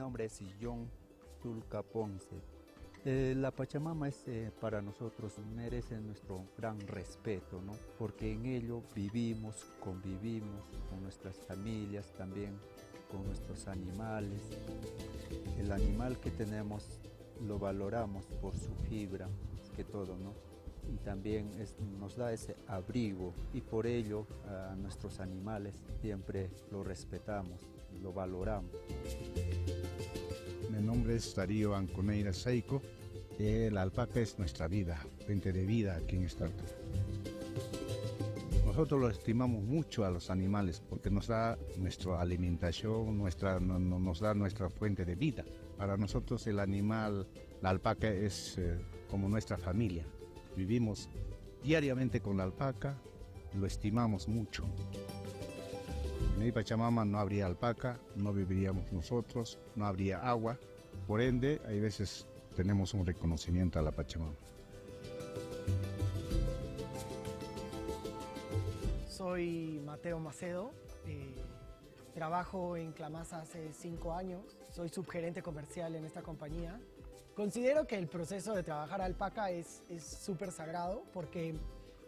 nombre es John Zulca Ponce. La Pachamama es, para nosotros merece nuestro gran respeto, ¿no? Porque en ello vivimos, convivimos con nuestras familias, también con nuestros animales. El animal que tenemos lo valoramos por su fibra, más que todo, ¿no? Y también nos da ese abrigo y por ello a nuestros animales siempre lo respetamos, lo valoramos. Mi nombre es Darío Anconeira Seico. La alpaca es nuestra vida, fuente de vida aquí en esta altura. Nosotros lo estimamos mucho a los animales porque nos da nuestra alimentación, nos da nuestra fuente de vida. Para nosotros el animal, la alpaca es como nuestra familia. Vivimos diariamente con la alpaca, lo estimamos mucho. En el Pachamama no habría alpaca, no viviríamos nosotros, no habría agua. Por ende, hay veces tenemos un reconocimiento a la Pachamama. Soy Mateo Macedo, trabajo en Clamasa hace 5 años, soy subgerente comercial en esta compañía. Considero que el proceso de trabajar alpaca es súper sagrado porque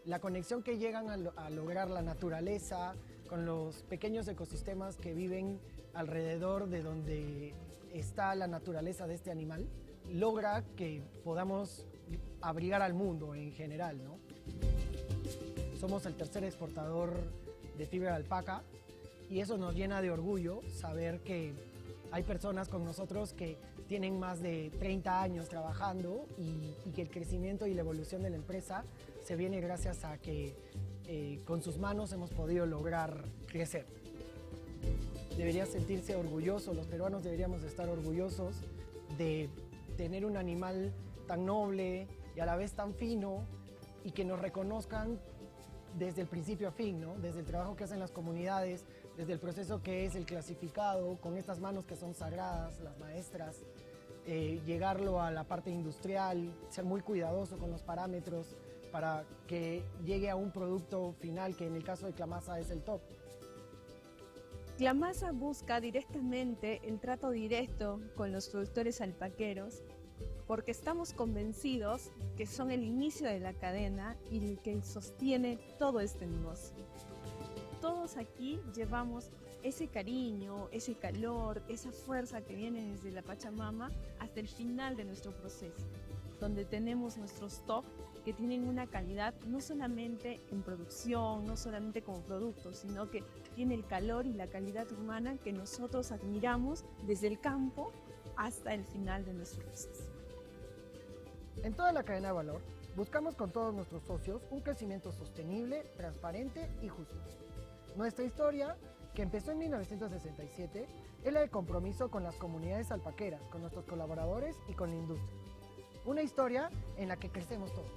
la conexión que llegan a lograr la naturaleza con los pequeños ecosistemas que viven alrededor de donde está la naturaleza de este animal logra que podamos abrigar al mundo en general, ¿no? Somos el tercer exportador de fibra de alpaca y eso nos llena de orgullo saber que hay personas con nosotros que tienen más de 30 años trabajando y que el crecimiento y la evolución de la empresa se viene gracias a que con sus manos hemos podido lograr crecer. Debería sentirse orgulloso, los peruanos deberíamos estar orgullosos de tener un animal tan noble y a la vez tan fino y que nos reconozcan desde el principio a fin, ¿no? Desde el trabajo que hacen las comunidades, desde el proceso que es el clasificado, con estas manos que son sagradas, las maestras, llegarlo a la parte industrial, ser muy cuidadoso con los parámetros para que llegue a un producto final que en el caso de Clamasa es el top. Clamasa busca directamente el trato directo con los productores alpaqueros porque estamos convencidos que son el inicio de la cadena y el que sostiene todo este negocio. Todos aquí llevamos ese cariño, ese calor, esa fuerza que viene desde la Pachamama hasta el final de nuestro proceso, donde tenemos nuestros stock que tienen una calidad no solamente en producción, no solamente como producto, sino que tiene el calor y la calidad humana que nosotros admiramos desde el campo hasta el final de nuestro proceso. En toda la cadena de valor, buscamos con todos nuestros socios un crecimiento sostenible, transparente y justo. Nuestra historia, que empezó en 1967, es la de compromiso con las comunidades alpaqueras, con nuestros colaboradores y con la industria. Una historia en la que crecemos todos.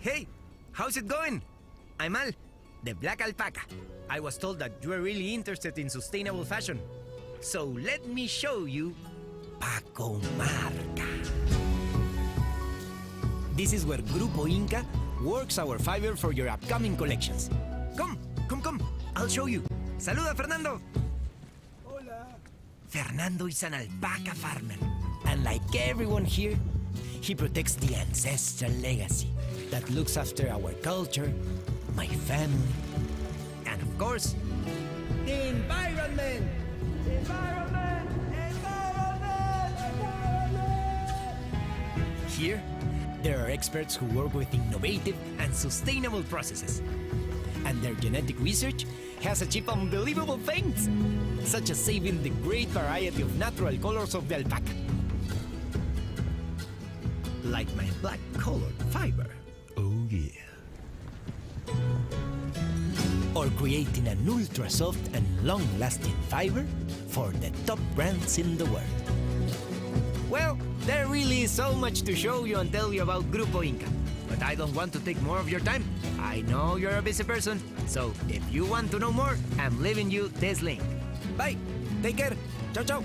Hey, how's it going? I'm Al, the Black Alpaca. I was told that you are really interested in sustainable fashion. So let me show you Paco Marca. This is where Grupo Inca works our fiber for your upcoming collections. Come. I'll show you. Saluda, Fernando. Hola. Fernando is an alpaca farmer. And like everyone here, he protects the ancestral legacy that looks after our culture, my family, and of course, the environment. Here, there are experts who work with innovative and sustainable processes. And their genetic research has achieved unbelievable things, such as saving the great variety of natural colors of the alpaca. Like my black colored fiber. Oh yeah. Or creating an ultra soft and long-lasting fiber for the top brands in the world. Well, there really is so much to show you and tell you about Grupo Inca. But I don't want to take more of your time. I know you're a busy person, so if you want to know more, I'm leaving you this link. Bye. Take care. Ciao, ciao.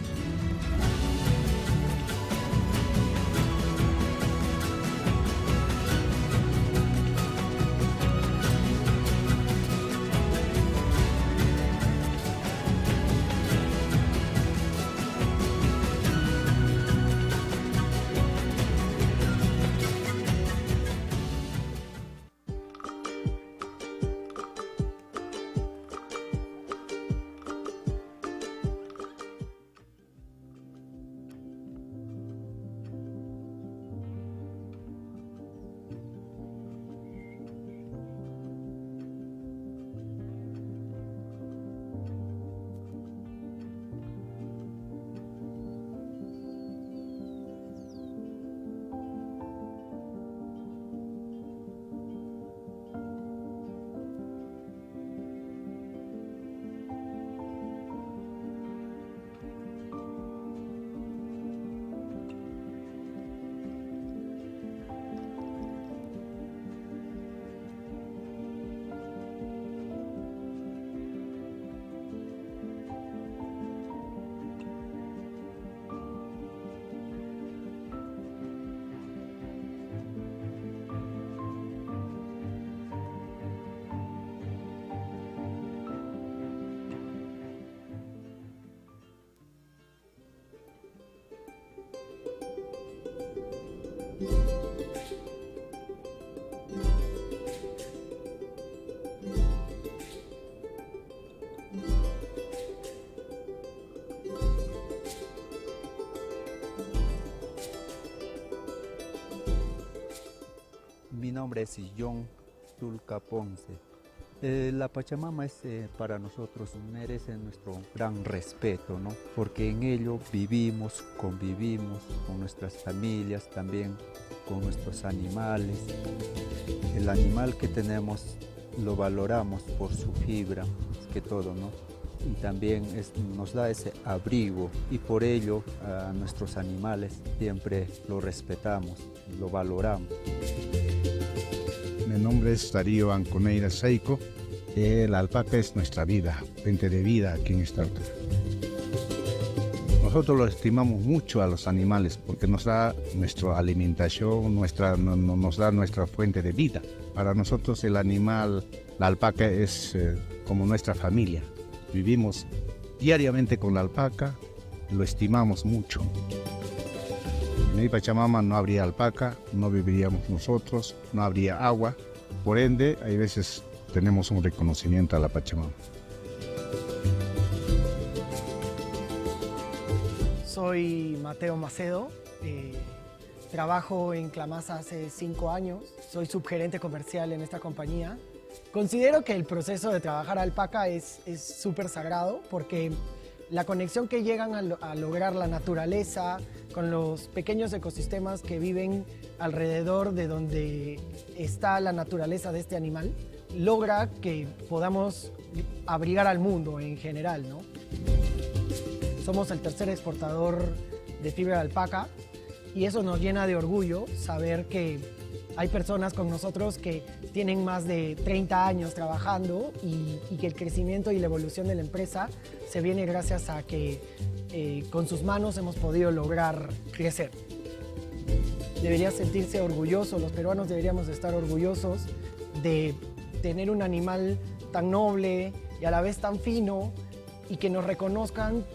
Mi nombre es John Tulca Ponce. La Pachamama es para nosotros, merece nuestro gran respeto, ¿no? Porque en ello vivimos, convivimos con nuestras familias, también con nuestros animales. El animal que tenemos lo valoramos por su fibra, más que todo, ¿no? Y también nos da ese abrigo, y por ello a nuestros animales siempre lo respetamos, lo valoramos. Mi nombre es Darío Anconeira Seiko. La alpaca es nuestra vida, fuente de vida aquí en esta altura. Nosotros lo estimamos mucho a los animales porque nos da nuestra alimentación, nos da nuestra fuente de vida. Para nosotros el animal, la alpaca es como nuestra familia. Vivimos diariamente con la alpaca, lo estimamos mucho. En el Pachamama no habría alpaca, no viviríamos nosotros, no habría agua. Por ende, hay veces tenemos un reconocimiento a la Pachamama. Soy Mateo Macedo, trabajo en Clamasa hace 5 años, soy subgerente comercial en esta compañía. Considero que el proceso de trabajar alpaca es súper sagrado porque la conexión que llegan a lograr la naturaleza con los pequeños ecosistemas que viven alrededor de donde está la naturaleza de este animal, logra que podamos abrigar al mundo en general, ¿no? Somos el tercer exportador de fibra de alpaca y eso nos llena de orgullo saber que Hay personas con nosotros que tienen más de 30 años trabajando y que el crecimiento y la evolución de la empresa se viene gracias a que con sus manos hemos podido lograr crecer. Debería sentirse orgulloso, los peruanos deberíamos estar orgullosos de tener un animal tan noble y a la vez tan fino y que nos reconozcan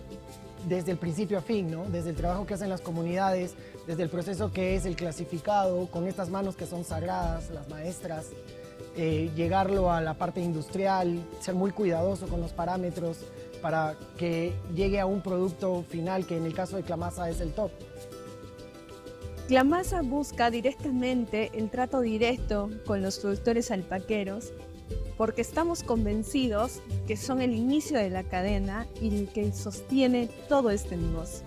desde el principio a fin, ¿no? Desde el trabajo que hacen las comunidades, desde el proceso que es el clasificado, con estas manos que son sagradas, las maestras, llegarlo a la parte industrial, ser muy cuidadoso con los parámetros para que llegue a un producto final que en el caso de Clamasa es el top. Clamasa busca directamente el trato directo con los productores alpaqueros porque estamos convencidos que son el inicio de la cadena y el que sostiene todo este negocio.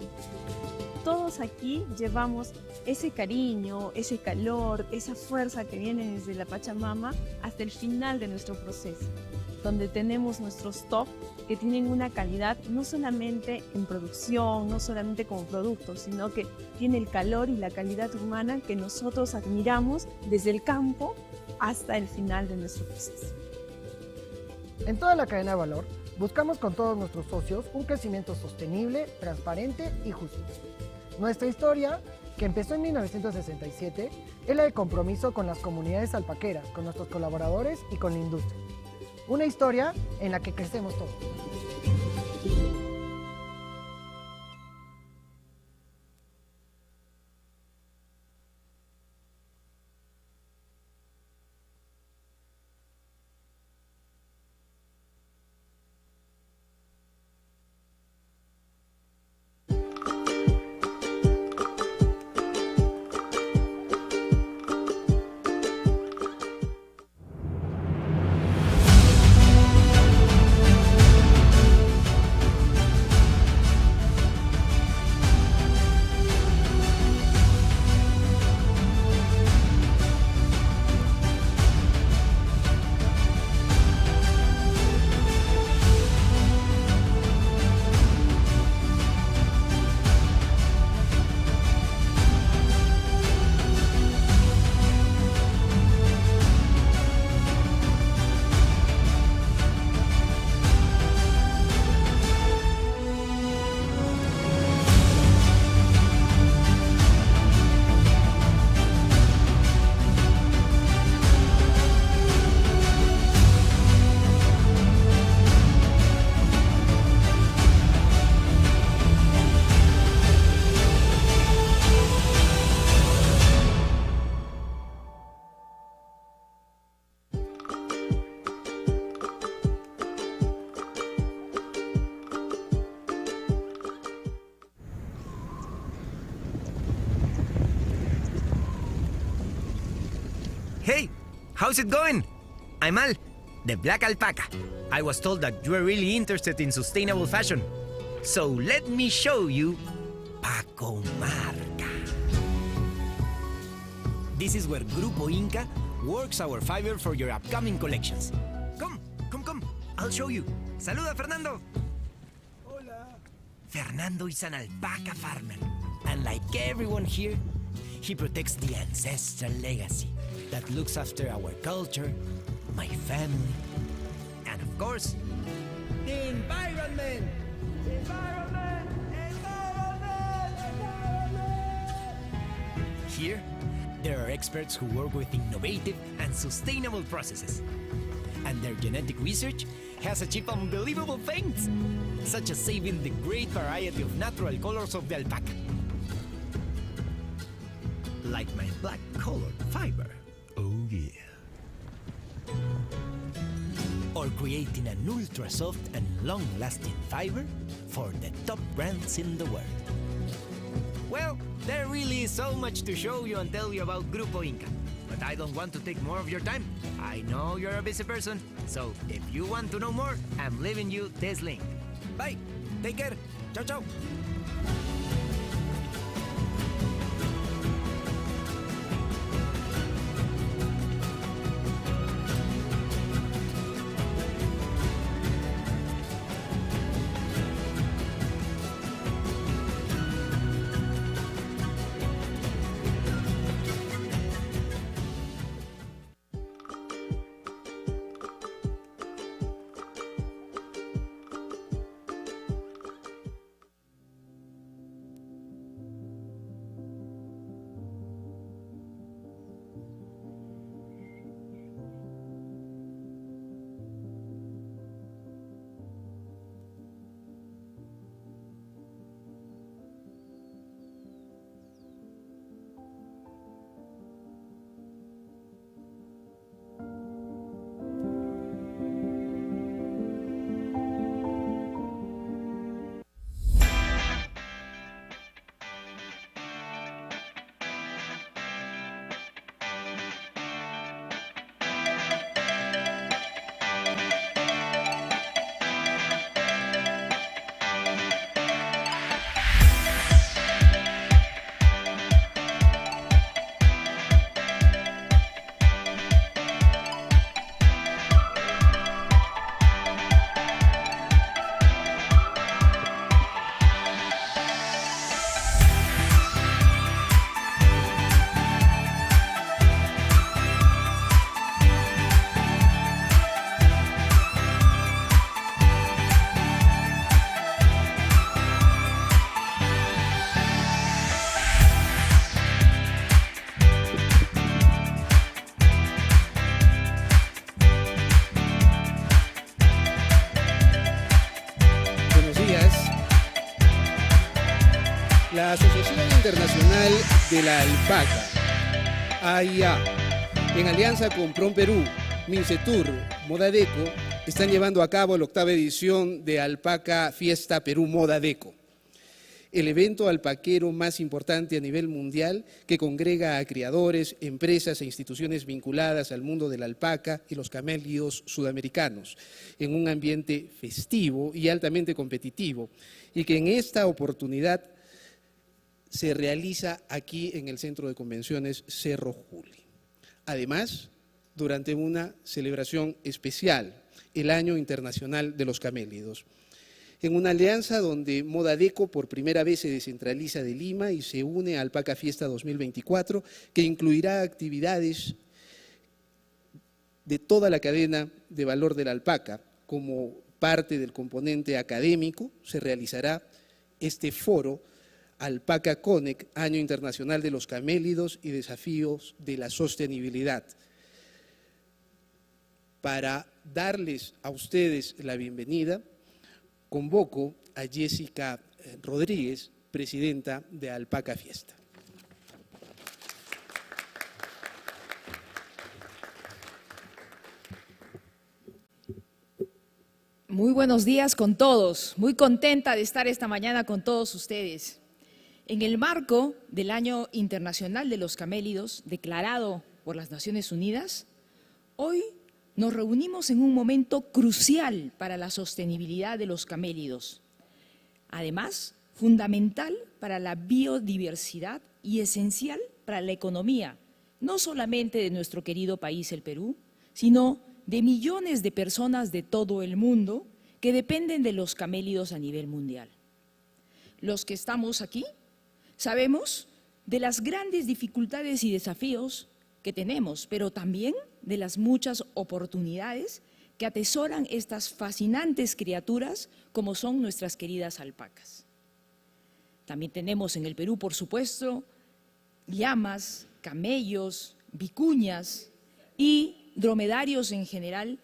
Todos aquí llevamos ese cariño, ese calor, esa fuerza que viene desde la Pachamama hasta el final de nuestro proceso, donde tenemos nuestros top que tienen una calidad no solamente en producción, no solamente como producto, sino que tiene el calor y la calidad humana que nosotros admiramos desde el campo hasta el final de nuestro proceso. En toda la cadena de valor, buscamos con todos nuestros socios un crecimiento sostenible, transparente y justo. Nuestra historia, que empezó en 1967, es la de compromiso con las comunidades alpaqueras, con nuestros colaboradores y con la industria. Una historia en la que crecemos todos. Hey, how's it going? I'm Al, the Black Alpaca. I was told that you are really interested in sustainable fashion. So let me show you Pacomarca. This is where Grupo Inca works our fiber for your upcoming collections. Come. I'll show you. Saluda, Fernando. Hola. Fernando is an alpaca farmer. And like everyone here, he protects the ancestral legacy that looks after our culture, my family, and of course, the environment! Here, there are experts who work with innovative and sustainable processes. And their genetic research has achieved unbelievable things, such as saving the great variety of natural colors of the alpaca. Like my black colored fiber. Oh yeah. Or creating an ultra soft and long-lasting fiber for the top brands in the world. Well, there really is so much to show you and tell you about Grupo Inca. But I don't want to take more of your time. I know you're a busy person, so if you want to know more, I'm leaving you this link. Bye. Take care. Ciao, ciao. Internacional de la Alpaca, AIA, en alianza con Prom Perú, Mincetur, Modadeco, están llevando a cabo la 8ª edición de Alpaca Fiesta Perú Modadeco, el evento alpaquero más importante a nivel mundial que congrega a criadores, empresas e instituciones vinculadas al mundo de la alpaca y los camélidos sudamericanos en un ambiente festivo y altamente competitivo, y que en esta oportunidad se realiza aquí en el Centro de Convenciones Cerro Juli. Además, durante una celebración especial, el Año Internacional de los Camélidos, en una alianza donde Modadeco por primera vez se descentraliza de Lima y se une a Alpaca Fiesta 2024, que incluirá actividades de toda la cadena de valor de la alpaca. Como parte del componente académico, se realizará este foro Alpaca Connect, Año Internacional de los Camélidos y Desafíos de la Sostenibilidad. Para darles a ustedes la bienvenida, convoco a Jessica Rodríguez, presidenta de Alpaca Fiesta. Muy buenos días con todos. Muy contenta de estar esta mañana con todos ustedes. En el marco del Año Internacional de los Camélidos, declarado por las Naciones Unidas, hoy nos reunimos en un momento crucial para la sostenibilidad de los camélidos. Además, fundamental para la biodiversidad y esencial para la economía, no solamente de nuestro querido país, el Perú, sino de millones de personas de todo el mundo que dependen de los camélidos a nivel mundial. Los que estamos aquí sabemos de las grandes dificultades y desafíos que tenemos, pero también de las muchas oportunidades que atesoran estas fascinantes criaturas como son nuestras queridas alpacas. También tenemos en el Perú, por supuesto, llamas, camellos, vicuñas y dromedarios en general,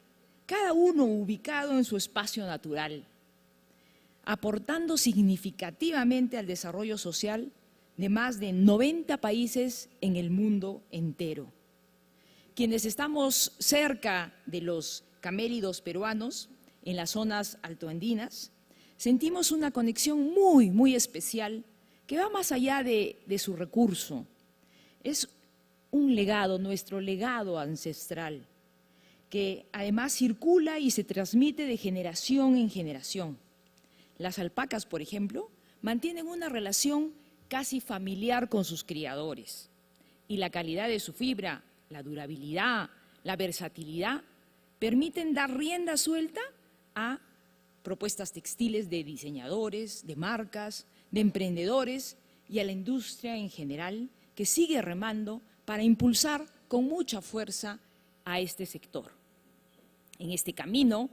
cada uno ubicado en su espacio natural, aportando significativamente al desarrollo social de más de 90 países en el mundo entero. Quienes estamos cerca de los camélidos peruanos, en las zonas altoandinas, sentimos una conexión muy especial que va más allá de su recurso. Es un legado, nuestro legado ancestral, que además circula y se transmite de generación en generación. Las alpacas, por ejemplo, mantienen una relación casi familiar con sus criadores, y la calidad de su fibra, la durabilidad, la versatilidad, permiten dar rienda suelta a propuestas textiles de diseñadores, de marcas, de emprendedores y a la industria en general, que sigue remando para impulsar con mucha fuerza a este sector. En este camino,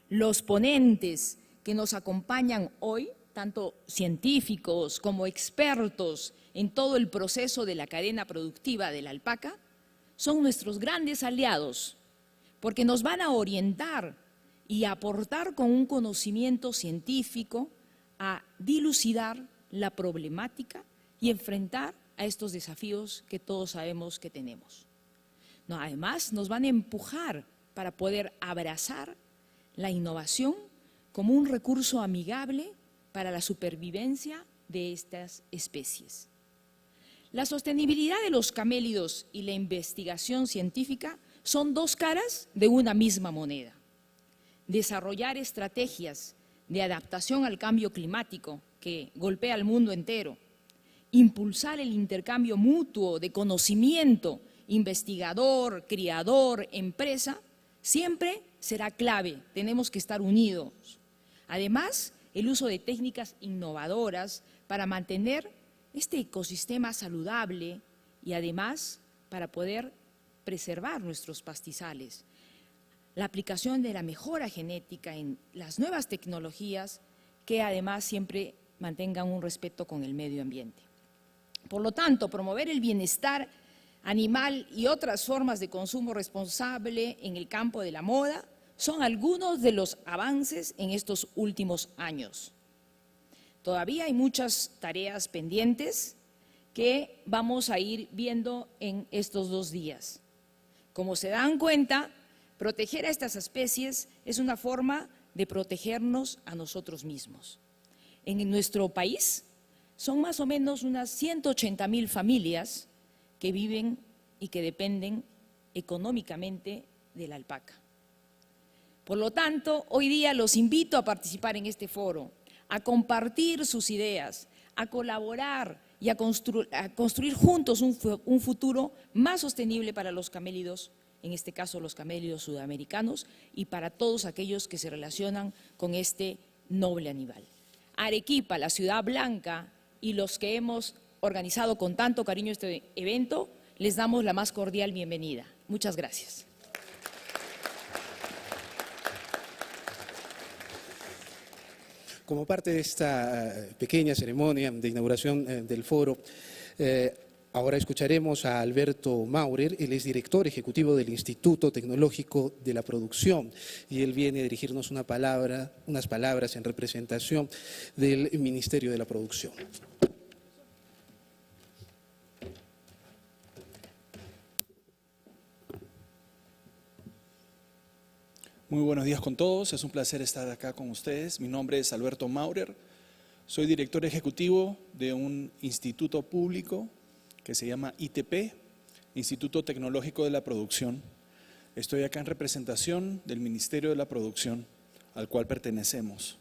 los ponentes que nos acompañan hoy, tanto científicos como expertos en todo el proceso de la cadena productiva de la alpaca, son nuestros grandes aliados, porque nos van a orientar y a aportar con un conocimiento científico a dilucidar la problemática y enfrentar a estos desafíos que todos sabemos que tenemos. Además, nos van a empujar para poder abrazar la innovación como un recurso amigable para la supervivencia de estas especies. La sostenibilidad de los camélidos y la investigación científica son dos caras de una misma moneda. Desarrollar estrategias de adaptación al cambio climático que golpea al mundo entero, impulsar el intercambio mutuo de conocimiento, investigador, criador, empresa, siempre será clave, tenemos que estar unidos. Además, el uso de técnicas innovadoras para mantener este ecosistema saludable y además para poder preservar nuestros pastizales. La aplicación de la mejora genética en las nuevas tecnologías que además siempre mantengan un respeto con el medio ambiente. Por lo tanto, promover el bienestar animal y otras formas de consumo responsable en el campo de la moda son algunos de los avances en estos últimos años. Todavía hay muchas tareas pendientes, que vamos a ir viendo en estos 2 días. Como se dan cuenta, proteger a estas especies es una forma de protegernos a nosotros mismos. En nuestro país son más o menos unas 180,000 familias que viven y que dependen económicamente de la alpaca. Por lo tanto, hoy día los invito a participar en este foro, a compartir sus ideas, a colaborar y a construir juntos un futuro más sostenible para los camélidos, en este caso los camélidos sudamericanos, y para todos aquellos que se relacionan con este noble animal. Arequipa, la ciudad blanca, y los que hemos organizado con tanto cariño este evento, les damos la más cordial bienvenida. Muchas gracias. Como parte de esta pequeña ceremonia de inauguración del foro, ahora escucharemos a Alberto Maurer. Él es director ejecutivo del Instituto Tecnológico de la Producción y él viene a dirigirnos unas palabras en representación del Ministerio de la Producción. Muy buenos días con todos, es un placer estar acá con ustedes. Mi nombre es Alberto Maurer, soy director ejecutivo de un instituto público que se llama ITP, Instituto Tecnológico de la Producción. Estoy acá en representación del Ministerio de la Producción, al cual pertenecemos.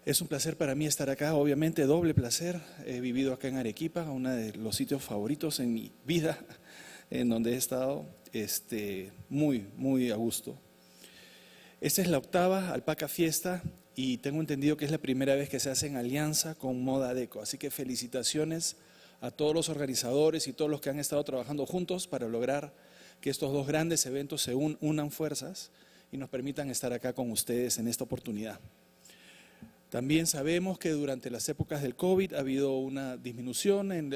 Es un placer para mí estar acá, obviamente doble placer. He vivido acá en Arequipa, uno de los sitios favoritos en mi vida, en donde he estado muy a gusto. Esta es la 8ª Alpaca Fiesta y tengo entendido que es la primera vez que se hace en alianza con Moda Deco, así que felicitaciones a todos los organizadores y todos los que han estado trabajando juntos para lograr que estos 2 grandes eventos se unan fuerzas y nos permitan estar acá con ustedes en esta oportunidad. También sabemos que durante las épocas del COVID ha habido una disminución en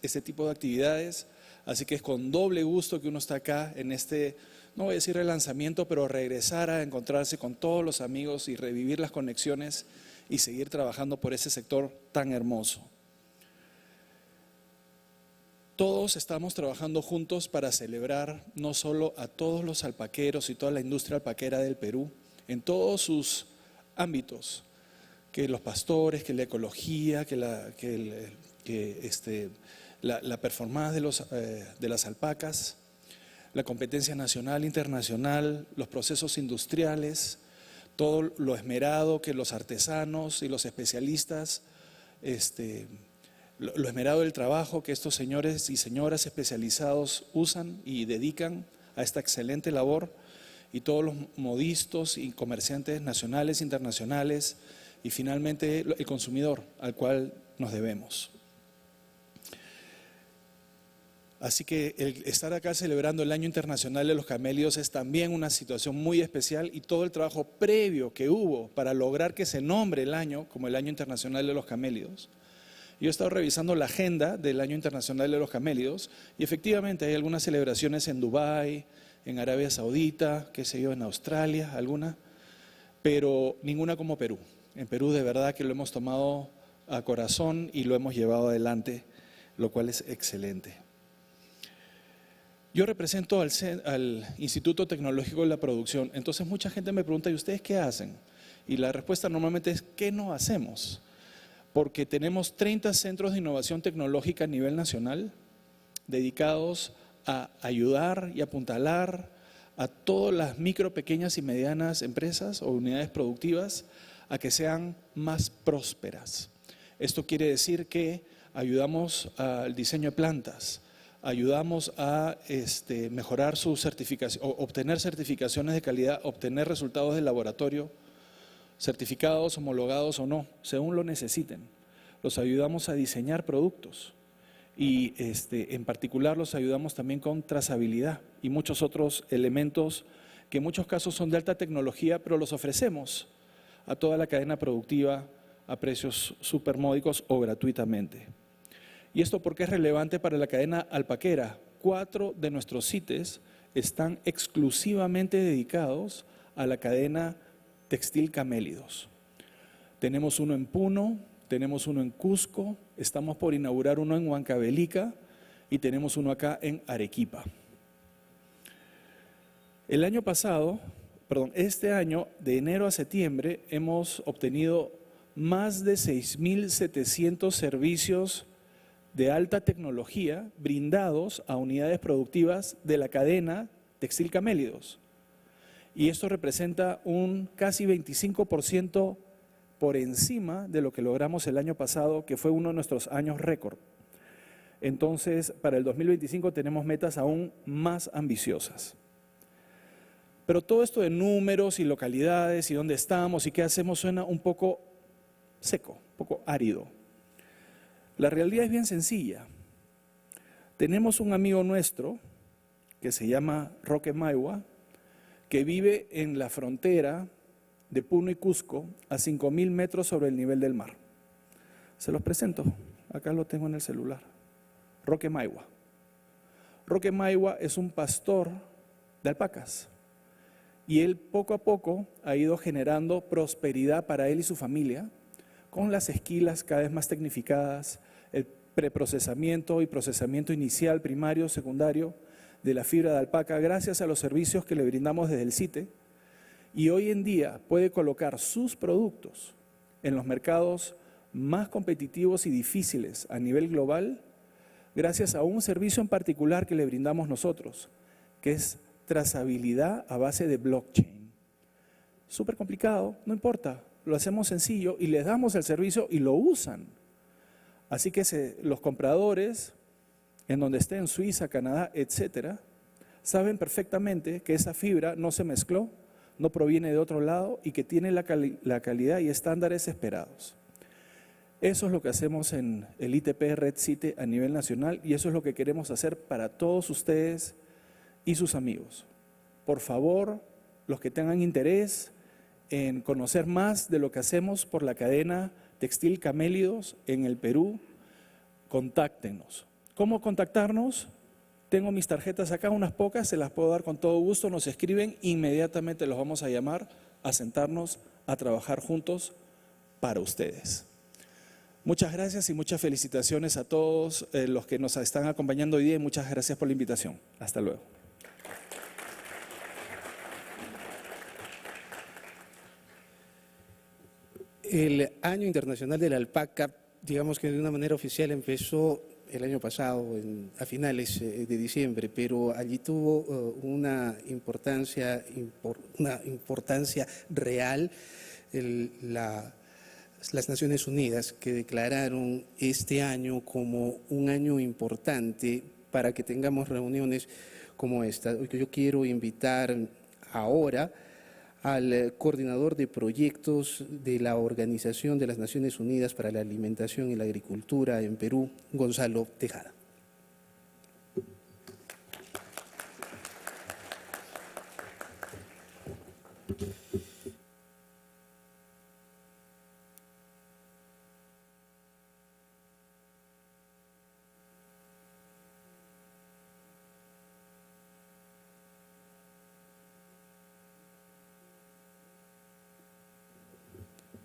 este tipo de actividades, así que es con doble gusto que uno está acá en este, no voy a decir relanzamiento, pero regresar a encontrarse con todos los amigos y revivir las conexiones y seguir trabajando por ese sector tan hermoso. Todos estamos trabajando juntos para celebrar no solo a todos los alpaqueros y toda la industria alpaquera del Perú, en todos sus ámbitos, que los pastores, que la ecología, que la performance de las alpacas, la competencia nacional, internacional, los procesos industriales, todo lo esmerado que los artesanos y los especialistas, lo esmerado del trabajo que estos señores y señoras especializados usan y dedican a esta excelente labor, y todos los modistos y comerciantes nacionales, internacionales, y finalmente el consumidor al cual nos debemos. Así que el estar acá celebrando el Año Internacional de los Camélidos es también una situación muy especial, y todo el trabajo previo que hubo para lograr que se nombre el año como el Año Internacional de los Camélidos. Yo he estado revisando la agenda del Año Internacional de los Camélidos y efectivamente hay algunas celebraciones en Dubái, en Arabia Saudita, qué sé yo, en Australia, alguna, pero ninguna como Perú. En Perú de verdad que lo hemos tomado a corazón y lo hemos llevado adelante, lo cual es excelente. Yo represento al Instituto Tecnológico de la Producción, entonces mucha gente me pregunta, ¿y ustedes qué hacen? Y la respuesta normalmente es, ¿qué no hacemos? Porque tenemos 30 centros de innovación tecnológica a nivel nacional dedicados a ayudar y apuntalar a todas las micro, pequeñas y medianas empresas o unidades productivas a que sean más prósperas. Esto quiere decir que ayudamos al diseño de plantas, ayudamos a mejorar su certificación, obtener certificaciones de calidad, obtener resultados de laboratorio, certificados, homologados o no, según lo necesiten. Los ayudamos a diseñar productos y en particular los ayudamos también con trazabilidad y muchos otros elementos que en muchos casos son de alta tecnología, pero los ofrecemos a toda la cadena productiva a precios súper módicos o gratuitamente. ¿Y esto por qué es relevante para la cadena alpaquera? 4 de nuestros CITES están exclusivamente dedicados a la cadena textil camélidos. Tenemos uno en Puno, tenemos uno en Cusco, Estamos por inaugurar uno en Huancavelica y tenemos uno acá en Arequipa. Este año, de enero a septiembre, hemos obtenido más de 6.700 servicios de alta tecnología brindados a unidades productivas de la cadena textil Camélidos. Y esto representa un casi 25% por encima de lo que logramos el año pasado, que fue uno de nuestros años récord. Entonces, para el 2025 tenemos metas aún más ambiciosas. Pero todo esto de números y localidades y dónde estamos y qué hacemos suena un poco seco, un poco árido. La realidad es bien sencilla. Tenemos un amigo nuestro que se llama Roque Maiwa, que vive en la frontera de Puno y Cusco a 5.000 metros sobre el nivel del mar. Se los presento, acá lo tengo en el celular. Roque Maiwa. Roque Maiwa es un pastor de alpacas y él poco a poco ha ido generando prosperidad para él y su familia con las esquilas cada vez más tecnificadas, el preprocesamiento y procesamiento inicial, primario, secundario de la fibra de alpaca, gracias a los servicios que le brindamos desde el CITE, y hoy en día puede colocar sus productos en los mercados más competitivos y difíciles a nivel global, gracias a un servicio en particular que le brindamos nosotros, que es trazabilidad a base de blockchain. Súper complicado, no importa, lo hacemos sencillo y les damos el servicio y lo usan. Así que los compradores, en donde esté, en Suiza, Canadá, etcétera, saben perfectamente que esa fibra no se mezcló, no proviene de otro lado y que tiene la calidad y estándares esperados. Eso es lo que hacemos en el ITP Red CITE a nivel nacional y eso es lo que queremos hacer para todos ustedes y sus amigos. Por favor, los que tengan interés en conocer más de lo que hacemos por la cadena textil Camélidos en el Perú, contáctenos. ¿Cómo contactarnos? Tengo mis tarjetas acá, unas pocas, se las puedo dar con todo gusto, nos escriben, inmediatamente los vamos a llamar a sentarnos a trabajar juntos para ustedes. Muchas gracias y muchas felicitaciones a todos los que nos están acompañando hoy día y muchas gracias por la invitación. Hasta luego. El Año Internacional de la Alpaca, digamos que de una manera oficial empezó el año pasado, a finales de diciembre, pero allí tuvo una importancia real las Naciones Unidas, que declararon este año como un año importante para que tengamos reuniones como esta. Yo quiero invitar ahora al coordinador de proyectos de la Organización de las Naciones Unidas para la Alimentación y la Agricultura en Perú, Gonzalo Tejada.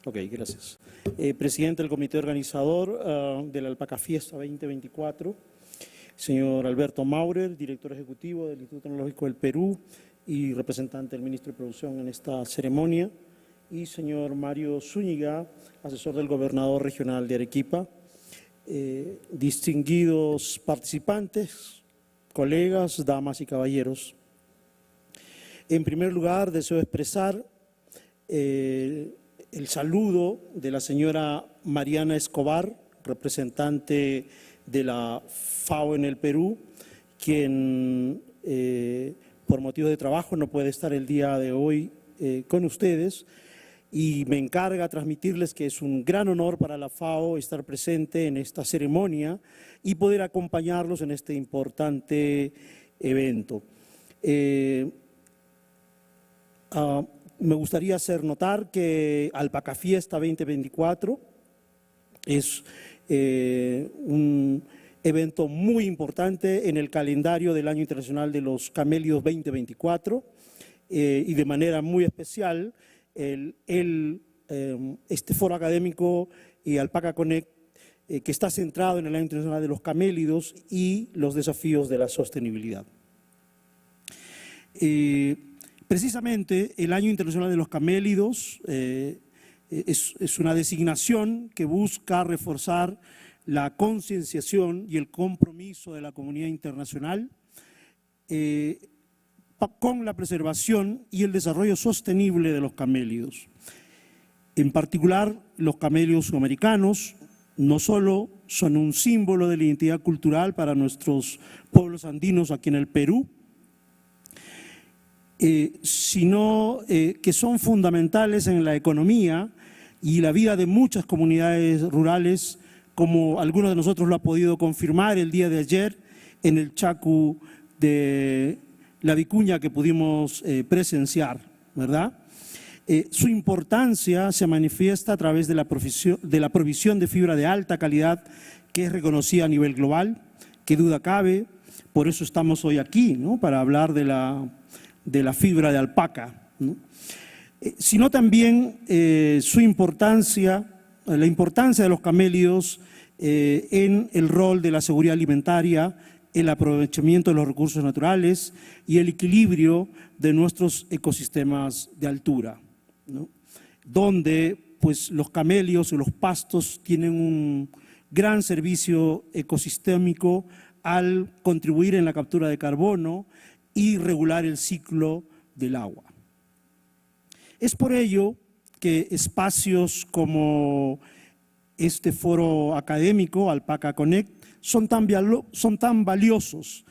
Ok, gracias. Presidente del Comité Organizador de la Alpaca Fiesta 2024, señor Alberto Maurer, director ejecutivo del Instituto Tecnológico del Perú y representante del ministro de Producción en esta ceremonia, y señor Mario Zúñiga, asesor del gobernador regional de Arequipa, distinguidos participantes, colegas, damas y caballeros. En primer lugar, deseo expresar el saludo de la señora Mariana Escobar, representante de la FAO en el Perú, quien por motivo de trabajo no puede estar el día de hoy con ustedes, y me encarga transmitirles que es un gran honor para la FAO estar presente en esta ceremonia y poder acompañarlos en este importante evento. Me gustaría hacer notar que Alpaca Fiesta 2024 es un evento muy importante en el calendario del Año Internacional de los Camélidos 2024 y de manera muy especial este foro académico y Alpaca Connect que está centrado en el Año Internacional de los Camélidos y los desafíos de la sostenibilidad. Precisamente el Año Internacional de los Camélidos es una designación que busca reforzar la concienciación y el compromiso de la comunidad internacional con la preservación y el desarrollo sostenible de los camélidos. En particular, los camélidos sudamericanos no solo son un símbolo de la identidad cultural para nuestros pueblos andinos aquí en el Perú, sino que son fundamentales en la economía y la vida de muchas comunidades rurales, como algunos de nosotros lo ha podido confirmar el día de ayer en el Chacu de la Vicuña que pudimos presenciar, ¿verdad? Su importancia se manifiesta a través de la provisión de fibra de alta calidad que es reconocida a nivel global, que duda cabe, por eso estamos hoy aquí, ¿no? Para hablar de la fibra de alpaca, ¿no? Sino también su importancia, la importancia de los camélidos en el rol de la seguridad alimentaria, el aprovechamiento de los recursos naturales y el equilibrio de nuestros ecosistemas de altura, ¿no? Donde pues, los camélidos o los pastos tienen un gran servicio ecosistémico al contribuir en la captura de carbono y regular el ciclo del agua. Es por ello que espacios como este foro académico, Alpaca Connect, son tan valiosos.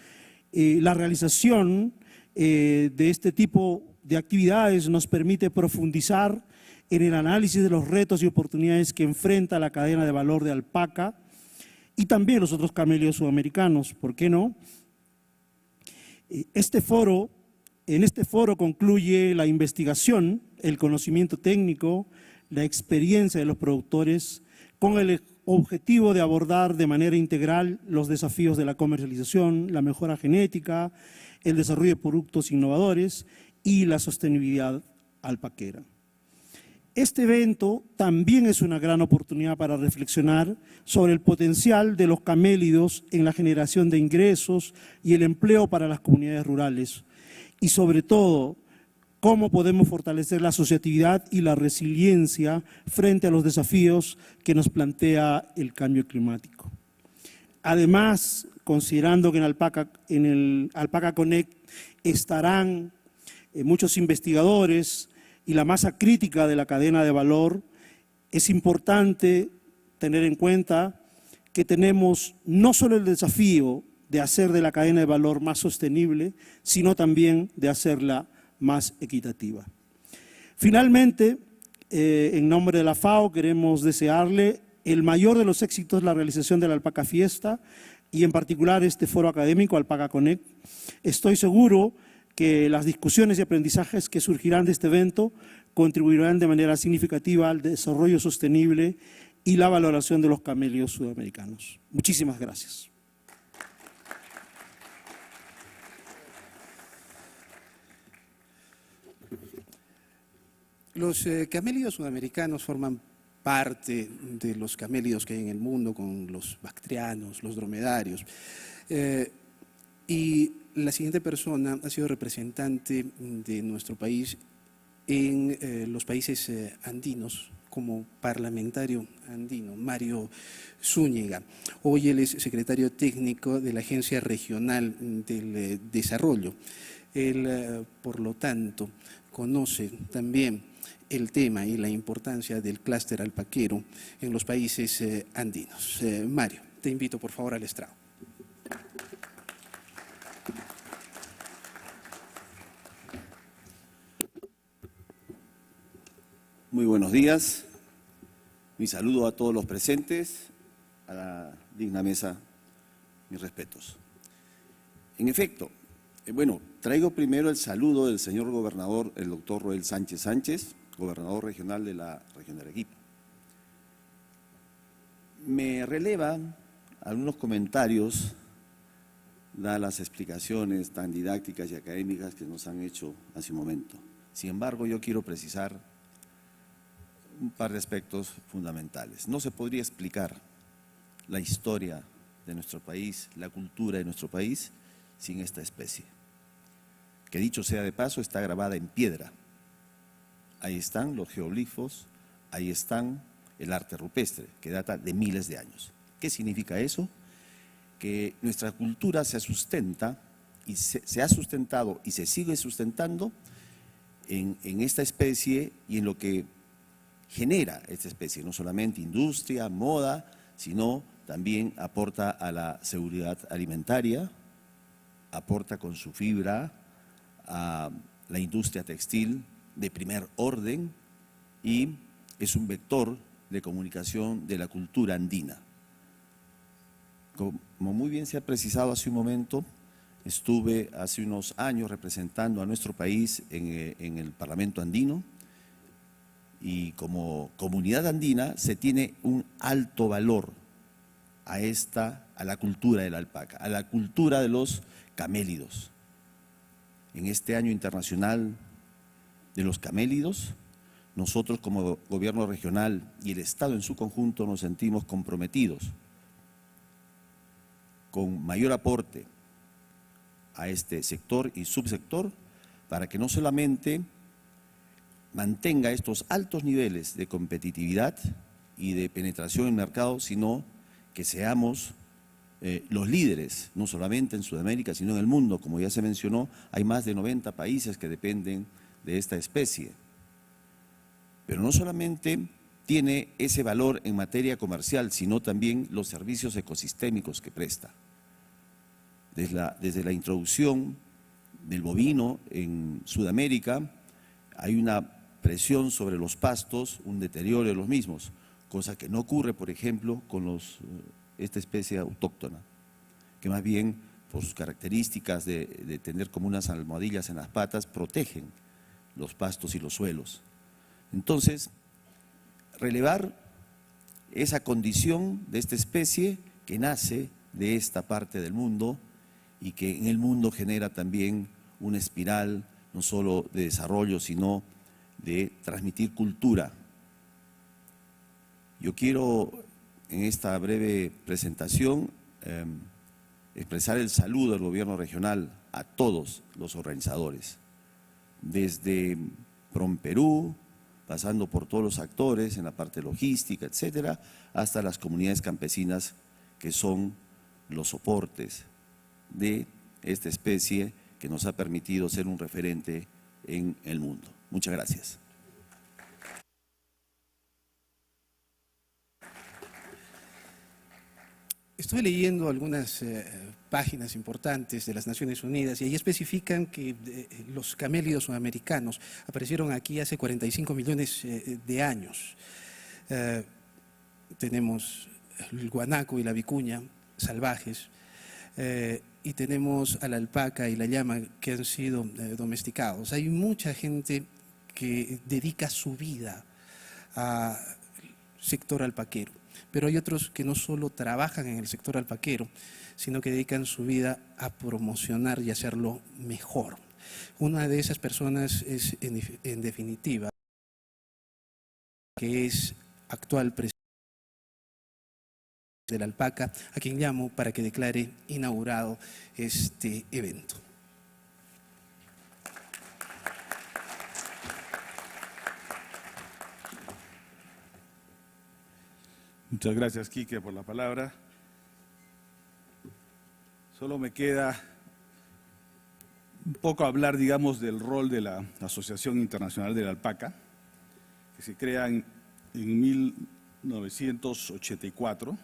La realización de este tipo de actividades nos permite profundizar en el análisis de los retos y oportunidades que enfrenta la cadena de valor de alpaca y también los otros camélidos sudamericanos, ¿por qué no? En este foro concluye la investigación, el conocimiento técnico, la experiencia de los productores, con el objetivo de abordar de manera integral los desafíos de la comercialización, la mejora genética, el desarrollo de productos innovadores y la sostenibilidad alpaquera. Este evento también es una gran oportunidad para reflexionar sobre el potencial de los camélidos en la generación de ingresos y el empleo para las comunidades rurales y sobre todo cómo podemos fortalecer la asociatividad y la resiliencia frente a los desafíos que nos plantea el cambio climático. Además, considerando que en el Alpaca Connect estarán muchos investigadores y la masa crítica de la cadena de valor, es importante tener en cuenta que tenemos no solo el desafío de hacer de la cadena de valor más sostenible, sino también de hacerla más equitativa. Finalmente, en nombre de la FAO queremos desearle el mayor de los éxitos la realización de la Alpaca Fiesta y en particular este foro académico Alpaca Connect. Estoy seguro que las discusiones y aprendizajes que surgirán de este evento contribuirán de manera significativa al desarrollo sostenible y la valoración de los camélidos sudamericanos. Muchísimas gracias. Los camélidos sudamericanos forman parte de los camélidos que hay en el mundo, con los bactrianos, los dromedarios. Y la siguiente persona ha sido representante de nuestro país en los países andinos, como parlamentario andino, Mario Zúñiga. Hoy él es secretario técnico de la Agencia Regional del Desarrollo. Él, por lo tanto, conoce también el tema y la importancia del clúster alpaquero en los países andinos. Mario, te invito por favor al estrado. Muy buenos días, mi saludo a todos los presentes, a la digna mesa, mis respetos. En efecto, traigo primero el saludo del señor gobernador, el doctor Roel Sánchez Sánchez, gobernador regional de la región de Arequipa. Me relevan algunos comentarios, dadas las explicaciones tan didácticas y académicas que nos han hecho hace un momento. Sin embargo, yo quiero precisar un par de aspectos fundamentales. No se podría explicar la historia de nuestro país, la cultura de nuestro país, sin esta especie. Que dicho sea de paso, está grabada en piedra. Ahí están los geoglifos, ahí están el arte rupestre, que data de miles de años. ¿Qué significa eso? Que nuestra cultura se sustenta y se ha sustentado y se sigue sustentando en esta especie y en lo que genera esta especie, no solamente industria, moda, sino también aporta a la seguridad alimentaria, aporta con su fibra a la industria textil de primer orden y es un vector de comunicación de la cultura andina. Como muy bien se ha precisado hace un momento, estuve hace unos años representando a nuestro país en el Parlamento andino y como comunidad andina se tiene un alto valor a la cultura de la alpaca, a la cultura de los camélidos. En este año internacional de los camélidos, nosotros como gobierno regional y el Estado en su conjunto nos sentimos comprometidos con mayor aporte a este sector y subsector para que no solamente mantenga estos altos niveles de competitividad y de penetración en el mercado, sino que seamos los líderes, no solamente en Sudamérica, sino en el mundo. Como ya se mencionó, hay más de 90 países que dependen de esta especie. Pero no solamente tiene ese valor en materia comercial, sino también los servicios ecosistémicos que presta. Desde la introducción del bovino en Sudamérica, hay una presión sobre los pastos, un deterioro de los mismos, cosa que no ocurre, por ejemplo, con esta especie autóctona, que más bien, por sus características de tener como unas almohadillas en las patas, protegen los pastos y los suelos. Entonces, relevar esa condición de esta especie que nace de esta parte del mundo y que en el mundo genera también una espiral no solo de desarrollo, sino de transmitir cultura. Yo quiero en esta breve presentación expresar el saludo del gobierno regional a todos los organizadores, desde PROMPERÚ, pasando por todos los actores en la parte logística, etcétera, hasta las comunidades campesinas que son los soportes de esta especie que nos ha permitido ser un referente en el mundo. Muchas gracias. Estoy leyendo algunas páginas importantes de las Naciones Unidas y ahí especifican que los camélidos sudamericanos aparecieron aquí hace 45 millones de años. Tenemos el guanaco y la vicuña salvajes y tenemos a la alpaca y la llama que han sido domesticados. Hay mucha gente que dedica su vida al sector alpaquero. Pero hay otros que no solo trabajan en el sector alpaquero, sino que dedican su vida a promocionar y hacerlo mejor. Una de esas personas es, en definitiva, que es actual presidente de la alpaca, a quien llamo para que declare inaugurado este evento. Muchas gracias, Quique, por la palabra. Solo me queda un poco hablar, digamos, del rol de la Asociación Internacional de la Alpaca, que se crea en 1984,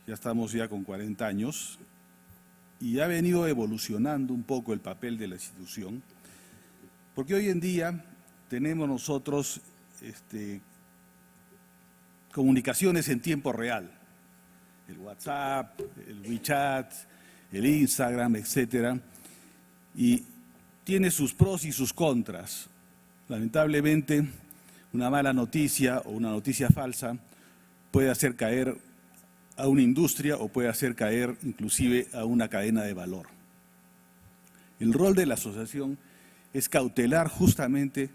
ya estamos ya con 40 años, y ha venido evolucionando un poco el papel de la institución, porque hoy en día tenemos nosotros comunicaciones en tiempo real, el WhatsApp, el WeChat, el Instagram, etcétera, y tiene sus pros y sus contras. Lamentablemente, una mala noticia o una noticia falsa puede hacer caer a una industria o puede hacer caer inclusive a una cadena de valor. El rol de la asociación es cautelar justamente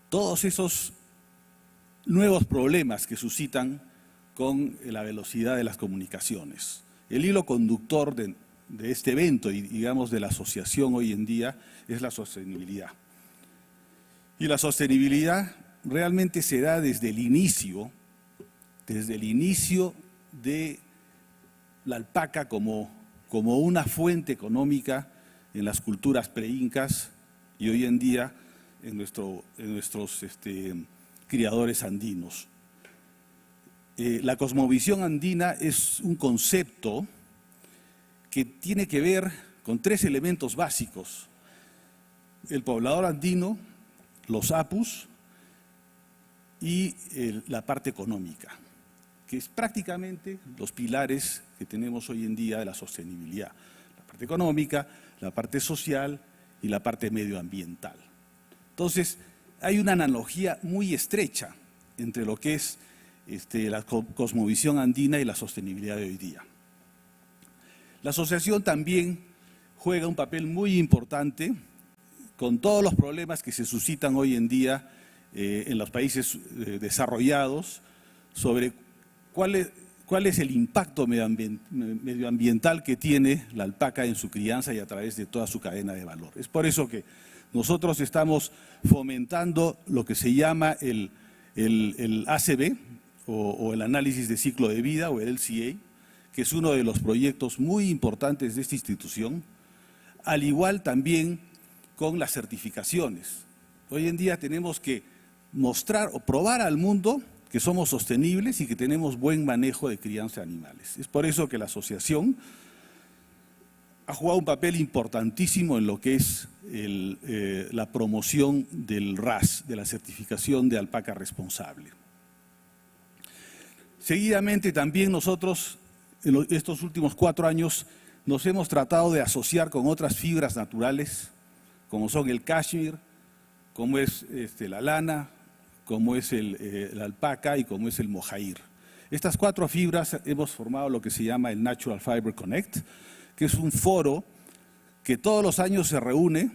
todos esos nuevos problemas que suscitan con la velocidad de las comunicaciones. El hilo conductor de este evento y, digamos, de la asociación hoy en día es la sostenibilidad. Y la sostenibilidad realmente se da desde el inicio de la alpaca como una fuente económica en las culturas preincas y hoy en día en nuestros criadores andinos. La cosmovisión andina es un concepto que tiene que ver con 3 elementos básicos: el poblador andino, los apus y la parte económica, que es prácticamente los pilares que tenemos hoy en día de la sostenibilidad: la parte económica, la parte social y la parte medioambiental. Entonces, hay una analogía muy estrecha entre lo que es la cosmovisión andina y la sostenibilidad de hoy día. La asociación también juega un papel muy importante con todos los problemas que se suscitan hoy en día en los países desarrollados sobre cuál es el impacto medioambiental que tiene la alpaca en su crianza y a través de toda su cadena de valor. Es por eso que nosotros estamos fomentando lo que se llama el ACB, o el análisis de ciclo de vida, o el LCA, que es uno de los proyectos muy importantes de esta institución, al igual también con las certificaciones. Hoy en día tenemos que mostrar o probar al mundo que somos sostenibles y que tenemos buen manejo de crianza de animales. Es por eso que la asociación ha jugado un papel importantísimo en lo que es la promoción del RAS, de la certificación de alpaca responsable. Seguidamente también nosotros, en estos últimos 4 años, nos hemos tratado de asociar con otras fibras naturales, como son el cashmere, como es la lana, como es la alpaca y como es el mohair. Estas 4 fibras hemos formado lo que se llama el Natural Fiber Connect, que es un foro que todos los años se reúne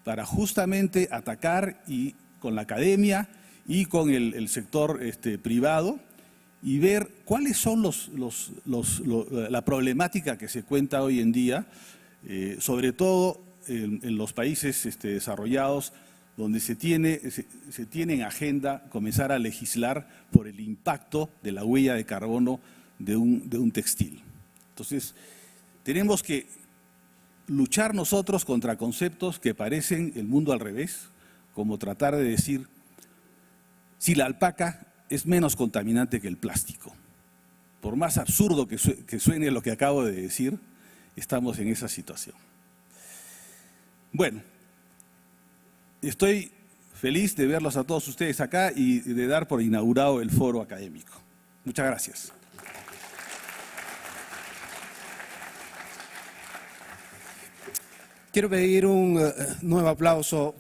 para justamente atacar y con la academia y con el sector privado y ver cuáles son la problemática que se cuenta hoy en día, sobre todo en los países desarrollados, donde se tiene en agenda comenzar a legislar por el impacto de la huella de carbono de un textil. Entonces, tenemos que luchar nosotros contra conceptos que parecen el mundo al revés, como tratar de decir si la alpaca es menos contaminante que el plástico. Por más absurdo que suene lo que acabo de decir, estamos en esa situación. Bueno, estoy feliz de verlos a todos ustedes acá y de dar por inaugurado el foro académico. Muchas gracias. Quiero pedir un nuevo aplauso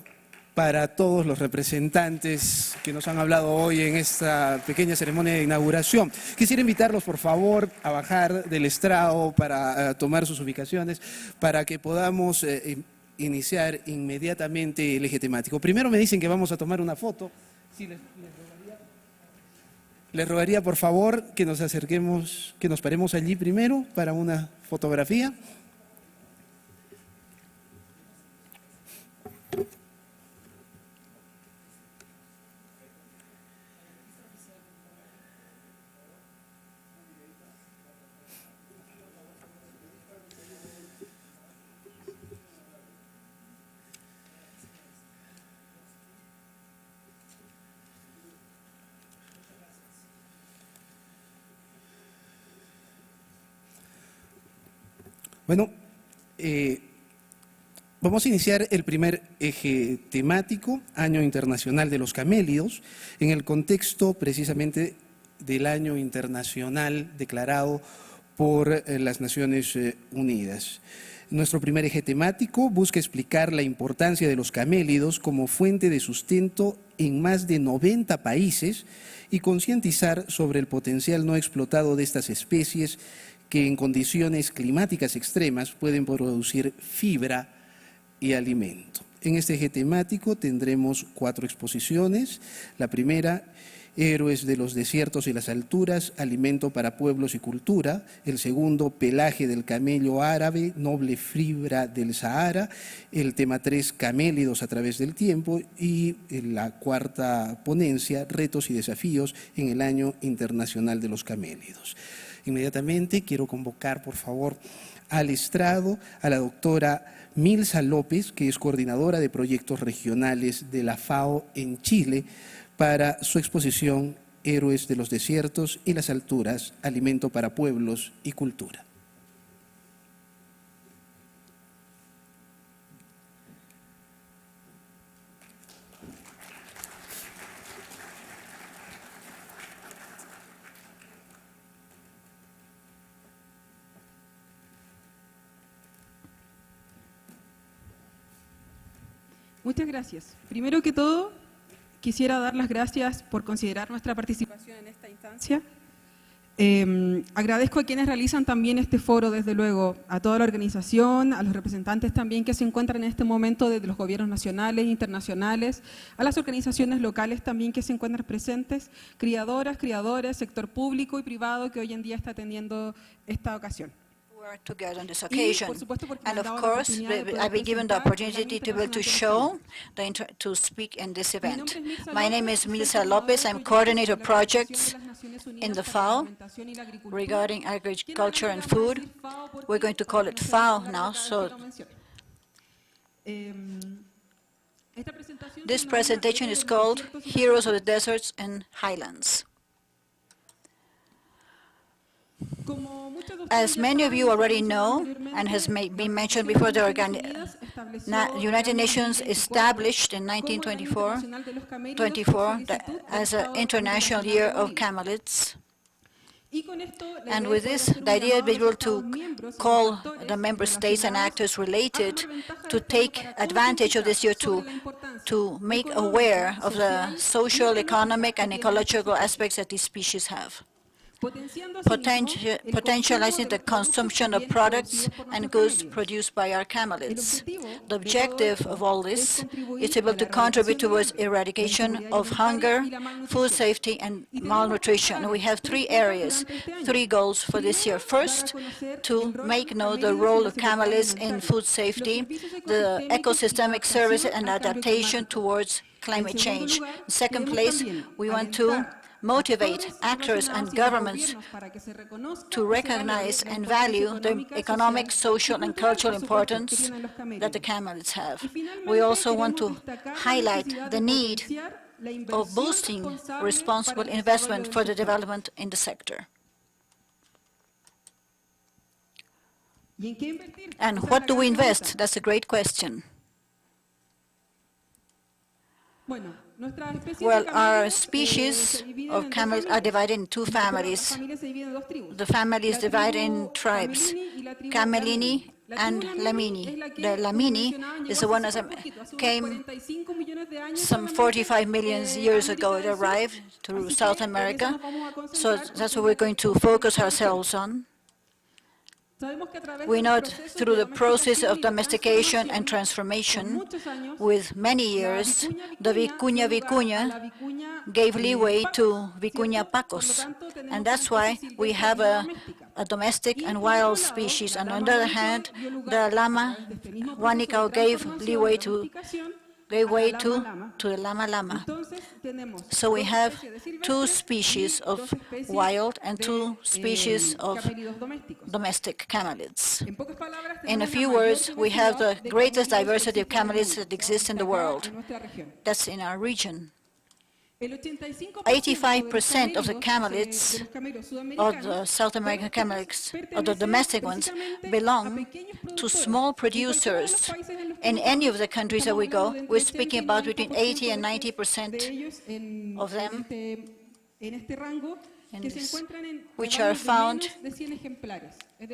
para todos los representantes que nos han hablado hoy en esta pequeña ceremonia de inauguración. Quisiera invitarlos, por favor, a bajar del estrado para tomar sus ubicaciones, para que podamos iniciar inmediatamente el eje temático. Primero me dicen que vamos a tomar una foto. Sí, les rogaría, por favor, que nos acerquemos, que nos paremos allí primero para una fotografía. Bueno, vamos a iniciar el primer eje temático, Año Internacional de los Camélidos, en el contexto precisamente del Año Internacional declarado por las Naciones Unidas. Nuestro primer eje temático busca explicar la importancia de los camélidos como fuente de sustento en más de 90 países y concientizar sobre el potencial no explotado de estas especies que en condiciones climáticas extremas pueden producir fibra y alimento. En este eje temático tendremos 4 exposiciones. La primera Héroes de los desiertos y las alturas, alimento para pueblos y cultura. El segundo, pelaje del camello árabe, noble fibra del Sahara. El tema 3, camélidos a través del tiempo. Y la cuarta ponencia, retos y desafíos en el Año Internacional de los Camélidos. Inmediatamente quiero convocar, por favor, al estrado a la doctora Milsa López, que es coordinadora de proyectos regionales de la FAO en Chile, para su exposición Héroes de los desiertos y las alturas, alimento para pueblos y cultura. Muchas gracias. Primero que todo, quisiera dar las gracias por considerar nuestra participación en esta instancia. Agradezco a quienes realizan también este foro, desde luego, a toda la organización, a los representantes también que se encuentran en este momento desde los gobiernos nacionales e internacionales, a las organizaciones locales también que se encuentran presentes, criadoras, criadores, sector público y privado que hoy en día está atendiendo esta ocasión. Together on this occasion, and of course I've been given the opportunity to be able to show, to speak in this event. My name is Milsa Lopez. I'm coordinator of projects in the FAO regarding agriculture and food. We're going to call it FAO now. So this presentation is called Heroes of the Deserts and Highlands. As many of you already know, and has been mentioned before, the United Nations established in 1924 as an International Year of Camelids. And with this, the idea is to be able to call the member states and actors related to take advantage of this year to make aware of the social, economic, and ecological aspects that these species have. Potentializing the consumption of products and goods produced by our camelids. The objective of all this is to be able to contribute towards eradication of hunger, food safety, and malnutrition. We have 3 areas, 3 goals for this year. First, to make known the role of camelids in food safety, the ecosystemic service and adaptation towards climate change. In second place, we want to motivate actors and governments to recognize and value the economic, social, and cultural importance that the camelids have. We also want to highlight the need of boosting responsible investment for the development in the sector. And what do we invest? That's a great question. Well, our species of camels are divided in 2 families. The family is divided in tribes, Camelini and Lamini. The Lamini is the one that came some 45 million years ago. It arrived to South America, so that's what we're going to focus ourselves on. We know through the process of domestication and transformation, with many years, the vicuña gave leeway to vicuña pacos, and that's why we have a domestic and wild species. And on the other hand, the llama guanicao gave leeway to the llama. So we have 2 species of wild and 2 species of domestic camelids. In a few words, we have the greatest diversity of camelids that exist in the world. That's in our region. 85% of the camelids, of the South American camelids, of the domestic ones, belong to small producers. In any of the countries that we go, we're speaking about between 80 and 90% of them, which are found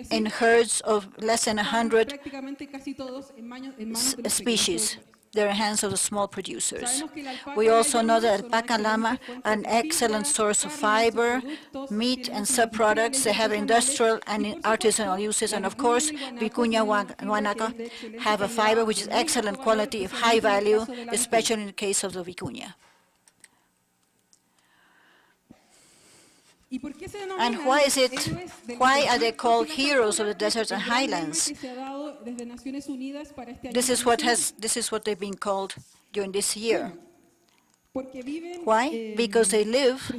in herds of less than 100 species. They're in the hands of the small producers. We also know that alpaca llama are an excellent source of fiber, meat, and subproducts. They have industrial and artisanal uses. And of course, vicuña guanaca have a fiber which is excellent quality of high value, especially in the case of the vicuña. And why are they called heroes of the deserts and highlands? This is what they've been called during this year. Why? Because they live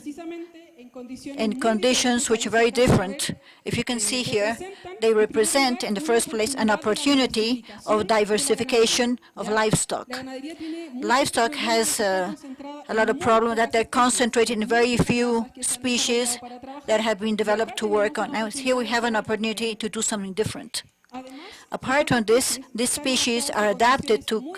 in conditions which are very different. If you can see here, they represent, in the first place, an opportunity of diversification of livestock. Livestock has a lot of problems that they're concentrated in very few species that have been developed to work on. Now, here we have an opportunity to do something different. Apart from this, these species are adapted to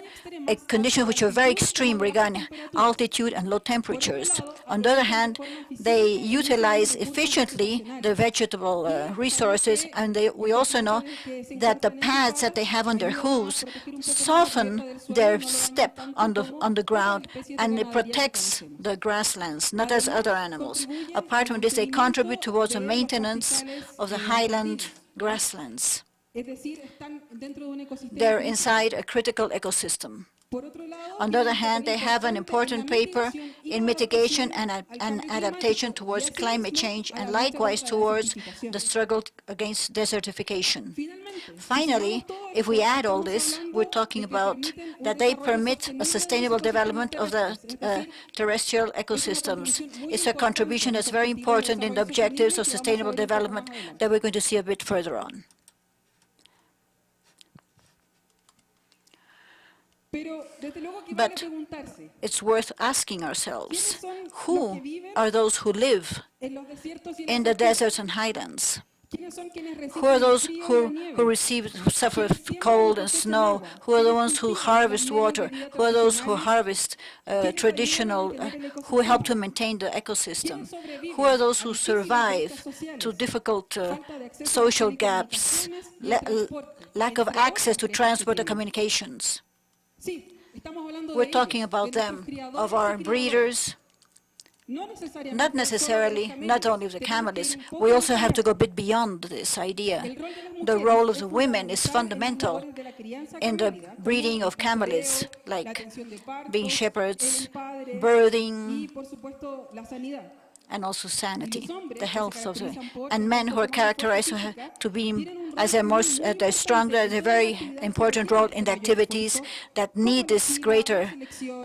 a condition which are very extreme regarding altitude and low temperatures. On the other hand, they utilize efficiently the vegetable resources, and we also know that the pads that they have on their hooves soften their step on the ground, and it protects the grasslands, not as other animals. Apart from this, they contribute towards the maintenance of the highland grasslands. They're inside a critical ecosystem. On the other hand, they have an important paper in mitigation and adaptation towards climate change, and likewise towards the struggle against desertification. Finally, if we add all this, we're talking about that they permit a sustainable development of the terrestrial ecosystems. It's a contribution that's very important in the objectives of sustainable development that we're going to see a bit further on. But it's worth asking ourselves, who are those who live in the deserts and highlands? Who are those who suffer cold and snow? Who are the ones who harvest water? Who are those who harvest who help to maintain the ecosystem? Who are those who survive to difficult social gaps, lack of access to transport and communications? We're talking about them, of our breeders, not necessarily, not only of the camelids. We also have to go a bit beyond this idea. The role of the women is fundamental in the breeding of camelids, like being shepherds, birthing, and also sanity, the health of the, and men who are characterized to be as they're stronger, they're very important role in the activities that need this greater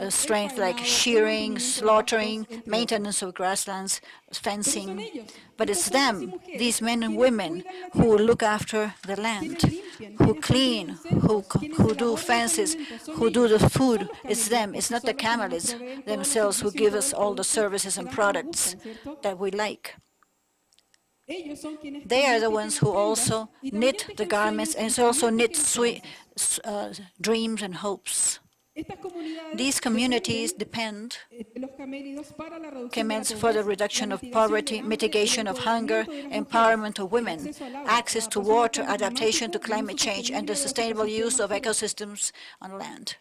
strength, like shearing, slaughtering, maintenance of grasslands, fencing. But it's them, these men and women, who look after the land, who clean, who do fences, who do the food. It's them. It's not the camelids themselves who give us all the services and products that we like. They are the ones who also knit the garments and also knit dreams and hopes. These communities depend camels for the reduction of poverty, mitigation of hunger, empowerment of women, access to water, adaptation to climate change, and the sustainable use of ecosystems on land.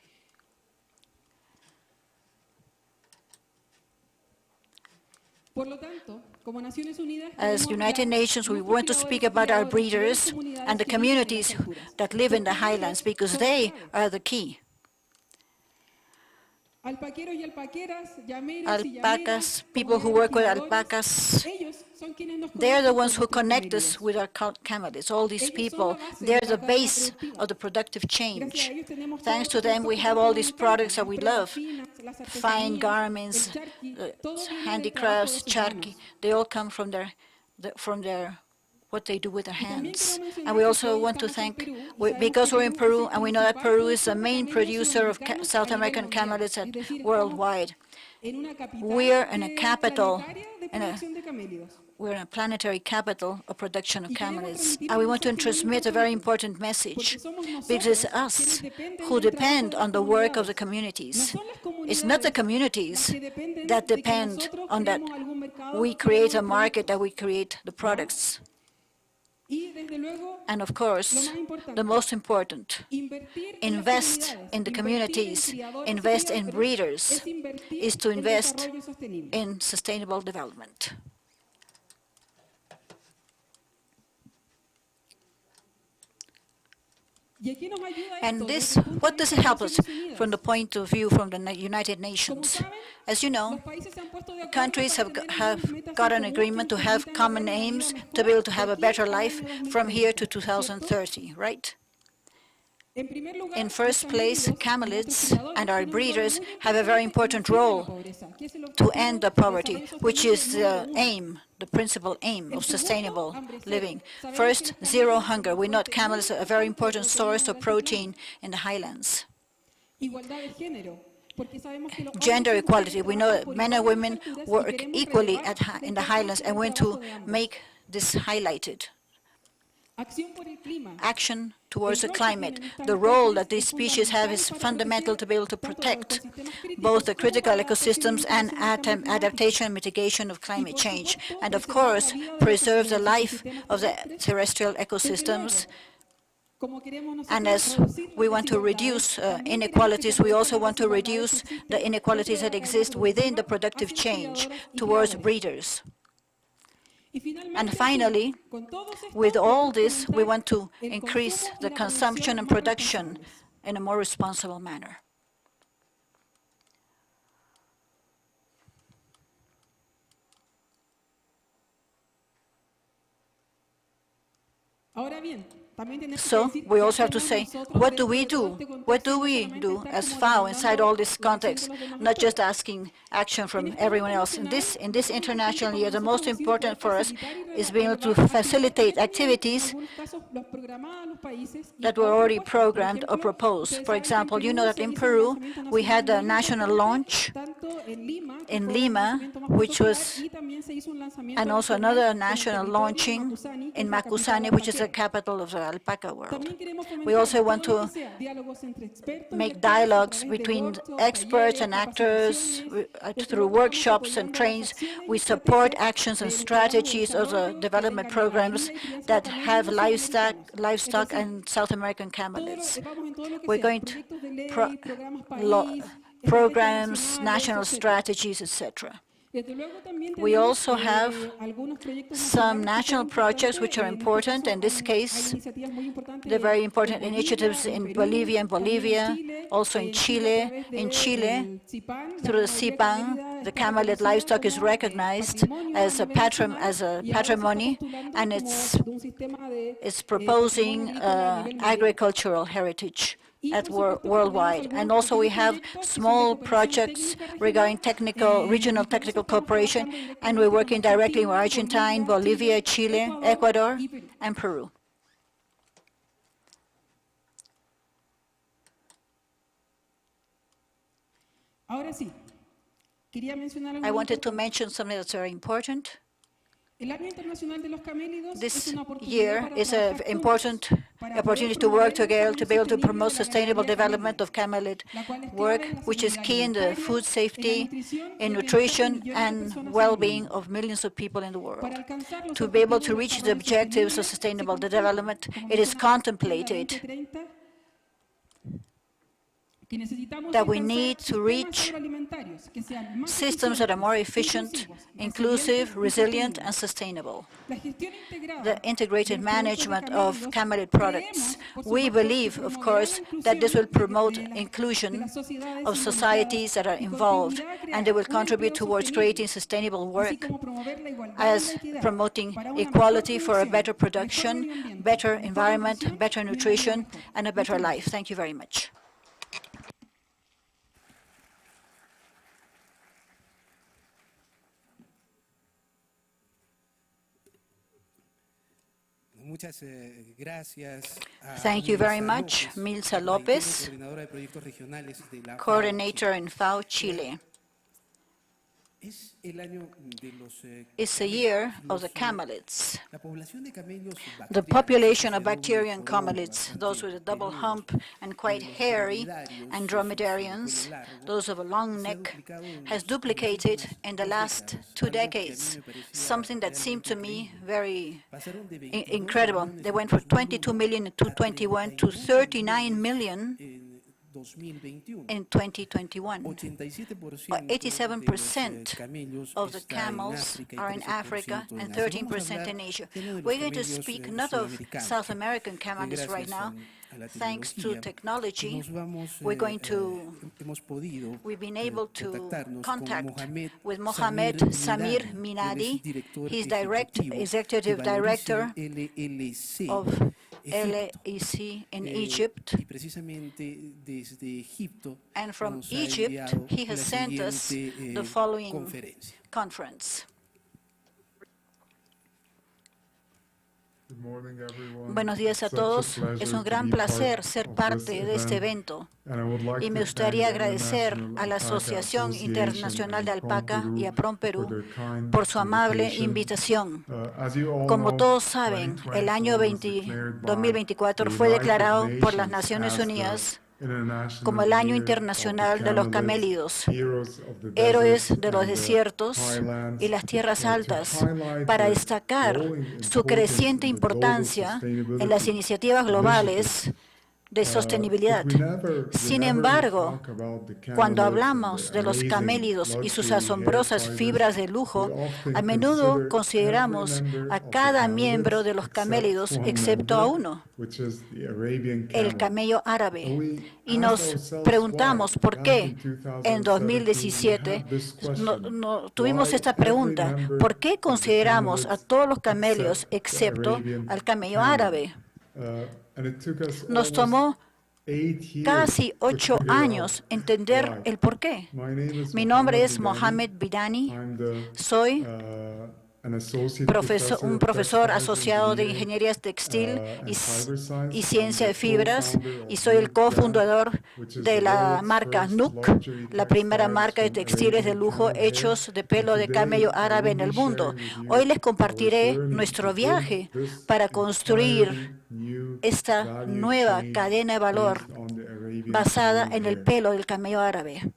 As United Nations, we want to speak about our breeders and the communities that live in the highlands, because they are the key. Alpacas, people who work with alpacas, they're the ones who connect us with our camelids. All these people, they're the base of the productive change. Thanks to them, we have all these products that we love. Fine garments, handicrafts, charqui, they all come from what they do with their hands. And we also want to thank, because we're in Peru, and we know that Peru is the main producer of South American camelids worldwide. We're in a capital, we're in a planetary capital of production of camelids. And we want to transmit a very important message, because it's us who depend on the work of the communities. It's not the communities that depend on that we create a market, that we create the products. And of course, the most important, invest in the communities, invest in breeders, is to invest in sustainable development. And this, what does it help us from the point of view from the United Nations? As you know, countries have got an agreement to have common aims to be able to have a better life from here to 2030, right? In first place, camelids and our breeders have a very important role to end the poverty, which is the aim, the principal aim of sustainable living. First, zero hunger. We know camels are a very important source of protein in the highlands. Gender equality. We know that men and women work equally in the highlands, and we want to make this highlighted. Action towards the climate. The role that these species have is fundamental to be able to protect both the critical ecosystems and adaptation and mitigation of climate change, and of course preserve the life of the terrestrial ecosystems. And as we want to reduce inequalities, we also want to reduce the inequalities that exist within the productive change towards breeders. And finally, with all this, we want to increase the consumption and production in a more responsible manner. So we also have to say, what do we do? What do we do as FAO inside all this context? Not just asking action from everyone else. In this international year, the most important for us is being able to facilitate activities that were already programmed or proposed. For example, you know that in Peru, we had a national launch in Lima, which was, and also another national launching in Macusani, which is the capital of the alpaca world. We also want to make dialogues between experts and actors through workshops and trains. We support actions and strategies of the development programs that have livestock and South American camelids. We're going to programs, national strategies, etc. We also have some national projects which are important. In this case, they're very important initiatives in Bolivia also in Chile. In Chile, through the CIPAN, the camelid livestock is recognized as a patrimony, and it's proposing agricultural heritage worldwide. And also we have small projects regarding regional technical cooperation, and we're working directly with Argentina, Bolivia, Chile, Ecuador, and Peru. I wanted to mention something that's very important. This year is an important opportunity to work together to be able to promote sustainable development of camelid work, which is key in the food safety, in nutrition, and well-being of millions of people in the world. To be able to reach the objectives of sustainable development, it is contemplated that we need to reach systems that are more efficient, inclusive, resilient, and sustainable. The integrated management of camelid products. We believe, of course, that this will promote inclusion of societies that are involved, and they will contribute towards creating sustainable work, as promoting equality for a better production, better environment, better nutrition, and a better life. Thank you very much. Thank you very much, Milza Lopez, coordinator in FAO Chile. It's a year of the camelids. The population of bacterian camelids, those with a double hump and quite hairy, and dromedarians, those of a long neck, has duplicated in the last 2 decades, something that seemed to me very incredible. They went from 22 million in 2021 to 39 million in 2021. 87% of the camels are in Africa and 13% in Asia. We're going to speak not of South American camelids right now, thanks to technology, we've been able to contact with Mohamed Samir Minadi. He's executive director of LEC in Egypt. And from Egypt, he has sent us the following conference. Buenos días a todos. Es un gran placer ser parte de este evento. Y me gustaría agradecer a la Asociación Internacional de Alpaca y a PROMPERÚ por su amable invitación. Como todos saben, el año 2024 fue declarado por las Naciones Unidas como el Año Internacional de los Camélidos, héroes de los desiertos y las tierras altas, para destacar su creciente importancia en las iniciativas globales de sostenibilidad. Sin embargo, cuando hablamos de los camélidos y sus asombrosas fibras de lujo, a menudo consideramos a cada miembro de los camélidos excepto a uno, el camello árabe. Y nos preguntamos por qué en 2017 tuvimos esta pregunta: ¿por qué consideramos a todos los camellos excepto al camello árabe? Nos tomó casi 8 años entender el porqué. Mi nombre es Mohamed Bidani. Soy un profesor asociado de Ingeniería Textil y Ciencia de Fibras, y soy el cofundador de la marca NUC, la primera marca de textiles de lujo hechos de pelo de camello árabe en el mundo. Hoy les compartiré nuestro viaje para construir esta nueva cadena de valor basada en el pelo del camello árabe.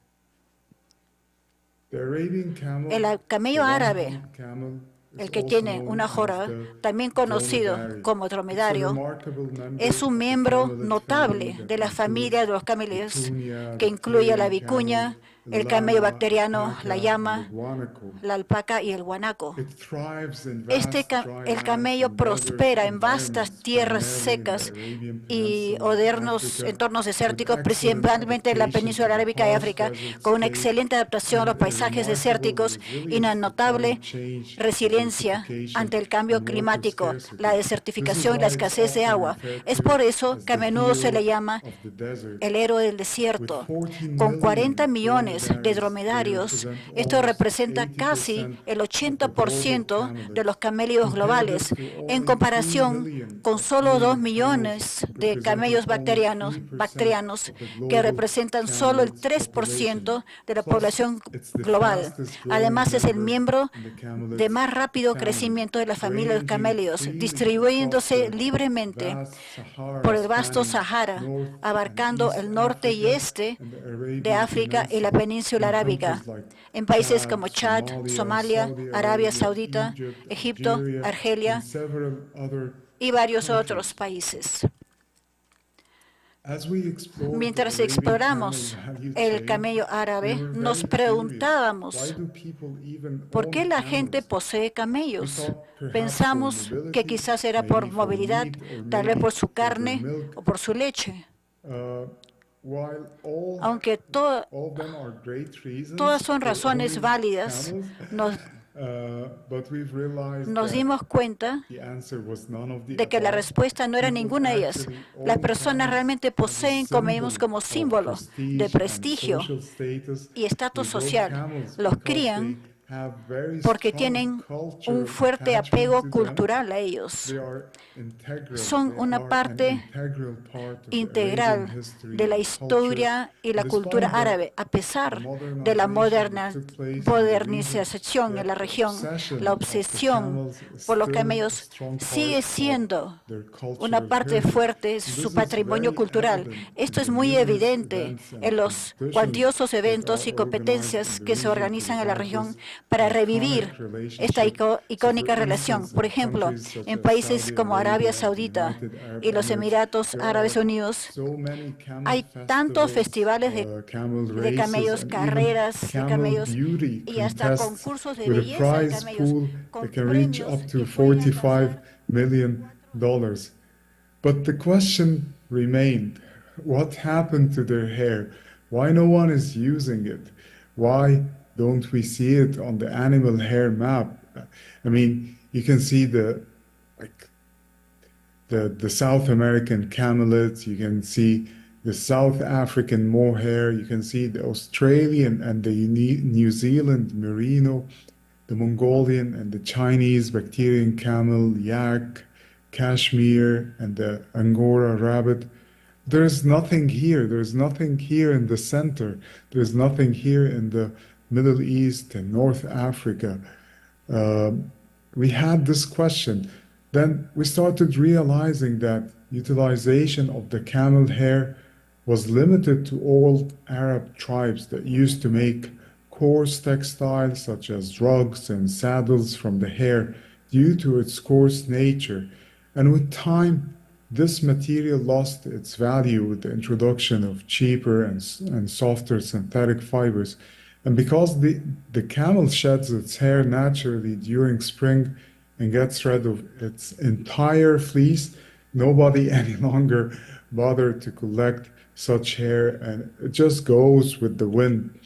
El camello árabe, el que tiene una jora, también conocido como dromedario, es un miembro notable de la familia de los camélidos, que incluye la vicuña, el camello bacteriano, la llama, la alpaca y el guanaco. El camello prospera en vastas tierras secas y modernos entornos desérticos, principalmente en la península arábica y África, con una excelente adaptación a los paisajes desérticos y una notable resiliencia ante el cambio climático, la desertificación y la escasez de agua. Es por eso que a menudo se le llama el héroe del desierto. Con 40 millones de dromedarios, esto representa casi el 80% de los camélidos globales, en comparación con solo 2 millones de camellos bacterianos, que representan solo el 3% de la población global. Además, es el miembro de más rápido crecimiento de la familia de los camélidos, distribuyéndose libremente por el vasto Sahara, abarcando el norte y este de África y la península arábica, en países como Chad, Somalia, Arabia Saudita, Egipto, Argelia y varios otros países. Mientras exploramos el camello árabe, nos preguntábamos ¿por qué la gente posee camellos? Pensamos que quizás era por movilidad, tal vez por su carne o por su leche. Aunque todas son razones válidas, nos dimos cuenta de que la respuesta no era ninguna de ellas. Las personas realmente poseen camellos como símbolo de prestigio y estatus social. Los crían porque tienen un fuerte apego cultural a ellos. Son una parte integral de la historia y la cultura árabe. A pesar de la modernización en la región, la obsesión por los camellos sigue siendo una parte fuerte de su patrimonio cultural. Esto es muy evidente en los cuantiosos eventos y competencias que se organizan en la región para revivir esta icónica relación. Por ejemplo, en países como Arabia Saudita y los Emiratos Árabes Unidos, hay tantos festivales de camellos, carreras de camellos y hasta concursos de belleza de camellos con premios que pueden alcanzar. But the question remained? What happened to their hair? Why no one is using it? Why don't we see it on the animal hair map? I mean, you can see the South American camelids, you can see the South African mohair, you can see the Australian and the New Zealand merino, the Mongolian and the Chinese Bactrian camel, yak, cashmere, and the Angora rabbit. There's nothing here. There's nothing here in the center. There's nothing here in the Middle East and North Africa. We had this question. Then we started realizing that utilization of the camel hair was limited to old Arab tribes that used to make coarse textiles such as rugs and saddles from the hair due to its coarse nature. And with time, this material lost its value with the introduction of cheaper and softer synthetic fibers. And because the camel sheds its hair naturally during spring and gets rid of its entire fleece, nobody any longer bothered to collect such hair, and it just goes with the wind.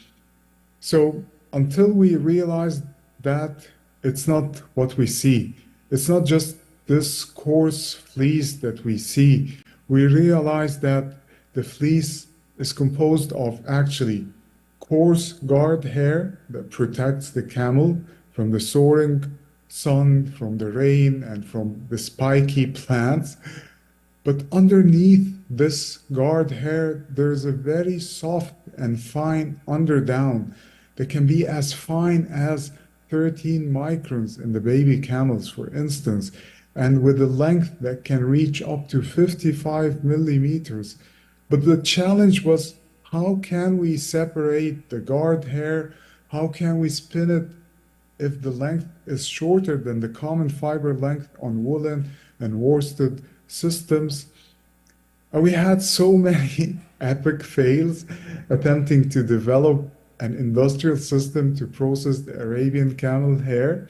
So until we realize that it's not what we see, it's not just this coarse fleece that we see, we realize that the fleece is composed of actually coarse guard hair that protects the camel from the soaring sun, from the rain, and from the spiky plants. But underneath this guard hair, there's a very soft and fine underdown that can be as fine as 13 microns in the baby camels, for instance, and with a length that can reach up to 55 millimeters. But the challenge was, how can we separate the guard hair? How can we spin it if the length is shorter than the common fiber length on woolen and worsted systems? And we had so many epic fails attempting to develop an industrial system to process the Arabian camel hair.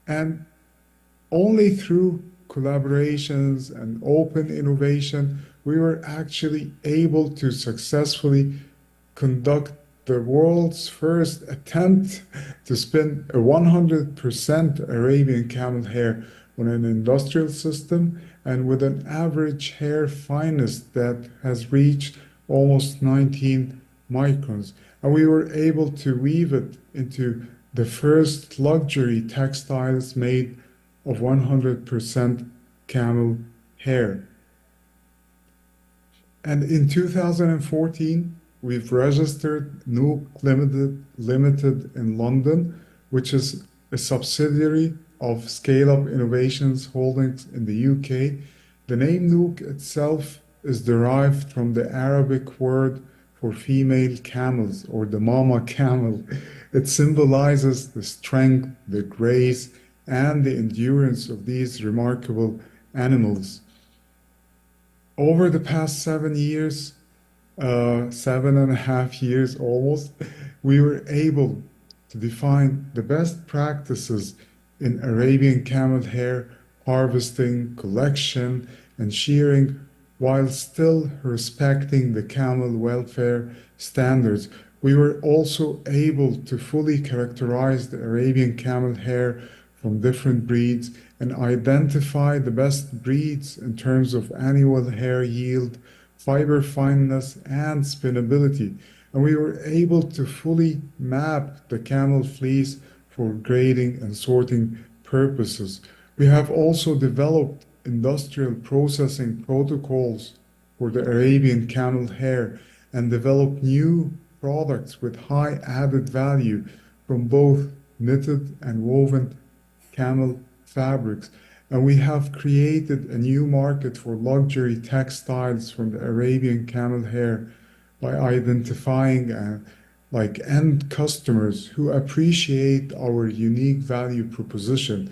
And only through collaborations and open innovation, we were actually able to successfully conduct the world's first attempt to spin a 100% Arabian camel hair on an industrial system and with an average hair fineness that has reached almost 19 microns. And we were able to weave it into the first luxury textiles made of 100% camel hair. And in 2014, we've registered Nuuk Limited in London, which is a subsidiary of Scale Up Innovations Holdings in the UK. The name Nuuk itself is derived from the Arabic word for female camels, or the mama camel. It symbolizes the strength, the grace, and the endurance of these remarkable animals. Over the past 7 years, 7.5 years almost, we were able to define the best practices in Arabian camel hair harvesting, collection, and shearing, while still respecting the camel welfare standards. We were also able to fully characterize the Arabian camel hair from different breeds and identify the best breeds in terms of annual hair yield, fiber fineness, and spinnability. And we were able to fully map the camel fleece for grading and sorting purposes. We have also developed industrial processing protocols for the Arabian camel hair and developed new products with high added value from both knitted and woven camel fabrics. And we have created a new market for luxury textiles from the Arabian camel hair by identifying end customers who appreciate our unique value proposition.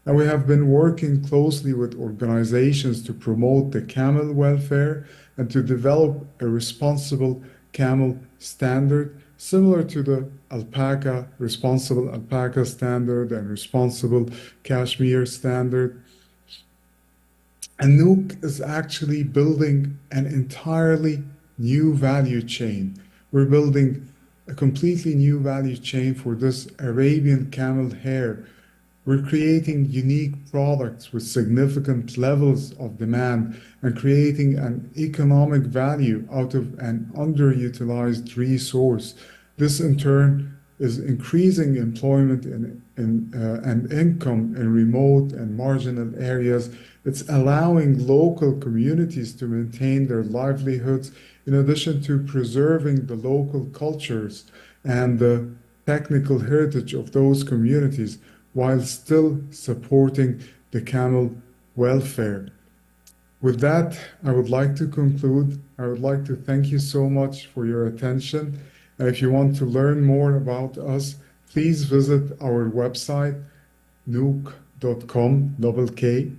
And we have been working closely with organizations to promote the camel welfare and to develop a responsible camel standard similar to the responsible alpaca standard and responsible cashmere standard. And Nuuk is actually building an entirely new value chain. We're building a completely new value chain for this Arabian camel hair. We're creating unique products with significant levels of demand and creating an economic value out of an underutilized resource. This in turn is increasing employment and income in remote and marginal areas. It's allowing local communities to maintain their livelihoods in addition to preserving the local cultures and the technical heritage of those communities while still supporting the camel welfare. With that, I would like to conclude. I would like to thank you so much for your attention. And if you want to learn more about us, please visit our website, nuuk.com, K,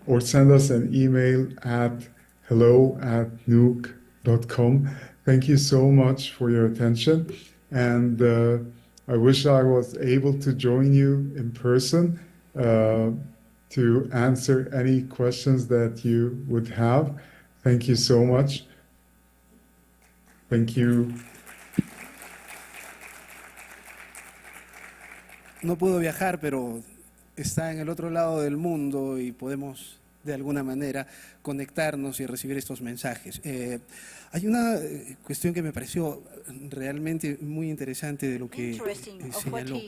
or send us an email at hello@nuuk.com. Thank you so much for your attention. And I wish I was able to join you in person to answer any questions that you would have. Thank you so much. Thank you. No pudo viajar, pero está en el otro lado del mundo y podemos de alguna manera conectarnos y recibir estos mensajes. Hay una cuestión que me pareció realmente muy interesante de lo que señaló.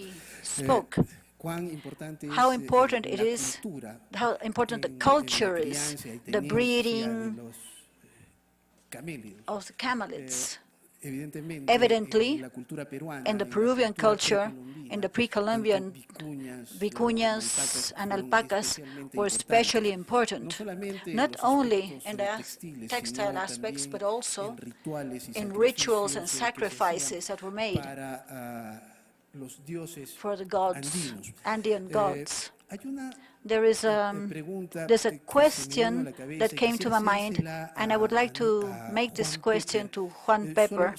How important it is, how important the culture is, the breeding of the camelids. Evidently, in the Peruvian culture, in the pre-Columbian, vicuñas and alpacas were especially important, not only in the textile aspects, but also in rituals and sacrifices that were made for the gods, Andean gods. There's a question that came to my mind, and I would like to make this question to Juan Pepper,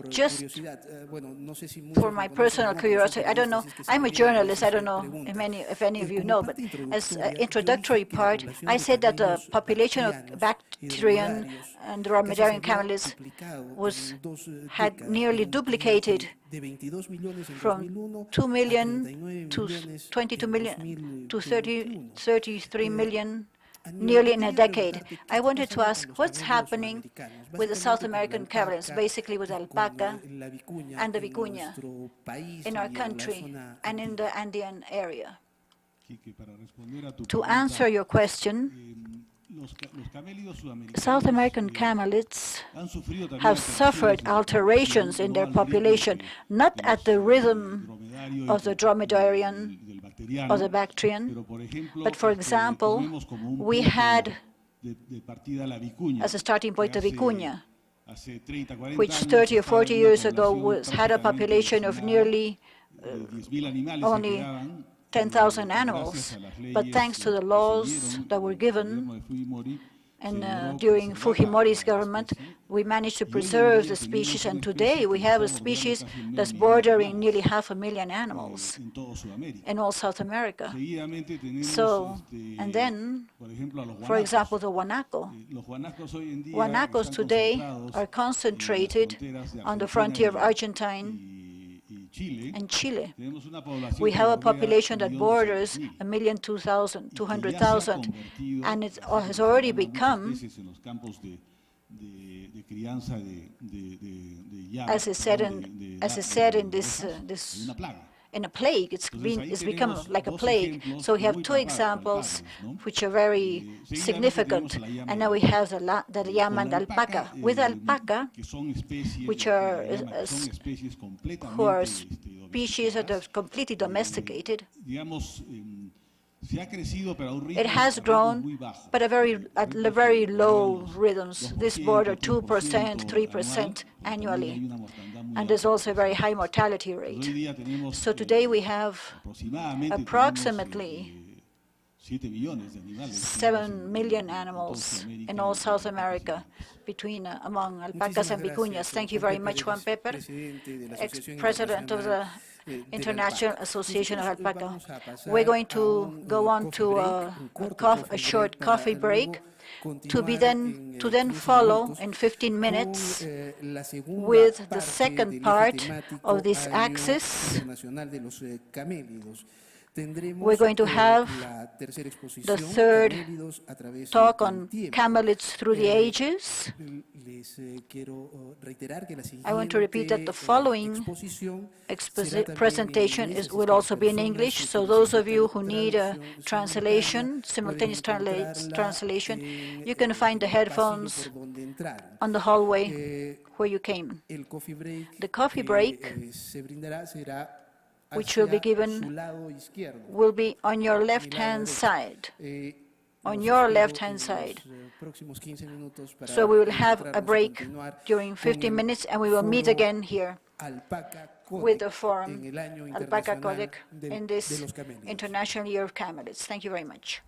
just for my personal curiosity. I don't know, I'm a journalist, I don't know if any of you know, but as an introductory part, I said that the population of Bactrian and Dromedarian camelids had nearly duplicated from 2 million to 22 million to 33 million, nearly in a decade. I wanted to ask what's happening with the South American camelids, basically with alpaca and the vicuña in our country and in the Andean area. To answer your question, South American camelids have suffered alterations in their population, not at the rhythm of the Dromedarian or the Bactrian, but for example, we had as a starting point the vicuña, which 30 or 40 years ago had a population of nearly only 10,000 animals, but thanks to the laws that were given and during Fujimori's government, we managed to preserve the species, and today we have a species that's bordering nearly 500,000 animals in all South America. So, and then, for example, the guanaco. Guanacos today are concentrated on the frontier of Argentina and Chile. We have a population that borders 1,200,000, and it has already become, as I said in this in a plague. It's become like a plague. So we have two examples which are very significant. And now we have the llama and alpaca. With alpaca, which are species that are completely domesticated, it has grown, but at very low rhythms. This border 2%, 3% annually. And there's also a very high mortality rate. So today we have approximately 7 million animals in all South America among alpacas and vicuñas. Thank you very much, Juan Pepper, ex-president of the International Association of Alpaca. We're going to go on to a short coffee break to then follow in 15 minutes with the second part of this axis. We're going to have the third talk on camelids through the ages. I want to repeat that the following presentation will also be in English, so those of you who need a translation, simultaneous translation, you can find the headphones on the hallway where you came. The coffee break, which will be given, will be on your left-hand side. On your left-hand side. So we will have a break during 15 minutes, and we will meet again here with the forum, Alpaca Codec, in this International Year of Camelids. Thank you very much.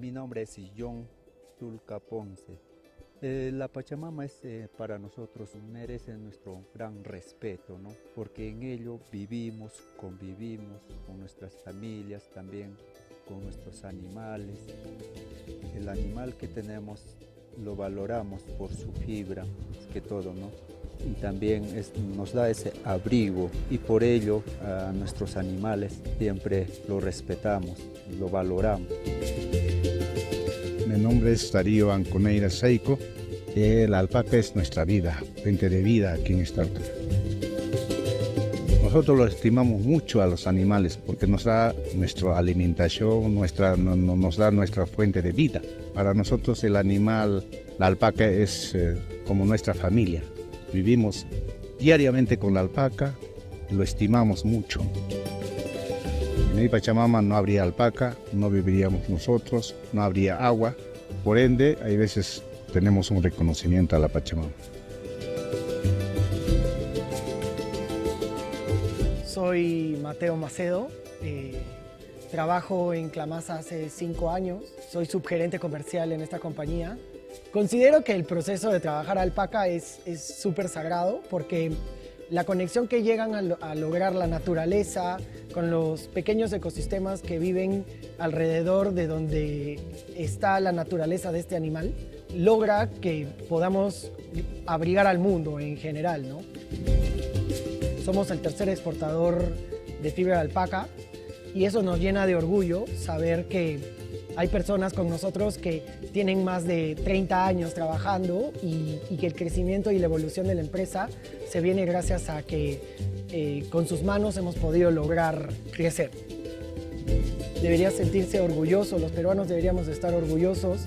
Mi nombre es John Tulca Ponce. La Pachamama es para nosotros, merece nuestro gran respeto, ¿no? Porque en ello vivimos, convivimos con nuestras familias, también con nuestros animales. El animal que tenemos lo valoramos por su fibra, más que todo, ¿no? Y también nos da ese abrigo, y por ello a nuestros animales siempre lo respetamos, lo valoramos. Mi nombre es Darío Anconeira Seiko. La alpaca es nuestra vida, fuente de vida aquí en esta altura. Nosotros lo estimamos mucho a los animales porque nos da nuestra alimentación, nos da nuestra fuente de vida. Para nosotros el animal, la alpaca es como nuestra familia. Vivimos diariamente con la alpaca y lo estimamos mucho. En el Pachamama no habría alpaca, no viviríamos nosotros, no habría agua. Por ende, hay veces tenemos un reconocimiento a la Pachamama. Soy Mateo Macedo, trabajo en Clamasa hace 5 años, soy subgerente comercial en esta compañía. Considero que el proceso de trabajar alpaca es súper sagrado porque la conexión que llegan a lograr la naturaleza con los pequeños ecosistemas que viven alrededor de donde está la naturaleza de este animal, logra que podamos abrigar al mundo en general, ¿no? Somos el tercer exportador de fibra de alpaca y eso nos llena de orgullo saber que hay personas con nosotros que tienen más de 30 años trabajando y que el crecimiento y la evolución de la empresa se viene gracias a que con sus manos hemos podido lograr crecer. Debería sentirse orgulloso, los peruanos deberíamos estar orgullosos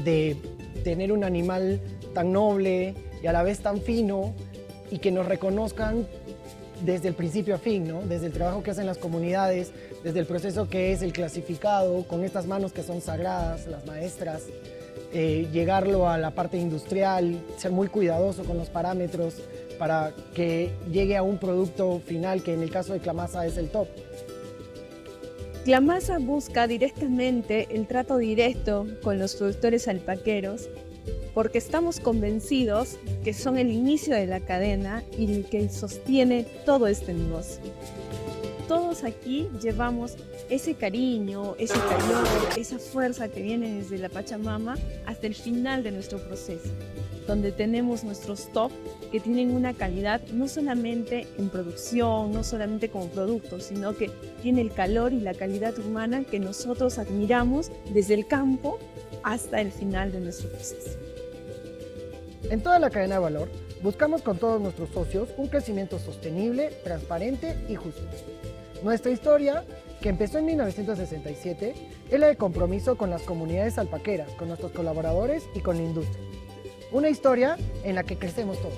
de tener un animal tan noble y a la vez tan fino y que nos reconozcan desde el principio a fin, ¿no? Desde el trabajo que hacen las comunidades, desde el proceso que es el clasificado, con estas manos que son sagradas, las maestras, llegarlo a la parte industrial, ser muy cuidadoso con los parámetros para que llegue a un producto final que en el caso de Clamasa es el top. Clamasa busca directamente el trato directo con los productores alpaqueros porque estamos convencidos que son el inicio de la cadena y el que sostiene todo este negocio. Todos aquí llevamos ese cariño, ese calor, esa fuerza que viene desde la Pachamama hasta el final de nuestro proceso, donde tenemos nuestros top que tienen una calidad no solamente en producción, no solamente como producto, sino que tiene el calor y la calidad humana que nosotros admiramos desde el campo hasta el final de nuestro proceso. En toda la cadena de valor, buscamos con todos nuestros socios un crecimiento sostenible, transparente y justo. Nuestra historia, que empezó en 1967, es la de compromiso con las comunidades alpaqueras, con nuestros colaboradores y con la industria. Una historia en la que crecemos todos.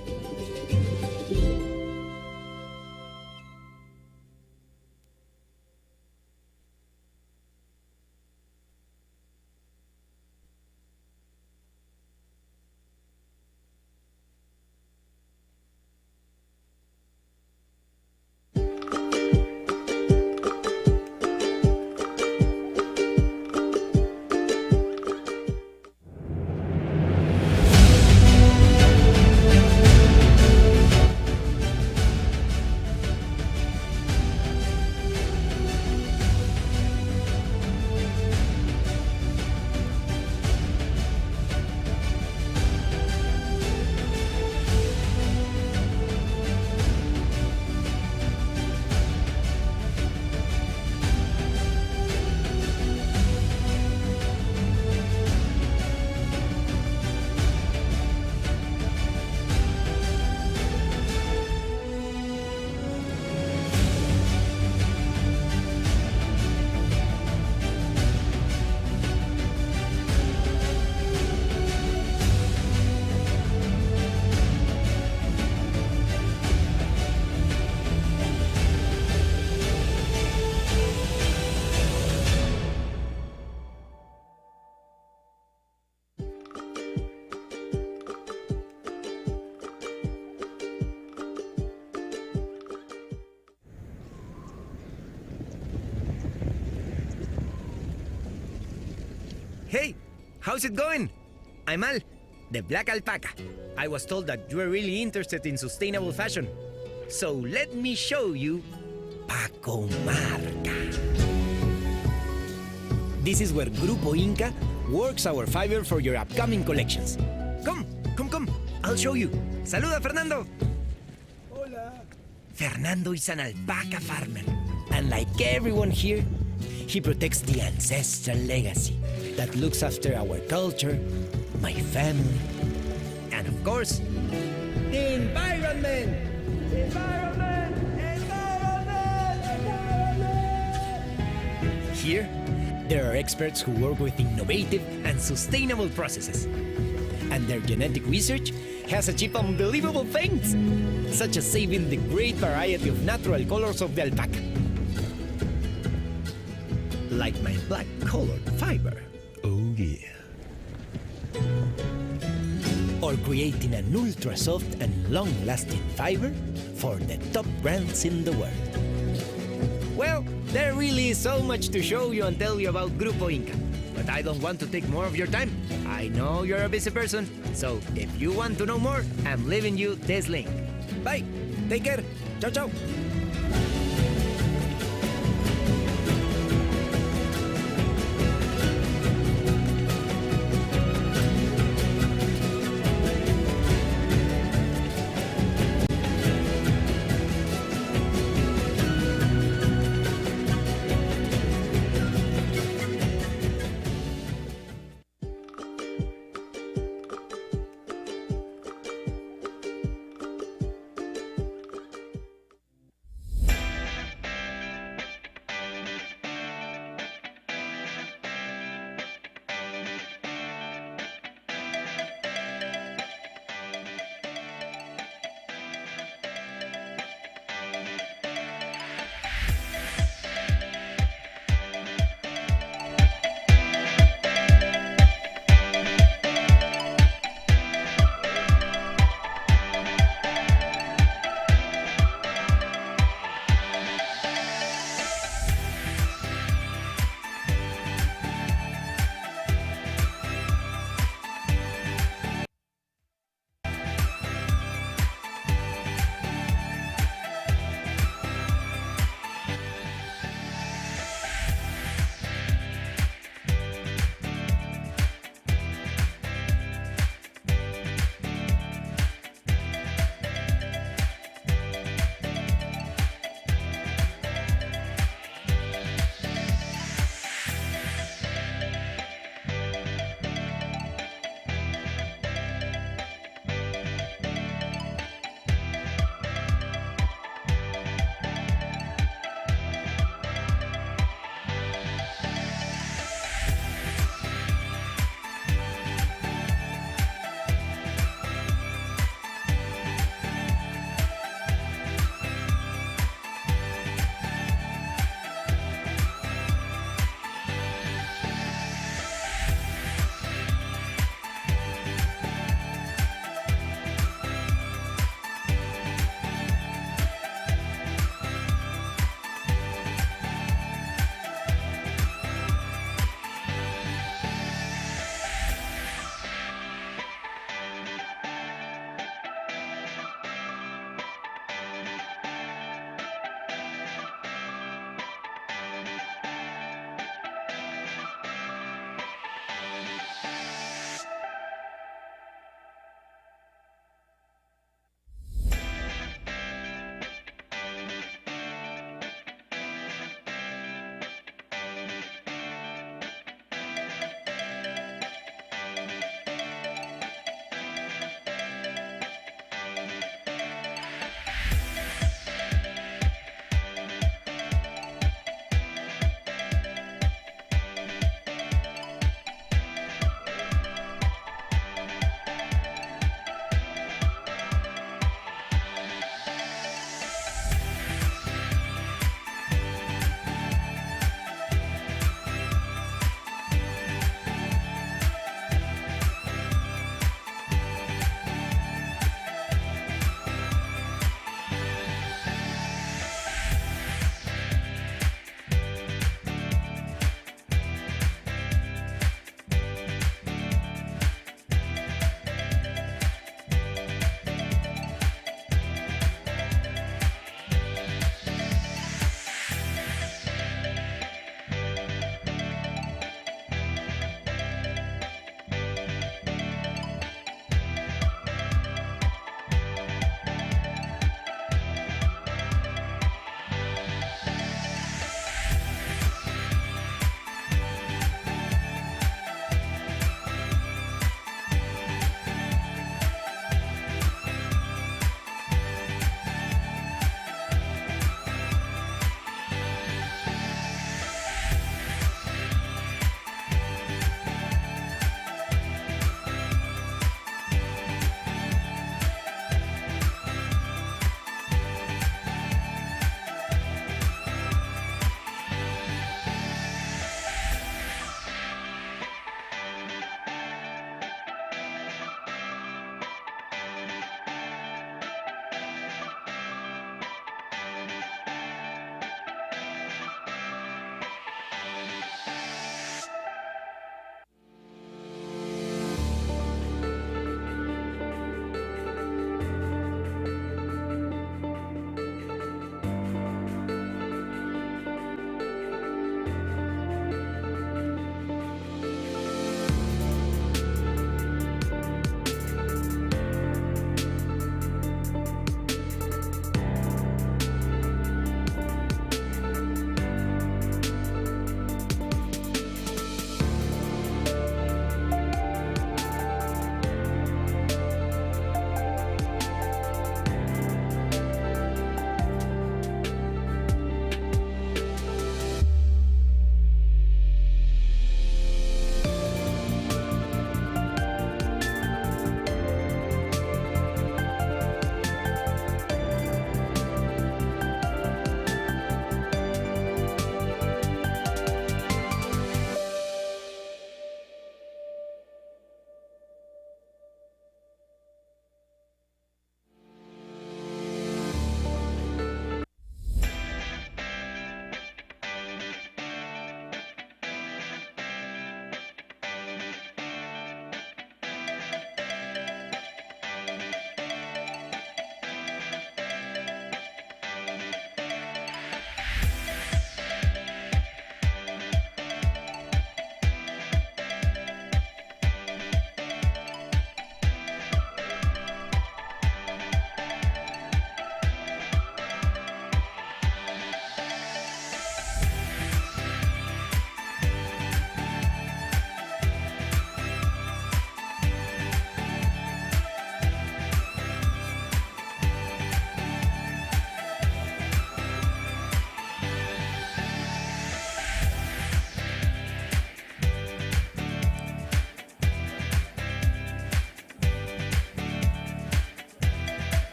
Hey, how's it going? I'm Al, the Black Alpaca. I was told that you are really interested in sustainable fashion. So let me show you Paco Marca. This is where Grupo Inca works our fiber for your upcoming collections. Come. I'll show you. Saluda, Fernando. Hola. Fernando is an alpaca farmer. And like everyone here, he protects the ancestral legacy that looks after our culture, my family, and of course, the environment. Here, there are experts who work with innovative and sustainable processes. And their genetic research has achieved unbelievable things, such as saving the great variety of natural colors of the alpaca. Like my black colored fiber. Oh yeah. Or creating an ultra soft and long-lasting fiber for the top brands in the world. Well, there really is so much to show you and tell you about Grupo Inca, but I don't want to take more of your time. I know you're a busy person, so if you want to know more, I'm leaving you this link. Bye, take care, ciao ciao.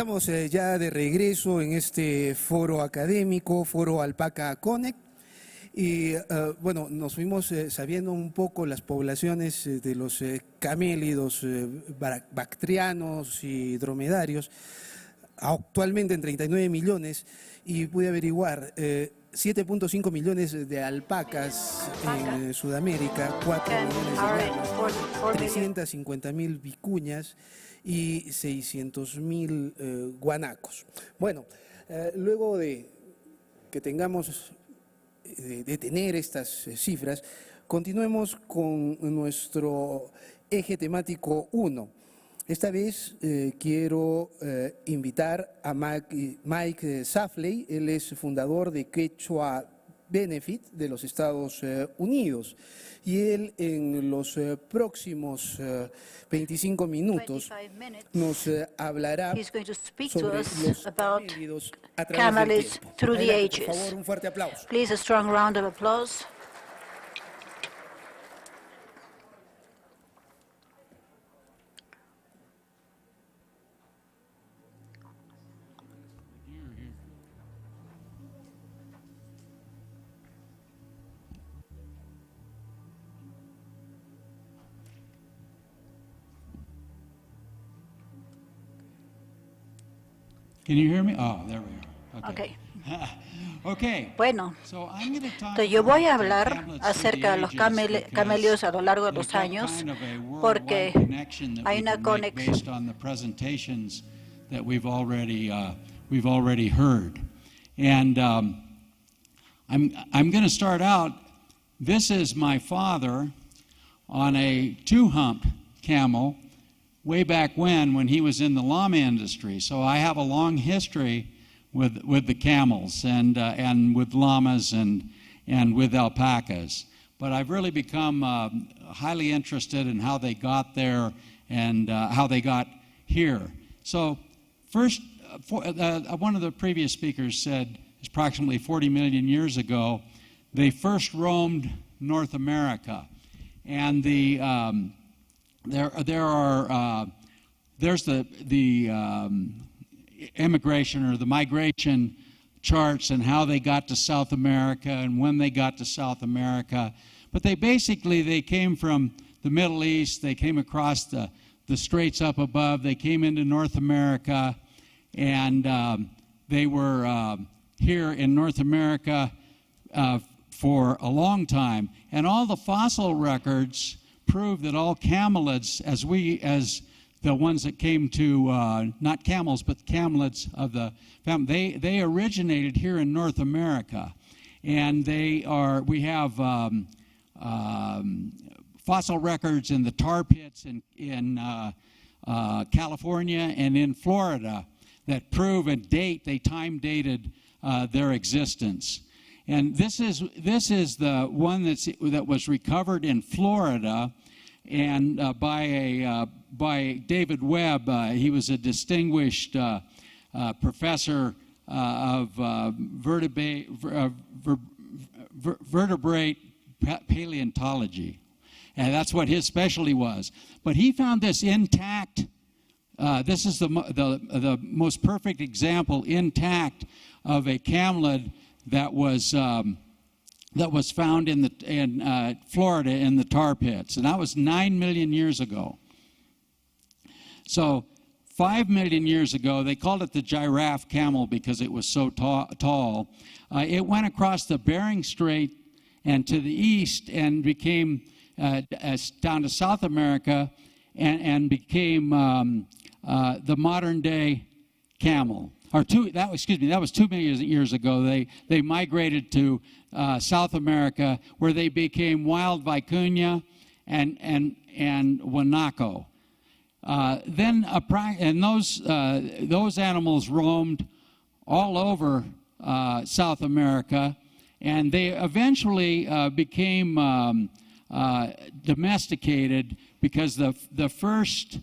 Estamos ya de regreso en este foro académico, foro Alpaca Connect. Y bueno, nos fuimos sabiendo un poco las poblaciones de los camélidos bactrianos y dromedarios, actualmente en 39 millones, y pude averiguar 7.5 millones de alpacas en Sudamérica, 4 millones de llamas, 350.000 vicuñas y 600.000 guanacos. Bueno, luego de que tengamos de tener estas cifras, continuemos con nuestro eje temático 1. Esta vez quiero invitar a Mike Safley. Él es fundador de Quechua Benefit de los Estados Unidos, y él en los próximos 25 minutos nos hablará sobre los camélidos a través del tiempo. Adelante, por favor, un fuerte aplauso. Please, a strong round of applause. Can you hear me? Oh, there we are. Okay. Okay. Bueno, entonces yo voy a hablar acerca de los camelios a lo largo de los años, porque hay una conexión that we've already heard. And I'm going to start out. This is my father on a two-hump camel way back when he was in the llama industry. So I have a long history with the camels and with llamas and with alpacas. But I've really become highly interested in how they got there and how they got here. So first, one of the previous speakers said approximately 40 million years ago, they first roamed North America. And there's the immigration or the migration charts and how they got to South America and when they got to South America. But they came from the Middle East, they came across the straits up above, they came into North America, and they were here in North America for a long time. And all the fossil records prove that all camelids, as the ones that came to, not camels, but camelids of the family, they originated here in North America. And we have fossil records in the tar pits in California and in Florida that prove and they time-dated their existence. And this is the one that was recovered in Florida, and by David Webb. He was a distinguished professor of vertebrate paleontology, and that's what his specialty was. But he found this intact. This is the most perfect example intact of a camelid that was found in Florida in the tar pits, and that was 9 million years ago. So 5 million years ago, they called it the giraffe camel because it was so tall. It went across the Bering Strait and to the east and became down to South America and became the modern day camel. That was 2 million years ago. They migrated to South America, where they became wild vicuña and guanaco. And those animals roamed all over South America, and they eventually became domesticated because the first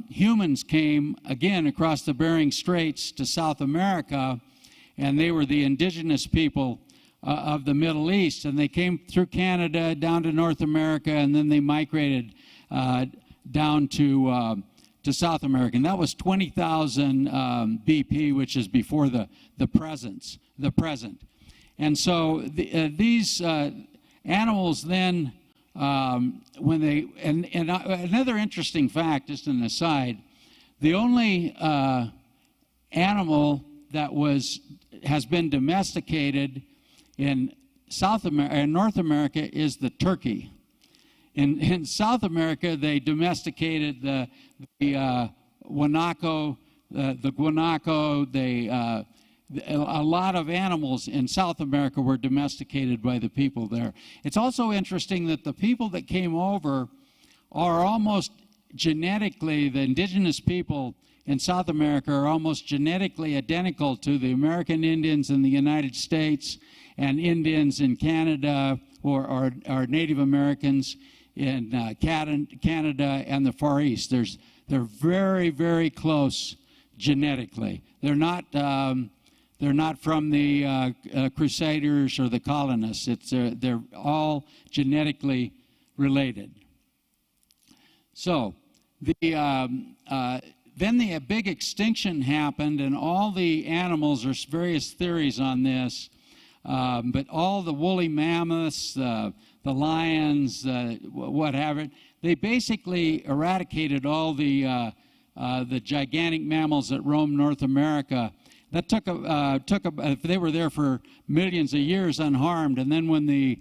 humans came again across the Bering Straits to South America, and they were the indigenous people of the Middle East, and they came through Canada down to North America, and then they migrated down to to South America, and that was 20,000 BP, which is before the present. And so these animals then, when they, and another interesting fact, just an aside, the only animal that has been domesticated in North America is the turkey. In South America, they domesticated the guanaco, a lot of animals in South America were domesticated by the people there. It's also interesting that the people that came over are almost genetically, the indigenous people in South America are almost genetically identical to the American Indians in the United States and Indians in Canada or Native Americans in Canada and the Far East. They're very, very close genetically. They're not from the Crusaders or the colonists. They're all genetically related. So then the big extinction happened, and all the animals, there's various theories on this, but all the woolly mammoths, the lions, what have it, they basically eradicated all the gigantic mammals that roamed North America. That they were there for millions of years unharmed, and then when the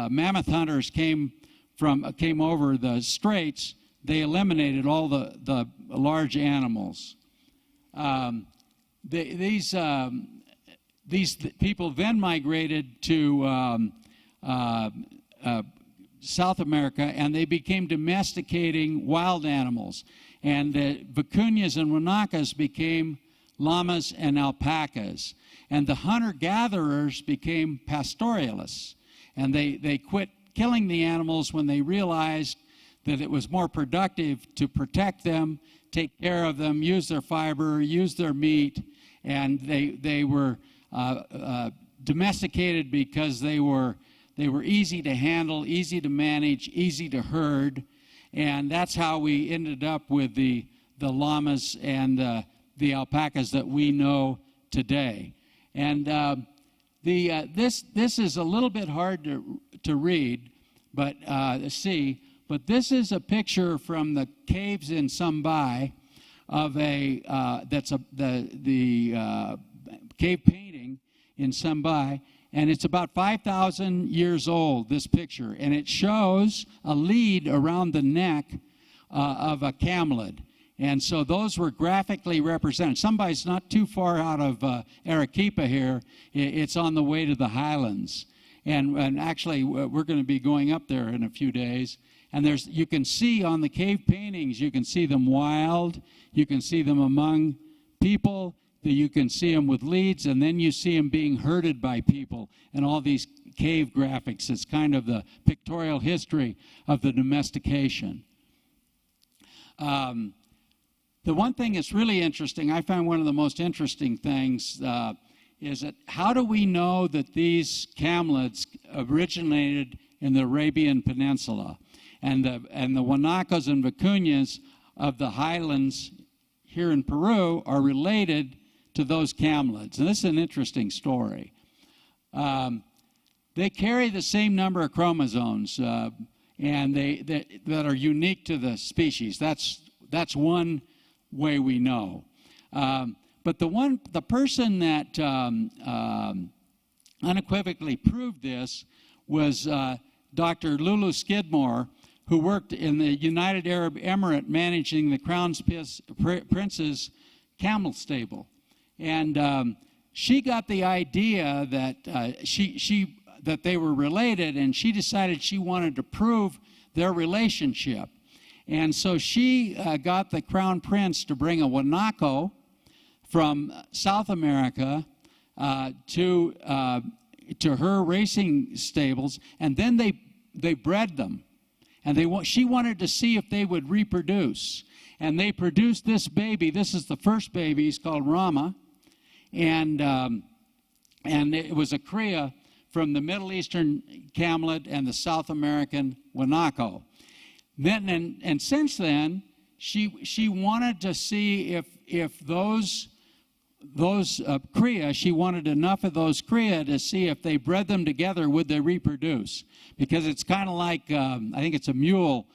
mammoth hunters came over the straits, they eliminated all the large animals. These people then migrated to South America, and they became domesticating wild animals. And vicuñas and huanacas became llamas and alpacas. And the hunter-gatherers became pastoralists. And they quit killing the animals when they realized that it was more productive to protect them, take care of them, use their fiber, use their meat. And they were domesticated because they were easy to handle, easy to manage, easy to herd. And that's how we ended up with the llamas and the alpacas that we know today. And this is a little bit hard to read, but see. But this is a picture from the caves in Sambai of the cave painting in Sambai. And it's about 5,000 years old, this picture. And it shows a lead around the neck of a camelid. And so those were graphically represented. Sambai's not too far out of Arequipa here. It's on the way to the highlands. And actually, we're going to be going up there in a few days. And you can see on the cave paintings, you can see them wild. You can see them among people. You can see them with leads, and then you see them being herded by people, and all these cave graphics. It's kind of the pictorial history of the domestication. The one thing that's really interesting, I found one of the most interesting things, is that how do we know that these camelids originated in the Arabian Peninsula? And the huanacos and vicuñas of the highlands here in Peru are related to those camelids. And this is an interesting story. They carry the same number of chromosomes, and that are unique to the species. That's one way we know. But the person that unequivocally proved this was Dr. Lulu Skidmore, who worked in the United Arab Emirate managing the Crown Prince's camel stable. And she got the idea that that they were related, and she decided she wanted to prove their relationship. And so she got the Crown Prince to bring a guanaco from South America to her racing stables, and then they bred them. And she wanted to see if they would reproduce. And they produced this baby. This is the first baby. He's called Rama. And it was a cria from the Middle Eastern camelid and the South American guanaco. And since then, she wanted to see if those cria, she wanted enough of those cria to see if they bred them together, would they reproduce? Because it's kind of like, I think it's a mule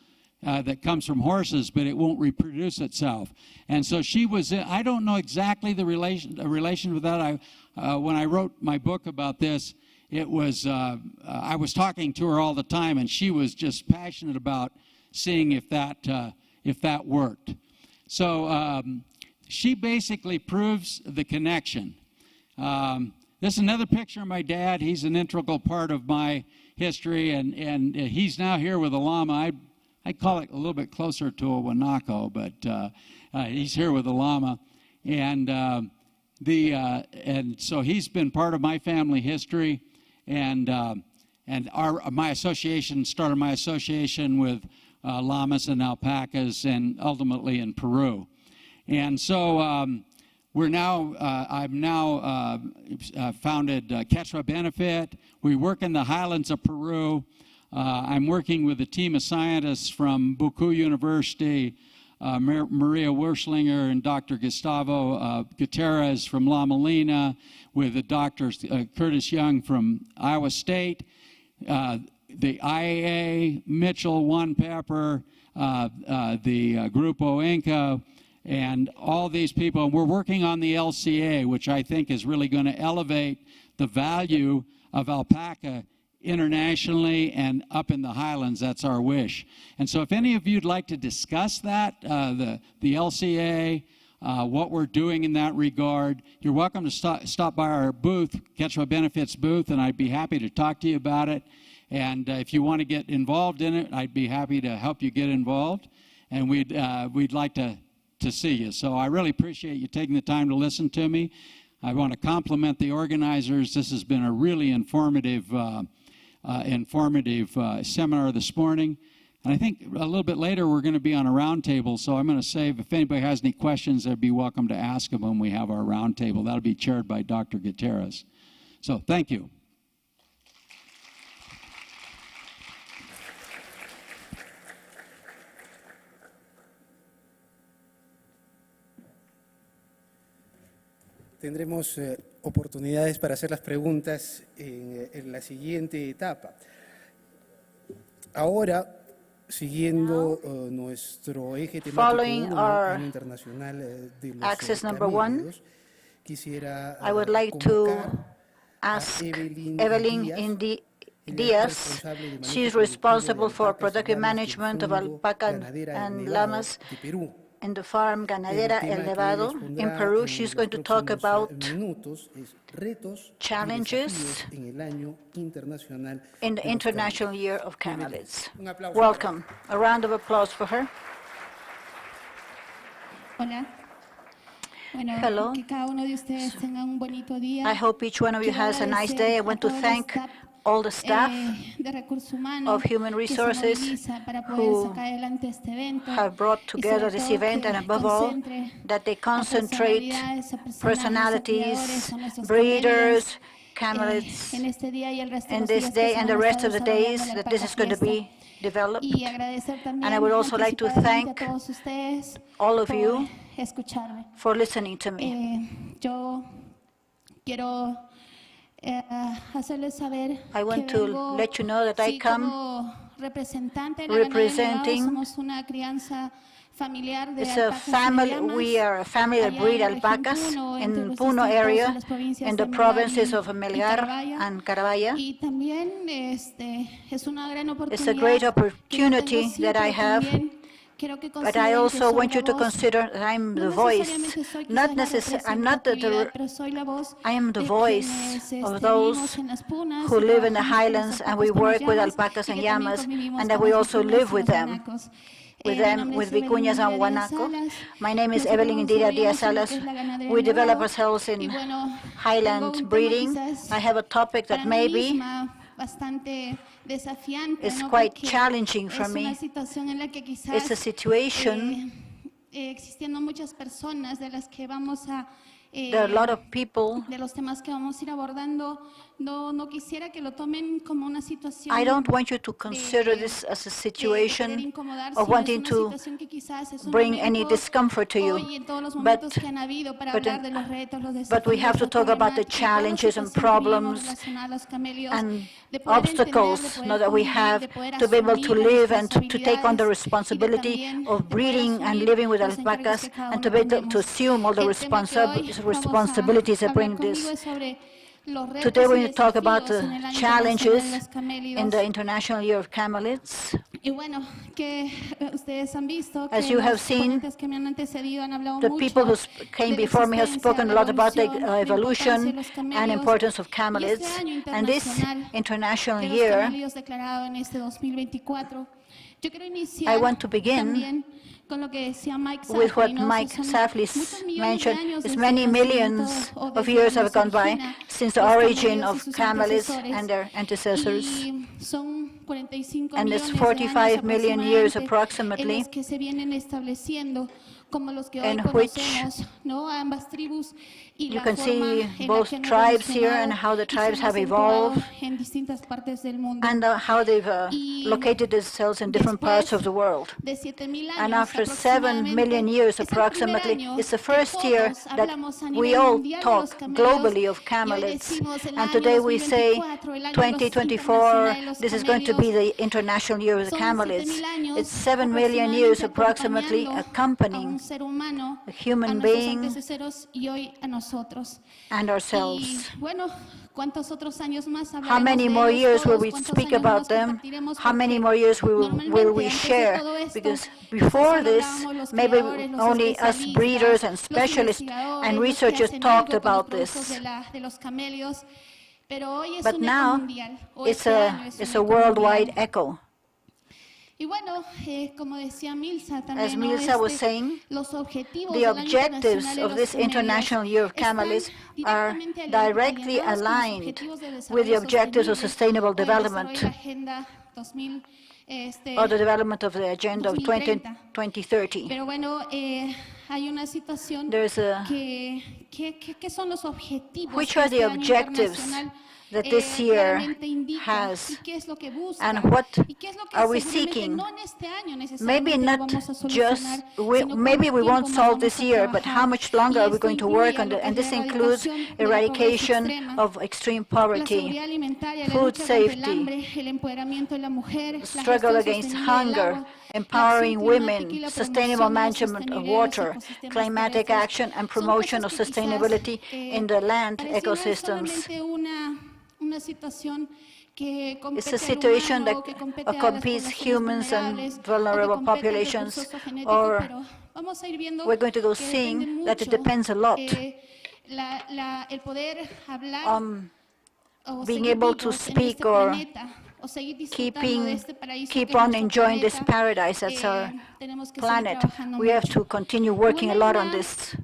that comes from horses, but it won't reproduce itself. And so she was, I don't know exactly the relation with that. When I wrote my book about this, it was, I was talking to her all the time, and she was just passionate about seeing if that worked. So she basically proves the connection. This is another picture of my dad. He's an integral part of my history, and he's now here with a llama. I call it a little bit closer to a Wanako, but he's here with a llama, and so he's been part of my family history, and my association started my association with llamas and alpacas, and ultimately in Peru, and so I've now founded Quechua Benefit. We work in the highlands of Peru. I'm working with a team of scientists from Buku University, Maria Werschlinger and Dr. Gustavo Gutierrez from La Molina, with the Dr. Curtis Young from Iowa State, the IAA, Mitchell, One Pepper, the Grupo Inca, and all these people. And we're working on the LCA, which I think is really going to elevate the value of alpaca internationally and up in the highlands. That's our wish. And so if any of you'd like to discuss that, the LCA, what we're doing in that regard, you're welcome to stop by our booth, Quechua Benefits booth, and I'd be happy to talk to you about it. And if you want to get involved in it, I'd be happy to help you get involved. And we'd like to see you. So I really appreciate you taking the time to listen to me. I want to compliment the organizers. This has been a really informative seminar this morning. And I think a little bit later we're going to be on a roundtable, so I'm going to save, if anybody has any questions, they'd be welcome to ask them when we have our roundtable. That'll be chaired by Dr. Gutierrez. So thank you. Tendremos oportunidades para hacer las preguntas en la siguiente etapa. Ahora, siguiendo nuestro eje temático internacional de los camellos, quisiera I would like to ask Evelyn Diaz. She is responsible for productive management of alpaca and llamas in the farm Ganadera El Nevado in Peru. She's going to talk about challenges in the International Year of Camelids. Welcome. A round of applause for her. Hola. Bueno, hello. Que cada uno de ustedes tenga un bonito día. I hope each one of you has a nice day. I want to thank all the staff of Human Resources who have brought together this event, and above all, that they concentrate personalities, breeders, camelids in this day and the rest of the days that this is going to be developed. And I would also like to thank all of you for listening to me. I want to let you know that I come representing, it's a family, we are a family that breed alpacas in Puno area, in the provinces of Melgar and Carabaya. It's a great opportunity that I have. But I also want you to consider that I'm the voice, not necessarily, I am the voice of those who live in the highlands, and we work with alpacas and llamas, and that we also live with them, with vicuñas and guanacos. My name is Evelyn Indira Diaz Salas. We develop ourselves in highland breeding. I have a topic that maybe it's quite challenging for me. It's a situation, there are a lot of people no quisiera que lo tomen como una situación I don't want you to consider this as a situation of wanting to bring any discomfort to you, but we have to talk about the challenges and problems and obstacles that we have to be able to live and to take on the responsibility of breeding and living with alpacas and to be able to assume all the responsibilities that bring this. Today we're going to talk about the challenges in the International Year of Camelids. As you have seen, the people who came before me have spoken a lot about the evolution and importance of camelids. And this international year, I want to begin with what Mike Safley mentioned. It's many millions of years have gone by since the origin of camelids and their antecessors. And it's 45 million years approximately in which you can see both tribes here and how the tribes have evolved and how they've located themselves in different parts of the world. And after 7 million years approximately, it's the first year that we all talk globally of camelids. And today we say 2024, this is going to be the International Year of the Camelids. It's 7 million years approximately accompanying a human being and ourselves. How many more years will we speak about them? How many more years will we share? Because before this, maybe only us breeders and specialists and researchers talked about this. But now, it's a worldwide echo. As Milsa was saying, the objectives of this International Year of Camelids are directly aligned with the objectives of sustainable development or the development of the Agenda of 2030. There's which are the objectives that this year has, and what are we seeking? Maybe not just, maybe we won't solve this year, but how much longer are we going to work on it? And this includes eradication of extreme poverty, food safety, struggle against hunger, empowering women, sustainable management of water, climatic action, and promotion of sustainability in the land ecosystems. It's a situation that competes humans and vulnerable populations, or we're going to go seeing that it depends a lot on being able to speak or keep on enjoying this paradise that's our planet. We have to continue working a lot on this.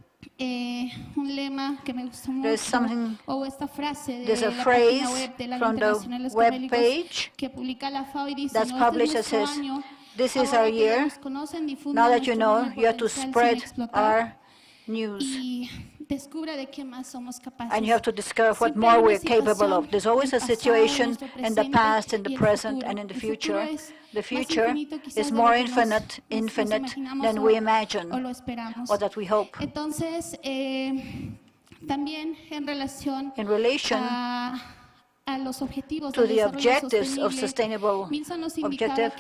There's something, there's a phrase from the web page that's published that says, this is our year. Now that you know, you have to spread our news. And you have to discover what more we're capable of. There's always a situation in the past, in the present, and in the future. The future is more infinite than we imagine or that we hope. In relation to the objectives of sustainable objective,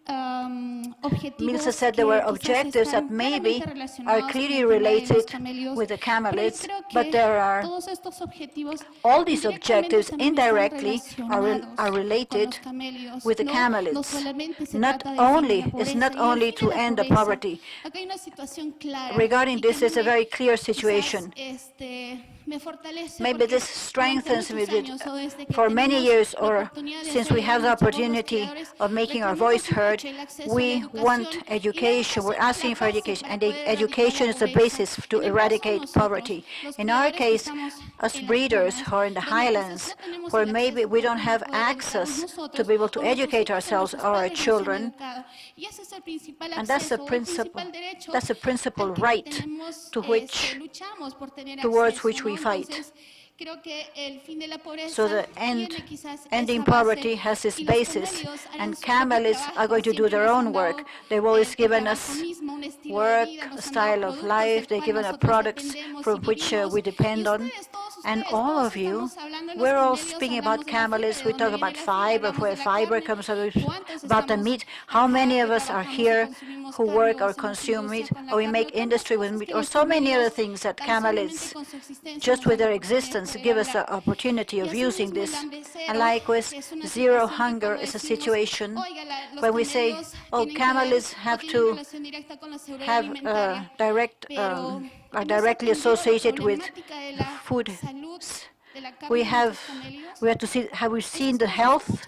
Milsa said there were objectives that maybe are clearly related with the camelids, but there are all these objectives indirectly are related with the camelids. It's not only to end the poverty. Regarding this, there's a very clear situation. Maybe this strengthens me for many years, or since we have the opportunity of making our voice heard, we want education. We're asking for education, and education is the basis to eradicate poverty. In our case, us breeders who are in the highlands, where maybe we don't have access to be able to educate ourselves or our children, and that's the principal right towards which we fight. So the ending poverty has this basis, and camelids are going to do their own work. They've always given us work, a style of life. They've given us products from which we depend on. And all of you, we're all speaking about camelids. We talk about fiber, where fiber comes out, about the meat. How many of us are here who work or consume meat, or we make industry with meat, or so many other things that camelids, just with their existence, give us the opportunity of using this. And likewise, zero hunger is a situation when we say, oh, camelids have to have are directly associated with food. We have to see, have we seen the health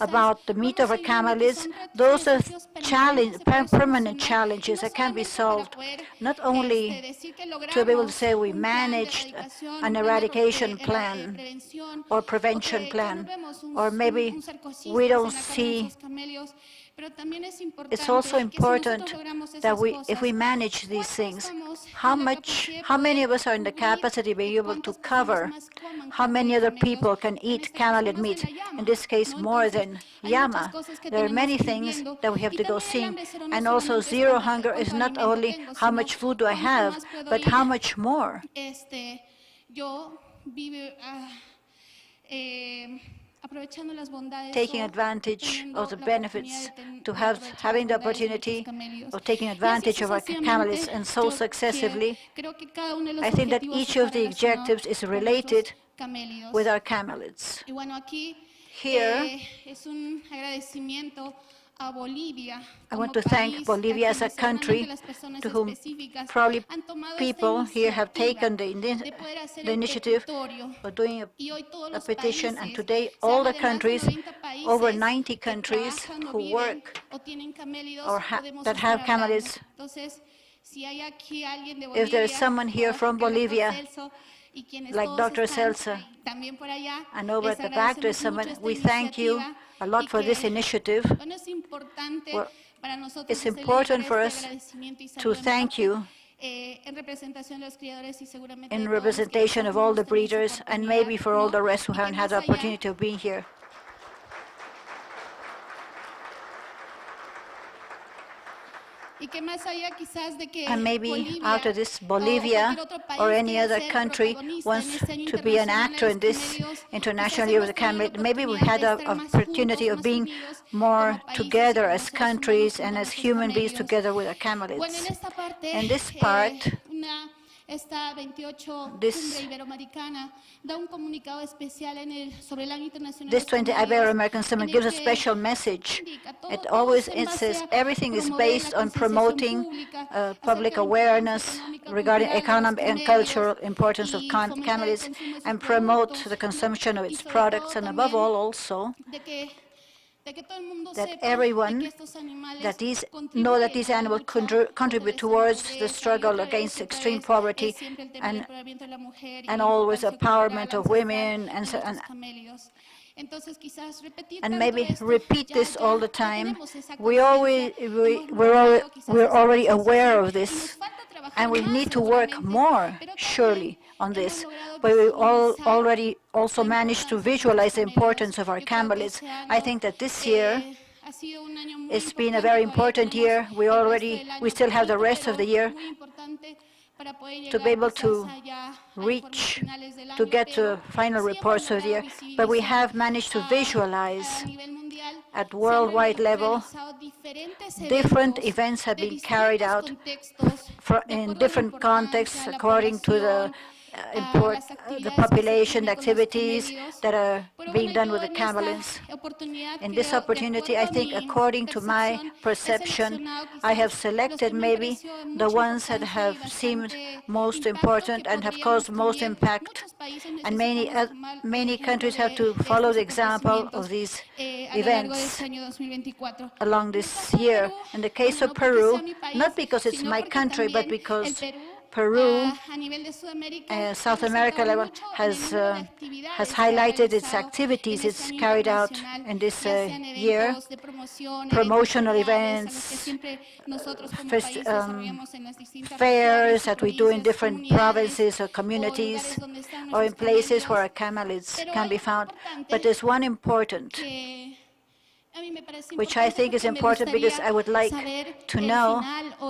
about the meat of our camelids? Those are permanent challenges that can be solved, not only to be able to say we managed an eradication plan or prevention plan, or maybe we don't see. It's also important that if we manage these things, how many of us are in the capacity to be able to cover how many other people can eat camelid meat, in this case more than llama. There are many things that we have to go seeing. And also zero hunger is not only how much food do I have, but how much more. Taking advantage of the benefits, having the opportunity of taking advantage of our camelids, and so successively, I think that each of the objectives is related with our camelids. Here, I want to thank Bolivia as a country to whom probably people here have taken the initiative of doing a petition, and today all the countries, over 90 countries who work or that have camelids. If there is someone here from Bolivia, like Dr. Celsa, and over at the back there's someone, we thank you a lot for this initiative. It's important for us to thank you in representation of all the breeders, and maybe for all the rest who haven't had the opportunity of being here. And maybe after this, Bolivia or any other country wants to be an actor in this international year of the camelid. Maybe we had an opportunity of being more together as countries and as human beings together with our camelids. In this part, this 20 Ibero-American Summit gives a special message. It says everything is based on promoting public awareness regarding economic and cultural importance of camelids, and promote the consumption of its products, and above all also that everyone know that these animals contribute towards the struggle against extreme poverty and always empowerment of women, and maybe repeat this all the time. We're already aware of this, and we need to work more, surely, on this. But we already also managed to visualize the importance of our camelids. I think that this year, it's been a very important year. We still have the rest of the year to be able to get to final reports of the year. But we have managed to visualize at worldwide level. Different events have been carried out in different contexts according to the population activities that are being done with the camelids. In this opportunity, I think, according to my perception, I have selected maybe the ones that have seemed most important and have caused most impact. And many countries have to follow the example of these events along this year. In the case of Peru, not because it's my country, but because Peru, South America level, has highlighted its activities it's carried out in this year, promotional events, fairs that we do in different provinces or communities, or in places where our camelids can be found. But there's one important, which I think is important because I would like to know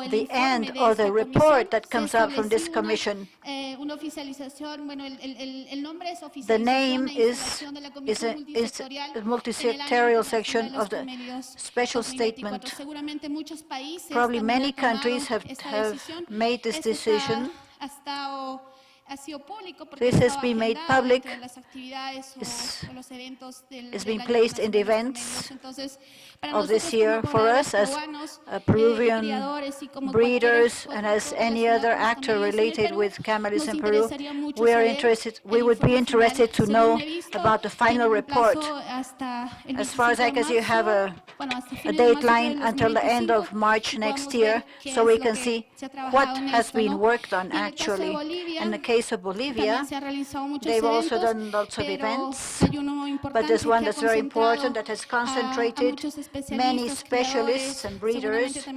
the end or the report that comes out from this commission. The name is a multi-sectorial section of the special statement. Probably many countries have made this decision. This has been made public, it's been placed in the events of this year for us as Peruvian breeders and as any other actor related with camelids in Peru. We would be interested to know about the final report. As far as I can see, you have a deadline until the end of March next year, so we can see what has been worked on actually. In the case of Bolivia, they've also done lots of events, but there's one that's very important that has concentrated many specialists and breeders,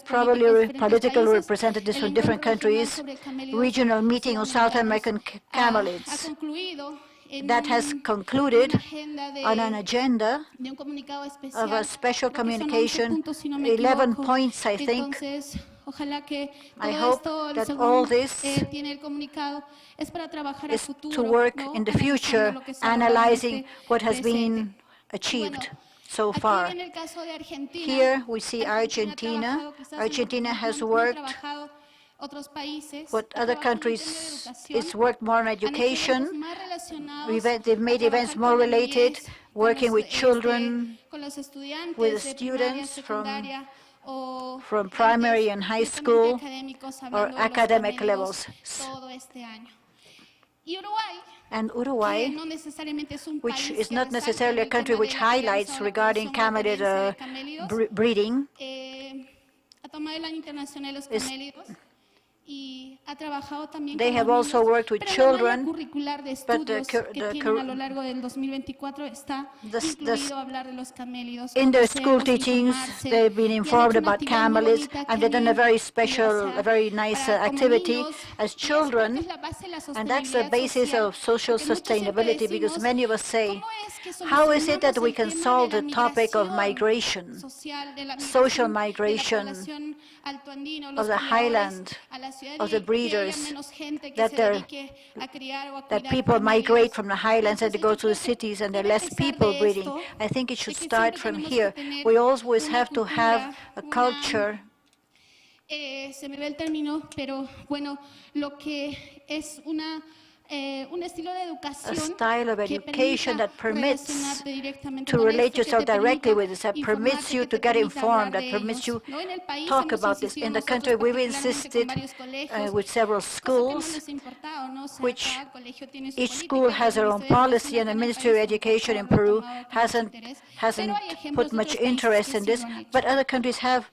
probably political representatives from different countries, regional meeting on South American camelids. That has concluded on an agenda of a special communication, 11 points, I think. I hope that all this is to work in the future, analyzing what has been achieved so far. Here we see Argentina. Argentina has worked what other countries, it's worked more on education. They've made events more related, working with children, with students from primary and high school or academic levels. And Uruguay, which is not necessarily a country which highlights regarding camelid breeding, they have also worked with children, but in their school teachings, they've been informed about camelids, and they've done a very special, a very nice activity as children, and that's the basis of social sustainability, because many of us say, how is it that we can solve the topic of migration, social migration of the highland, of the breeders, that people migrate from the highlands and they go to the cities and there are less people breeding. I think it should start from here. We always have to have a culture a style of education that permits to relate yourself directly with this, that permits you to get informed, that permits you to talk about this. In the country, we've insisted with several schools, which each school has their own policy, and the Ministry of Education in Peru hasn't put much interest in this, but other countries have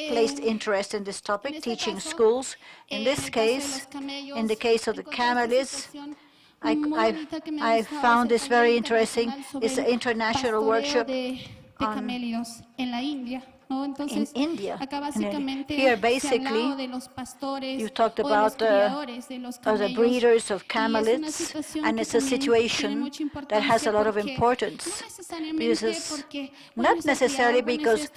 placed interest in this topic, teaching schools. In this case, in the case of the camelids, I found this very interesting. It's an international workshop in India. And here, basically, you talked about the breeders of camelids, and it's a situation that has a lot of importance. Because not necessarily because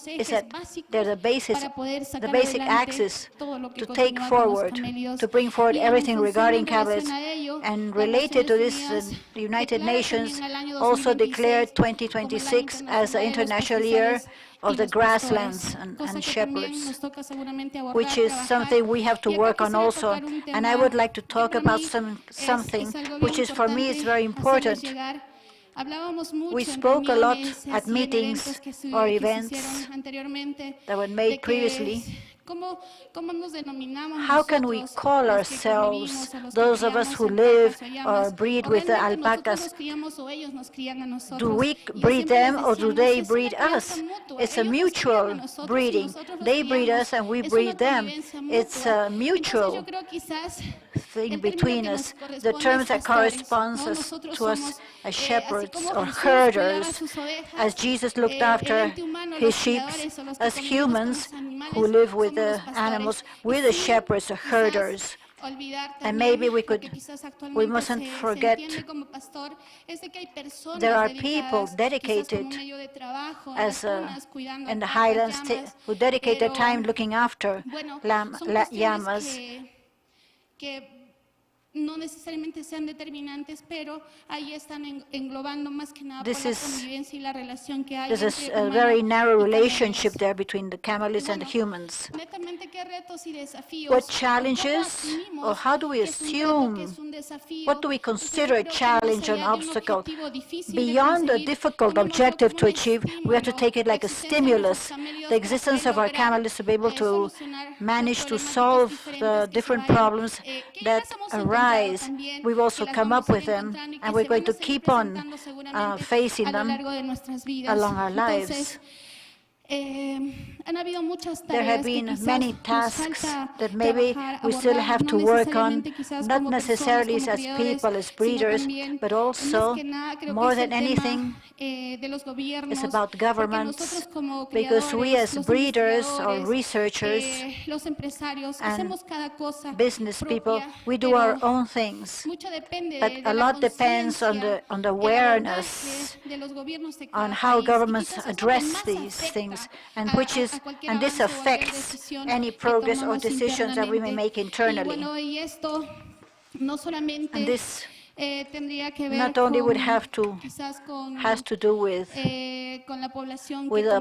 it's that they're the basic axis to take forward, to bring forward everything regarding camelids. And related to this, the United Nations also declared 2026 as the International Year of the grasslands and shepherds, which is something we have to work on also. And I would like to talk about something which is, for me, is very important. We spoke a lot at meetings or events that were made previously. How can we call ourselves, those of us who live or breed with the alpacas? Do we breed them or do they breed us? It's a mutual breeding. They breed us and we breed them. It's a mutual thing between us. The terms that corresponds to us as shepherds or herders, as Jesus looked after his sheep, as humans who live with the animals, we're the shepherds or herders. And maybe we mustn't forget there are people dedicated in the highlands who dedicate their time looking after llamas. No necesariamente sean determinantes, pero ahí están englobando más que nada por la convivencia y la relación que hay. There's a very narrow relationship there between the camelids and the humans. What challenges, or how do we assume, what do we consider a challenge or an obstacle? Beyond a difficult objective to achieve, we have to take it like a stimulus. The existence of our camelids to be able to manage to solve the different problems that arise. We've also come up with them, and we're going to keep on facing them along our lives. There have been many tasks that maybe we still have to work on, not necessarily as people, as breeders, but also, more than anything, it's about governments, because we as breeders or researchers and business people, we do our own things, but a lot depends on the awareness on how governments address these things, and this affects any progress or decisions that we may make internally. And this not only would has to do with the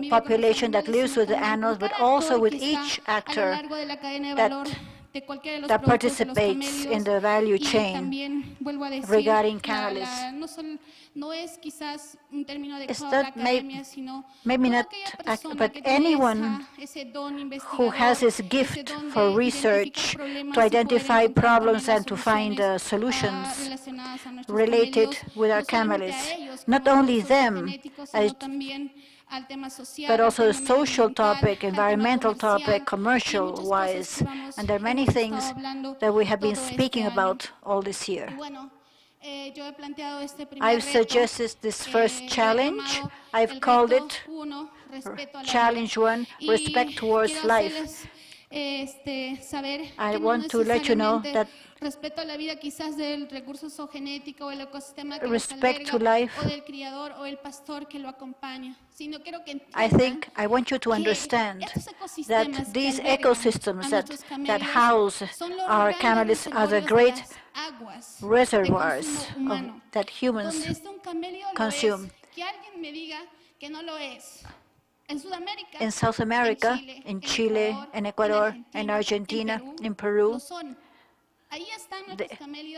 population that lives with the animals, but also with each actor that participates in the value chain regarding camelids. It's not maybe not, but anyone who has this gift for research to identify problems and to find solutions related with our camelids. Not only them, but also a social topic, environmental topic, commercial-wise. And there are many things that we have been speaking about all this year. I've suggested this first challenge. I've called it Challenge 1, Respect Towards Life. I want to let you know that respect to life, I want you to understand that these ecosystems that house our camelids are the great reservoirs that humans consume. In South America, in Chile, in Ecuador, in Argentina, in Peru,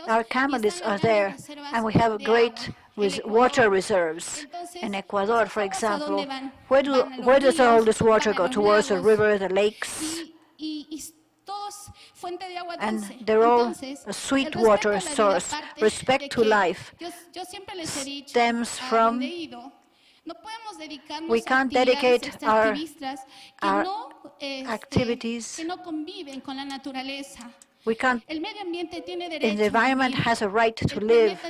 our camelids are there, and we have great water reserves. In Ecuador, for example, where does all this water go? Towards the river, the lakes? And they're all a sweet water source. Respect to life stems from we can't dedicate our activities. We can't. The environment has a right to live.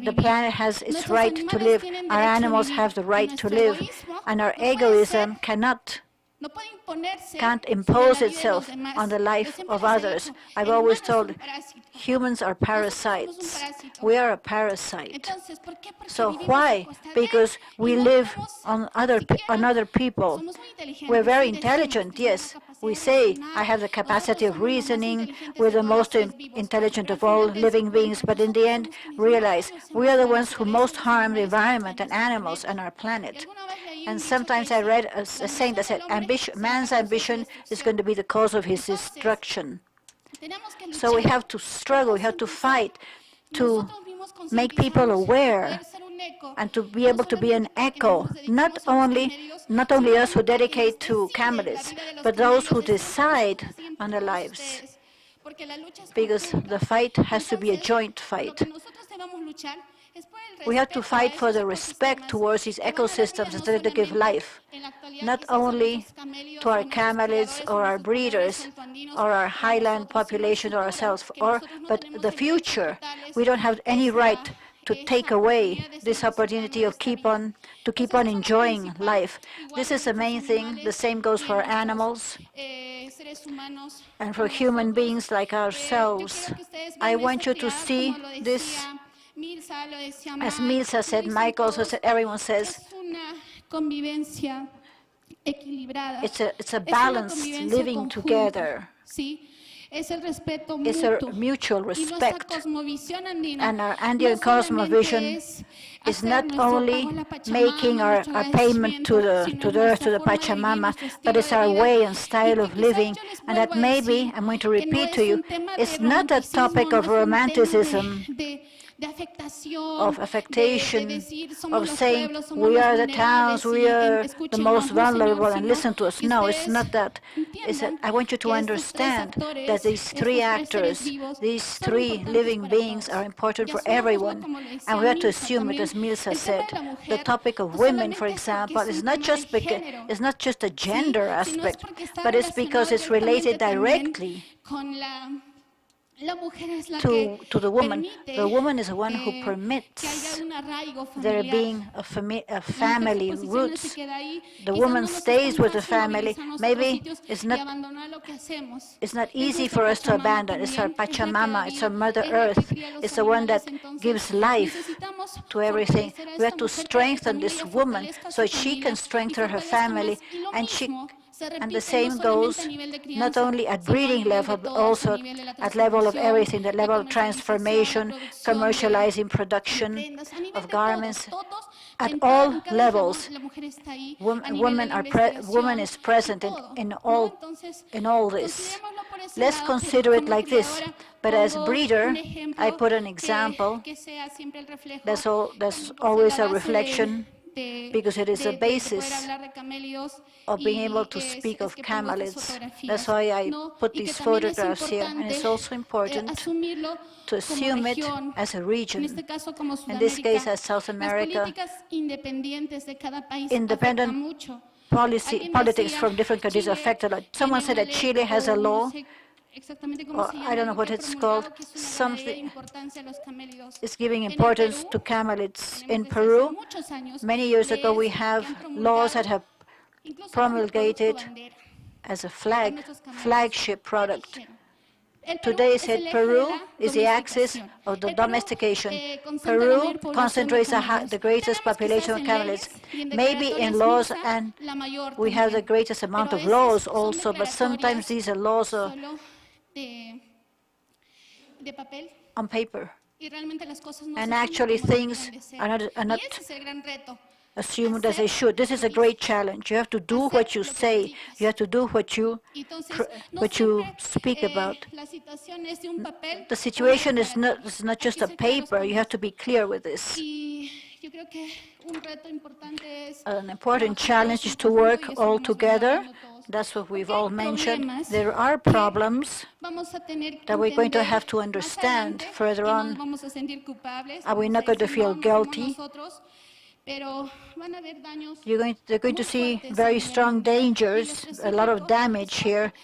The planet has its right to live. Our animals have the right to live. And our egoism can't impose itself on the life of others. I've always told humans are parasites. We are a parasite. So why? Because we live on other people. We're very intelligent, yes. We say, I have the capacity of reasoning, we're the most intelligent of all living beings, but in the end, realize we are the ones who most harm the environment and animals and our planet. And sometimes I read a saying that said, man's ambition is going to be the cause of his destruction. So we have to struggle, we have to fight to make people aware and to be able to be an echo, not only us who dedicate to camelids, but those who decide on their lives. Because the fight has to be a joint fight. We have to fight for the respect towards these ecosystems instead of to give life, not only to our camelids or our breeders or our highland population or ourselves, but the future. We don't have any right to take away this opportunity of keep on enjoying life. This is the main thing. The same goes for animals and for human beings like ourselves. I want you to see this, as Milsa said, Mike also said, everyone says, it's a balanced living together. It's a mutual respect. And our Andean cosmovision is not only making our payment to the earth, to the Pachamama, but it's our way and style of living. And that maybe, I'm going to repeat to you, it's not a topic of romanticism, of affectation, of saying we are the towns, we are the most vulnerable, and listen to us. No, it's not that. It's that I want you to understand that these three actors, these three living beings are important for everyone. And we have to assume it, as Milsa said. The topic of women, for example, is not just a gender aspect, but it's because it's related directly to the woman. The woman is the one who permits there being a family roots. The woman stays with the family. Maybe it's not easy for us to abandon. It's our Pachamama, it's our Mother Earth. It's the one that gives life to everything. We have to strengthen this woman so she can strengthen her family, and the same goes not only at breeding level, but also at level of everything, the level of transformation, commercializing production of garments. At all levels, woman is present in all this. Let's consider it like this. But as breeder, I put an example. That's always a reflection, because it is a basis of being able to speak of camelids. That's why I put these photographs here. And it's also important to assume it as a region. In this case, as South America, independent politics from different countries affect a lot. Someone said that Chile has a law, or I don't know what it's called, something is giving importance to camelids. In Peru, many years ago, we have laws that have promulgated as a flagship product. Today said Peru is the axis of the domestication. Peru concentrates the greatest population of camelids. Maybe in laws, and we have the greatest amount of laws also, but sometimes these are laws on paper. And actually things are not assumed as they should. This is a great challenge. You have to do what you say. You have to do what you speak about. The situation is not just a paper. You have to be clear with this. An important challenge is to work all together. That's what we've all mentioned. There are problems that we're going to have to understand further on. Are we not going to feel guilty? They're going to see very strong dangers, a lot of damage here,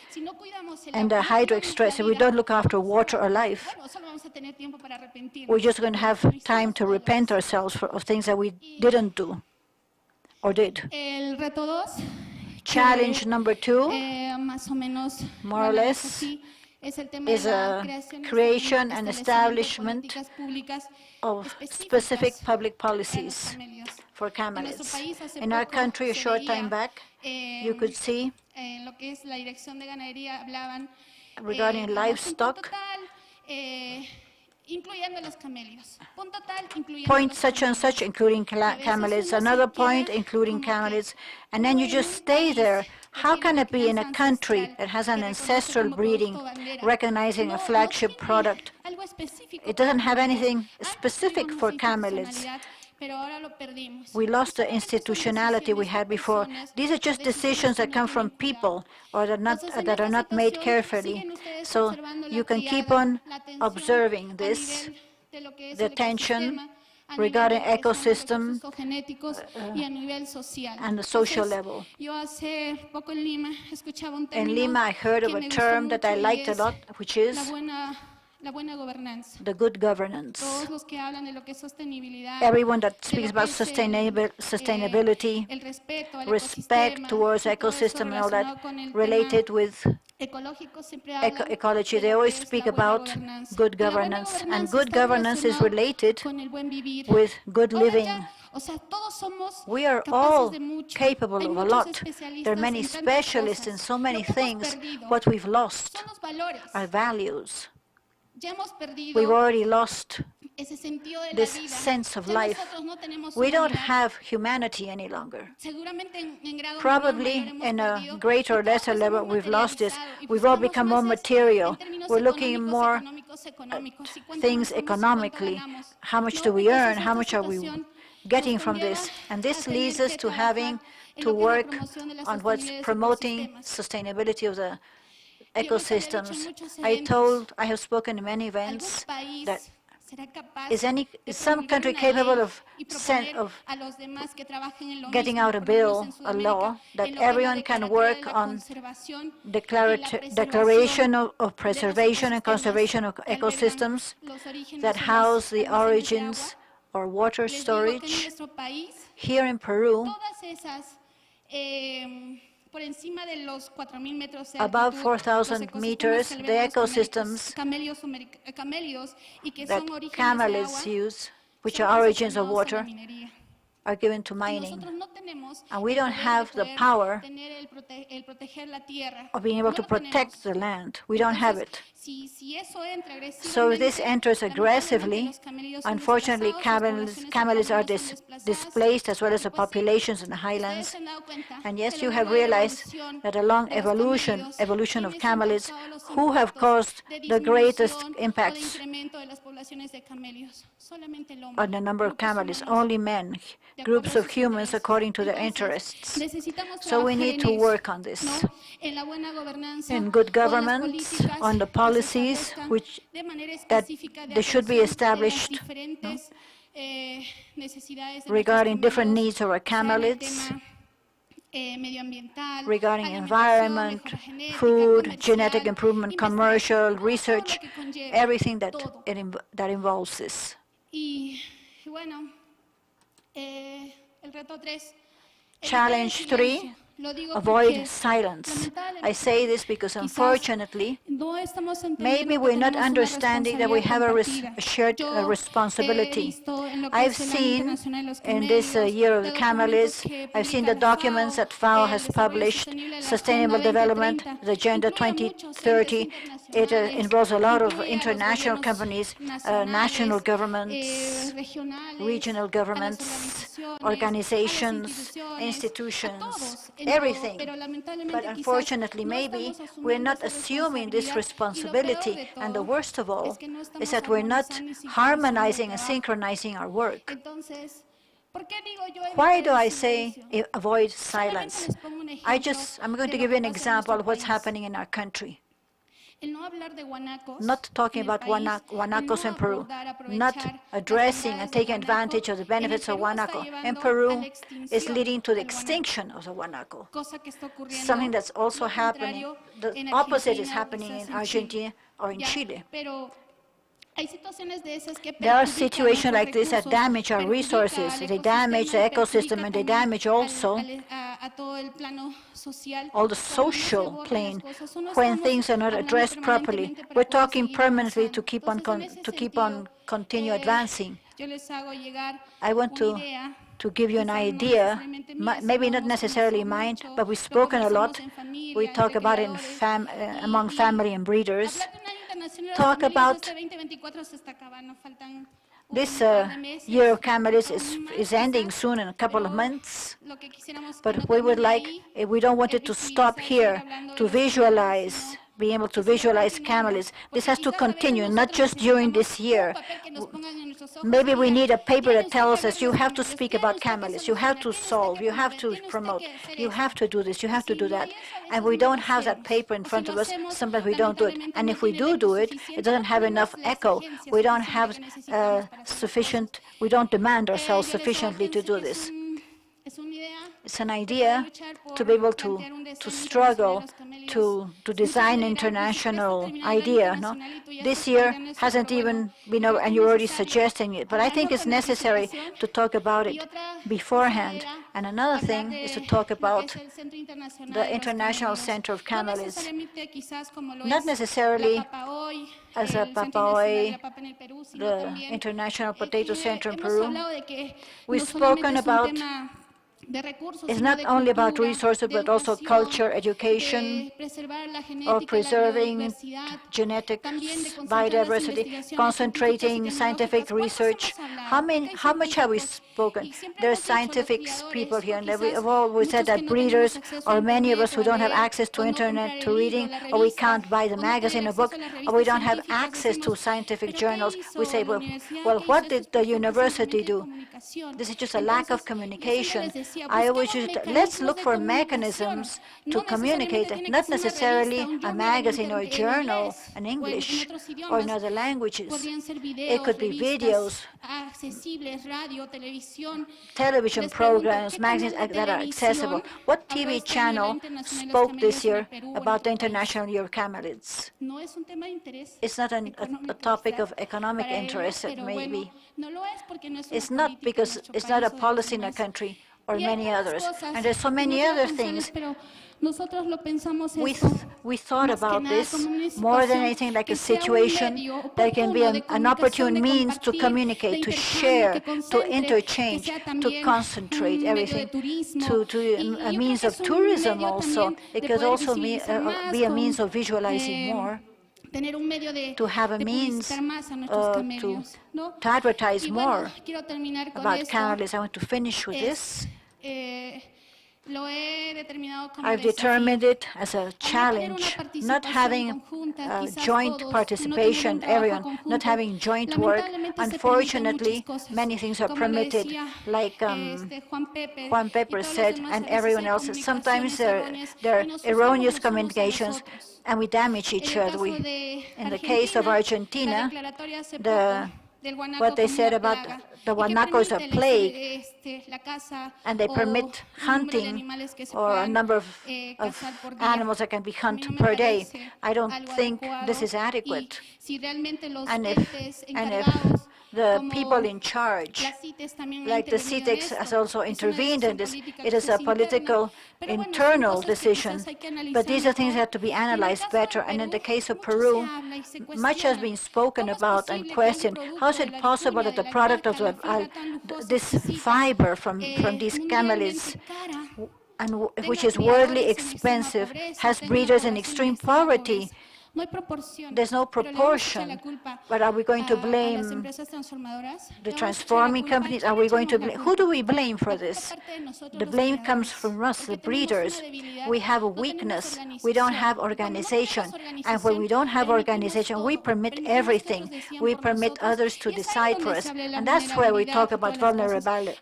and the hydric stress. If we don't look after water or life, we're just going to have time to repent ourselves of things that we didn't do or did. Challenge number 2, more or less, is a creation and establishment of specific public policies for camelids. In our country, a short time back, you could see regarding livestock, point such and such, including camelids, another point, including camelids, and then you just stay there. How can it be in a country that has an ancestral breeding, recognizing a flagship product? It doesn't have anything specific for camelids. We lost the institutionality we had before. These are just decisions that come from people or that are not made carefully. So you can keep on observing this, the tension regarding ecosystem and the social level. In Lima, I heard of a term that I liked a lot, which is La buena gobernanza. the good governance. Todos los que hablan de lo que es sostenibilidad, Everyone that de speaks lo que about es sustainability, el respeto al respect ecosistema, towards y todo eso ecosystem and all that, relacionado con el related tema with ecológico, siempre hablan ecology, de they lo always que es speak la buena about gobernanza. good Y la buena governance, and gobernanza good está governance is relacionado related con el buen vivir. with good Ahora living. ya, o sea, todos somos We are capaces all de mucho. capable Hay of a muchos lot. especialistas There are many en tantas specialists in cosas. so many Lo que hemos things. perdido What we've lost son los valores. are values. Ya hemos perdido We've already lost ese sentido de la this vida. sense of Ya life. nosotros no tenemos We don't humanidad. have humanity any longer. Seguramente en grado menor, Probably mayor hemos in a perdido, greater or y todos lesser nos level, hemos we've lost this. materializado, y We've all buscamos become más more es material. en términos We're looking more económicos, y cuánto things nos vamos y cuánto economically. ganamos. How much No, do we entonces earn? How esta much are we situación getting nos from conlleva this? And this a tener leads us que to trabajar having en to lo que es la work promoción de la on what's sostenibilidad de los promoting ecosistemas. sustainability of the Yo les había dicho en ecosystems. muchos I eventos, have spoken in many ¿algún events país that será capaz is de some promulgar country una capable ley of y proponer a los demás que trabajen en lo getting mismo, out a por lo menos bill, en a Sudamérica, law, that en lo que es la everyone can declaratoria de work la on conservación y la preservación declaration of de preservation los and conservation of ecosistemas que albergan ecosystems los orígenes that y las house the almacenes de origins agua? or water Les digo que en storage. nuestro país, Here in Peru, todas esas por encima de los 4.000 metros de above altitud, 4,000 meters, the ecosystems camélidos y que that son orígenes de camelids agua, use, which son are origins of concesionados a la water, minería. are given to Y mining. nosotros no tenemos And we el don't poder have de the poder power tener el proteger la tierra. of being able No to lo protect tenemos. the land. We don't have Entonces, it. si eso entra So if this agresivamente, enters lamentablemente aggressively, los camellos son unfortunately, desplazados, las camelids are poblaciones son desplazadas. displaced, as well as Y the pues sí, populations in the ustedes highlands. se han dado cuenta And que yes, a you lo have largo de la realized evolución that along de los camellos, evolution of ¿quiénes han camelids, causado los who have impactos caused de the greatest disminución o de impacts incremento de las poblaciones de camellos? Solamente el hombre. on the number of Grupos camelids? humanos, Only men, de groups acuerdo a of sus humans intereses. according to their Entonces, interests. necesitamos So we trabajar need en to eso, work on this. ¿no? En la buena gobernanza, In good o en las governance, políticas on the que se policies establezcan which de manera that específica de they should be atención de las established diferentes necesidades de regarding nuestros different camelios, needs of our sea en el camelids, tema medioambiental, regarding alimentación, environment, mejora genética, food, comercial, genetic improvement, commercial, research, lo que conlleva, everything that, todo. that involves this. Y bueno, el reto 3. Challenge 3, avoid silence. I say this because unfortunately, maybe we're not understanding that we have a shared responsibility. I've seen in this year of the camelids, I've seen the documents that FAO has published, Sustainable Development, the Agenda 2030. It involves a lot of international companies, national governments, regional governments, organizations, institutions, everything. But unfortunately, maybe we're not assuming this responsibility. And the worst of all is that we're not harmonizing and synchronizing our work. Why do I say avoid silence? I'm going to give you an example of what's happening in our country. Not talking about guanacos in Peru, not addressing and taking advantage of the benefits of guanaco. In Peru, is leading to the extinction of the guanaco. Something that's also happening, the opposite is happening in Argentina or in Chile. There are situations like this that damage our resources, they damage the ecosystem, and they damage also all the social plane when things are not addressed properly. We're talking permanently to keep on continue advancing. I want to give you an idea, maybe not necessarily mine, but we've spoken a lot. We talk about it among family and breeders. Talk about this year of camelids is ending soon in a couple of months, but we would like, we don't want it to stop here, to visualize, being able to visualize camelids. This has to continue, not just during this year. Maybe we need a paper that tells us you have to speak about camelids, you have to solve, you have to promote, you have to do this, you have to do that. And we don't have that paper in front of us, sometimes we don't do it. And if we do it, it doesn't have enough echo. We don't have we don't demand ourselves sufficiently to do this. It's an idea to be able to struggle to design international idea. No? This year hasn't even been over, and you're already suggesting it. But I think it's necessary to talk about it beforehand. And another thing is to talk about the International Center of Camelids, not necessarily as a Papaoy, the International Potato Center in Peru. We've spoken about it's not only about resources, but also culture, education, or preserving genetics, biodiversity, concentrating scientific research. How much have we spoken? There are scientific people here, and we've always said that breeders, or many of us who don't have access to internet, to reading, or we can't buy the magazine or book, or we don't have access to scientific journals, we say, well, what did the university do? This is just a lack of communication. I always use it. Let's look for mechanisms to communicate, not necessarily a magazine or a journal in English or in other languages. It could be videos, television programs, magazines that are accessible. What TV channel spoke this year about the International Year of Camelids? It's not a topic of economic interest, maybe. It's not because it's not a policy in a country or many others. And there's so many other things. We thought about this more than anything like a situation that can be an opportune means to communicate, to share, to interchange, to concentrate everything, to a means of tourism also. It could also be a means of visualizing more, to have a means to advertise more about camelids. I want to finish with this. I've determined it as a challenge, not having joint participation, everyone, not having joint work. Unfortunately, many things are permitted, like Juan Pepper said, and everyone else. Sometimes there are erroneous communications, and we damage each other. In the case of Argentina, what they said about the guanaco is a plague, and they permit hunting or a number of animals that can be hunted per day. I don't think this is adequate. And if the people in charge, like the CITEX, has also intervened in this, it is a political internal decision. But these are things that have to be analyzed better. And in the case of Peru, much has been spoken about and questioned. How is it possible that the product of this fiber from these camelids, and which is worldly expensive, has breeders in extreme poverty? There's no proportion. But are we going to blame the transforming companies? Are we going to blame? Who do we blame for this? The blame comes from us, the breeders. We have a weakness. We don't have organization. And when we don't have organization, we permit everything. We permit others to decide for us. And that's where we talk about vulnerability.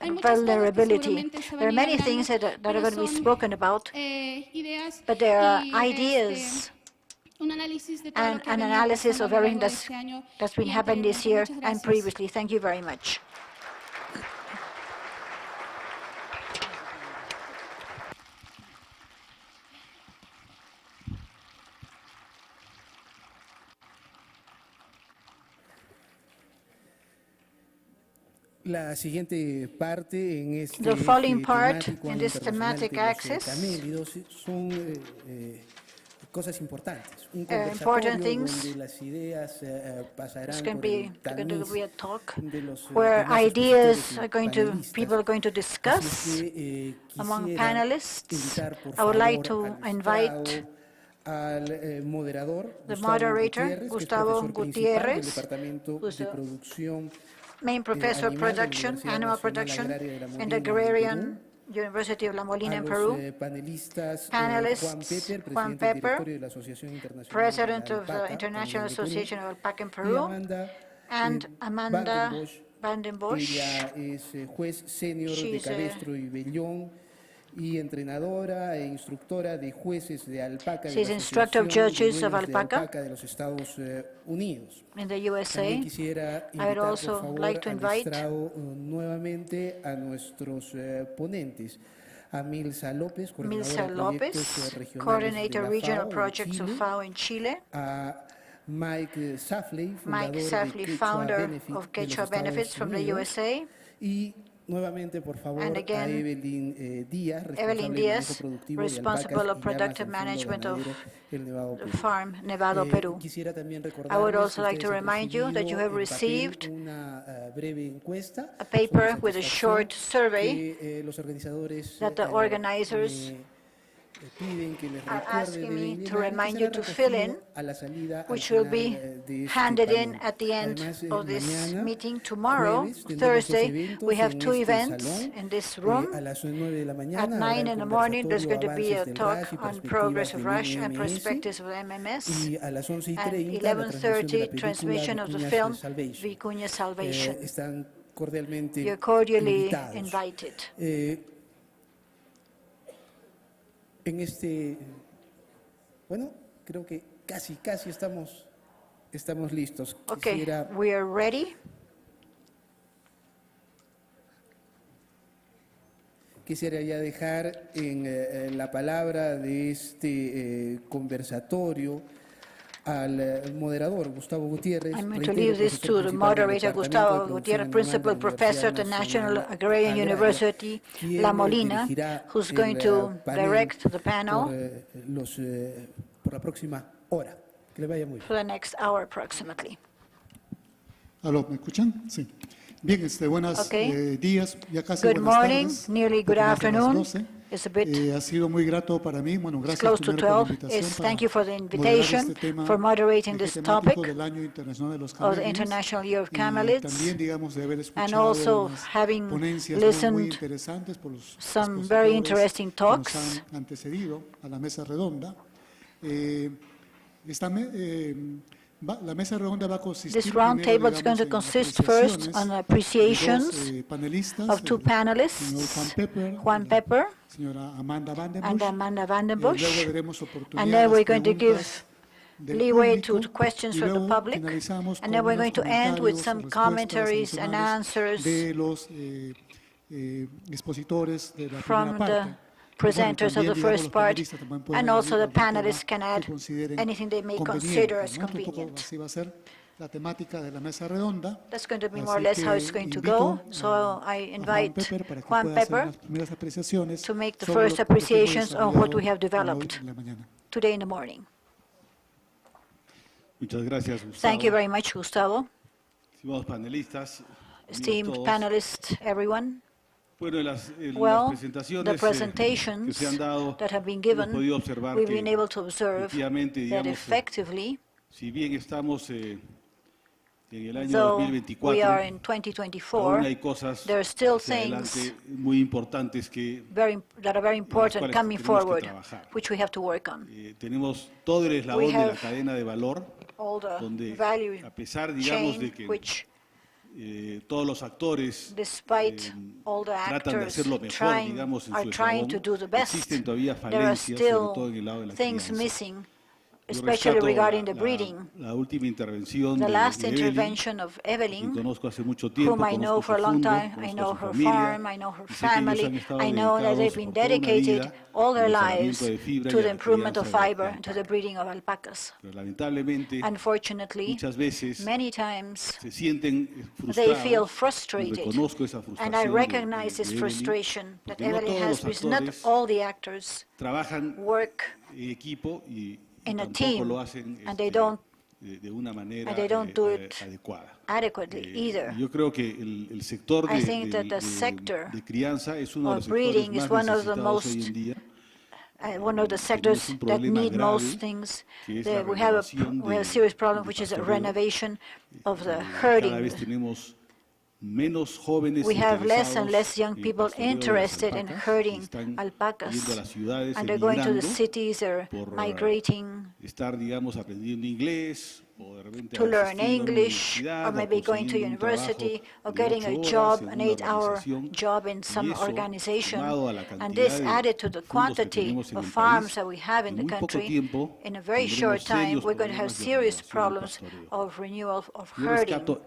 There are many things that are going to be spoken about, but there are ideas and an analysis of everything that's been happening this year and previously. Thank you very much. La siguiente parte en este the following part in this thematic axis son cosas importantes. Important things. It's going to be a talk where ideas are people are going to discuss among panelists. I would like to invite the moderator, Gustavo Gutierrez, who's the main professor of production, animal production, in the Agrarian University of La Molina in Peru. Panelists, Juan Pepper, President of the International Association of Alpaca in Peru, and Amanda Vandenbosch. She's She's instructor of judges of Alpaca in the USA. I would also like to invite a Milsa López, Milsa López, Coordinator Regional Projects of FAO in Chile, a Mike Safley, founder of Quechua Benefits from the USA, y nuevamente, por favor, and again, a Evelyn Díaz, responsible of productive management of the farm Nevado, Peru. I would also like to remind you that you have received a paper with a short survey that the organizers are asking me to remind you to fill in, which will be handed in at the end of this meeting. Tomorrow, Thursday, we have two events in this room. At 9 in the morning, there's going to be a talk on progress of Russia and perspectives of MMS. And 11:30, transmission of the film Vicuña Salvation. You're cordially invited. Bueno, creo que casi estamos listos. Okay, we are ready. Quisiera ya dejar en la palabra de este conversatorio al moderador Gustavo Gutiérrez. I'm going to leave this to the moderator, Gustavo Gutiérrez, Principal Professor at the National Agrarian University, La Molina, who's going to direct the panel por la próxima hora. Que le vaya muy bien. For the next hour approximately. ¿Aló, me escuchan? Sí. Bien, buenos días, ya casi good buenas morning, tardes. Nearly good afternoon. It's a bit ha sido muy grato para mí. Bueno, gracias close to 12. Thank you for the invitation, for moderating this topic of the International Year of Camelids, and also having listened some very interesting talks. This round table is going to consist first on appreciations of two panelists, Juan Pepper and Amanda Vandenbush, and then we're going to give leeway to questions from the public, and then we're going to end with some commentaries and answers from the presenters of the first part, and also the panelists can add anything they may consider as convenient. That's going to be more or less how it's going to go. So I invite Juan Pepper to make the first appreciations on what we have developed today in the morning. Thank you very much, Gustavo. Esteemed panelists, everyone. Well, the presentations that have been given, we've been able to observe that effectively, though we are in 2024, there are still things that are very important coming forward, which we have to work on. We have all the value chain, which todos los actores despite all the actors are trying to do the best, there are still things missing, especially regarding the breeding. The last intervention of Evelyn, whom I know for a long time, I know her farm, I know her family, I know that they've been dedicated all their lives to the improvement of fiber and to the breeding of alpacas. Unfortunately, many times they feel frustrated, and I recognize this frustration that Evelyn has, because not all the actors work in a team, and they don't do it adequately either. I think that the sector of breeding is one of the most one of the sectors that need most things. We have a serious problem, which is a renovation of the herding. We have less and less young people interested in herding alpacas, and they're going to the cities, they're migrating to learn English, or maybe going to university, or getting a job, an 8-hour job in some organization. And this added to the quantity of farms that we have in the country, in a very short time, we're going to have serious problems of renewal of herding.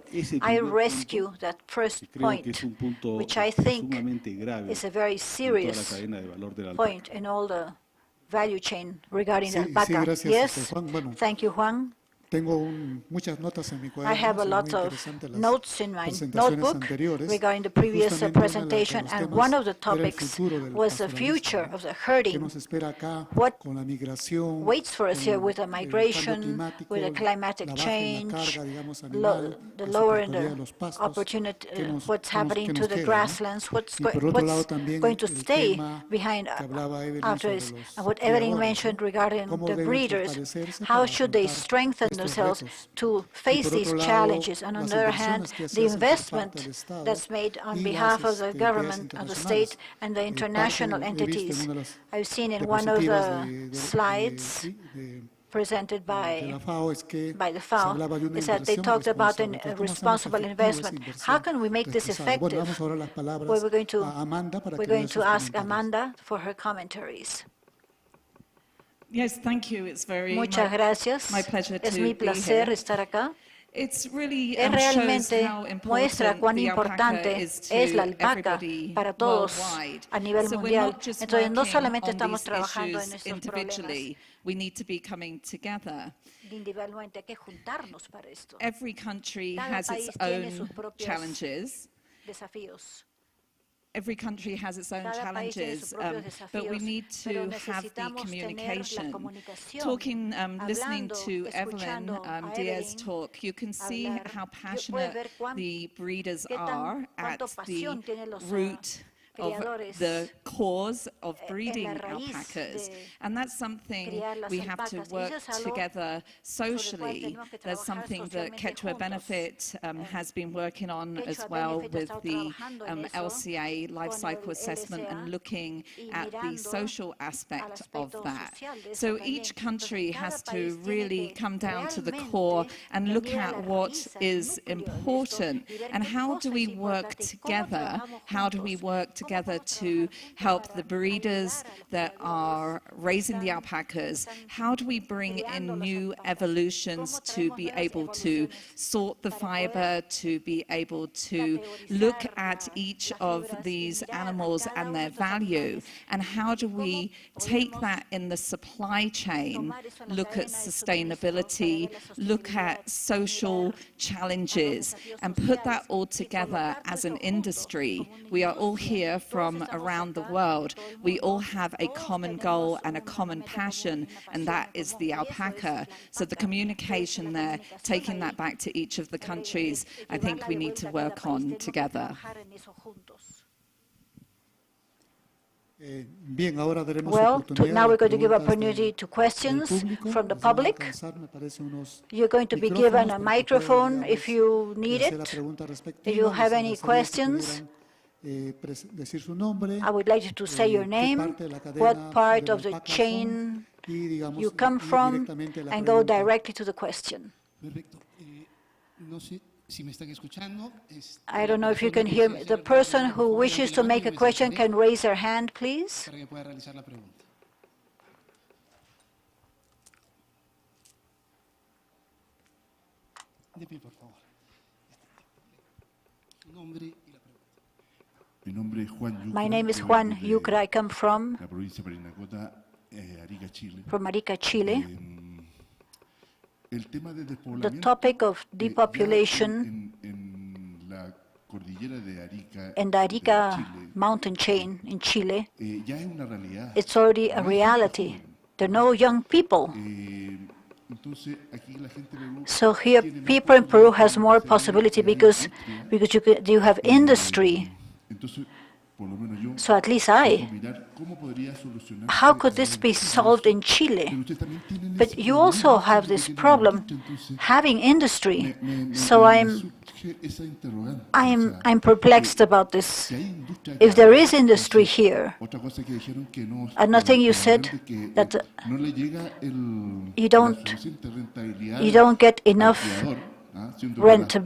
I rescue that first point, which I think is a very serious point in all the value chain regarding alpaca. Yes, thank you, Juan. I have a lot of notes in my notebook regarding the previous presentation, and one of the topics was the future of the herding. What waits for us here with the migration, with the climatic change, the lowering the opportunity, what's happening to the grasslands, what's going to stay behind after this, and what Evelyn mentioned regarding the breeders. How should they strengthen themselves to face these challenges? And on the other hand, the investment that's made on behalf of the government, of the state, and the international entities. I've seen in one of the slides presented by the FAO, is that they talked about a responsible investment. How can we make this effective? Well, we're going to ask Amanda for her commentaries. Yes, thank you. It's Muchas gracias. Es mi placer estar acá. Realmente muestra cuán importante es la alpaca para todos a nivel mundial. Entonces, no solamente estamos trabajando en estos problemas. Individualmente hay que juntarnos para esto. Cada país tiene sus propios desafíos. Every country has its own challenges, but we need to have the communication. Listening to Evelyn Diaz's talk, you can see how passionate the breeders are at the root of the cause of breeding alpacas. And that's something we have to work together socially. There's something that Quechua Benefit has been working on as well with the LCA life cycle assessment and looking at the social aspect of that. So each country has to really come down to the core and look at what is important and how do we work together? How do we work together to help the breeders that are raising the alpacas? How do we bring in new evolutions to be able to sort the fiber, to be able to look at each of these animals and their value? And how do we take that in the supply chain, look at sustainability, look at social challenges, and put that all together as an industry? We are all here from around the world. We all have a common goal and a common passion, and that is the alpaca. So the communication there, taking that back to each of the countries, I think we need to work on together. Well, now we're going to give opportunity to questions from the public. You're going to be given a microphone if you need it. If you have any questions, I would like you to say your name, what part of the chain you come from, and go directly to the question. I don't know if you can hear me. The person who wishes to make a question can raise their hand, please. My name is Juan Yucra. I come from Arica, Chile. The topic of depopulation in the Arica mountain chain in Chile, it's already a reality. There are no young people. So here, people in Peru has more possibility because you have industry. So at least how could this be solved in Chile? But you also have this problem having industry. So I'm perplexed about this. If there is industry here, another thing you said that you don't get enough rent.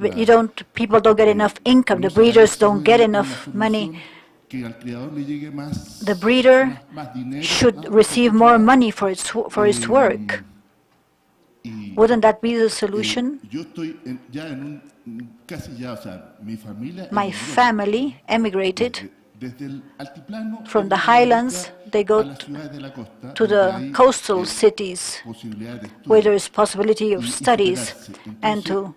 People don't get enough income. The breeders don't get enough money. The breeder should receive more money for its work. Wouldn't that be the solution? My family emigrated from the highlands. They go to the coastal cities where there is possibility of studies, and the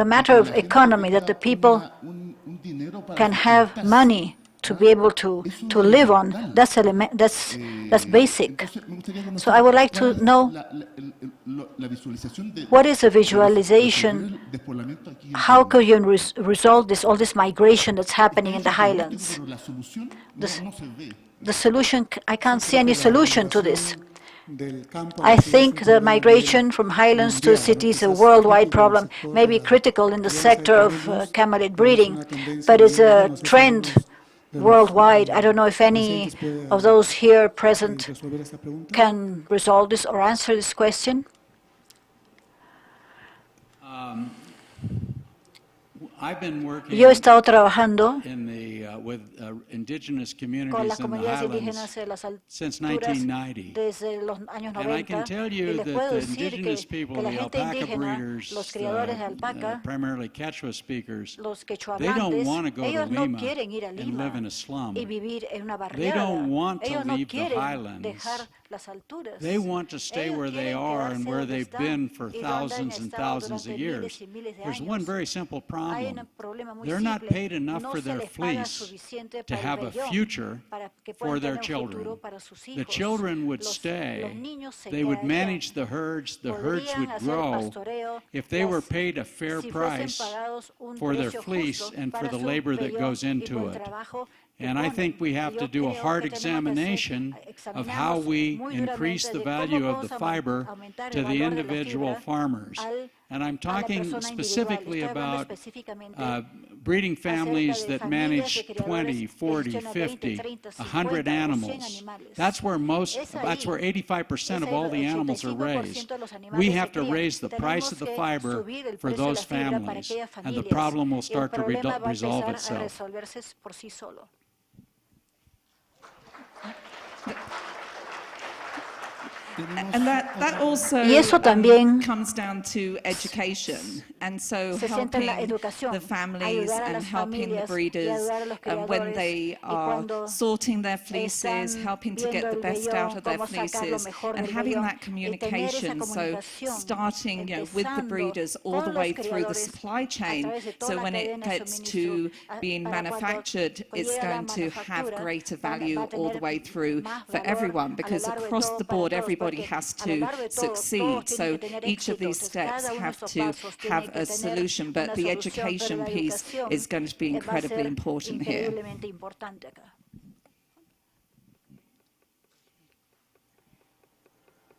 matter of economy, that the people can have money to be able to live on. That's basic. So I would like to know, what is a visualization? How could you resolve all this migration that's happening in the highlands? The solution, I can't see any solution to this. I think the migration from highlands to cities is a worldwide problem, maybe critical in the sector of camelid breeding, but it's a trend worldwide. I don't know if any of those here present can resolve this or answer this question. Yo he estado trabajando con las comunidades indígenas de las alturas desde los años 90 y les puedo decir que la gente indígena, los criadores de alpaca, los quechuahablantes, ellos no quieren ir a Lima y vivir en una barriada. Ellos no quieren dejar las alturas. They want to stay where they are and where they've been for thousands and thousands of years. There's one very simple problem. They're not paid enough for their fleece to have a future for their children. The children would stay. They would manage the herds would grow if they were paid a fair price for their fleece and for the labor that goes into it. And I think we have to do a hard examination of how we increase the value of the fiber to the individual farmers. And I'm talking specifically about breeding families that manage 20, 40, 50, 100 animals. That's where 85% of all the animals are raised. We have to raise the price of the fiber for those families, and the problem will start to resolve itself. And that also comes down to education, and so helping the families and helping the breeders when they are sorting their fleeces, helping to get the best out of their fleeces, and having that communication. So starting with the breeders all the way through the supply chain, so when it gets to being manufactured, it's going to have greater value all the way through for everyone, because across the board, everybody has to succeed. So each of these steps have to have a solution, but the education piece is going to be incredibly important here.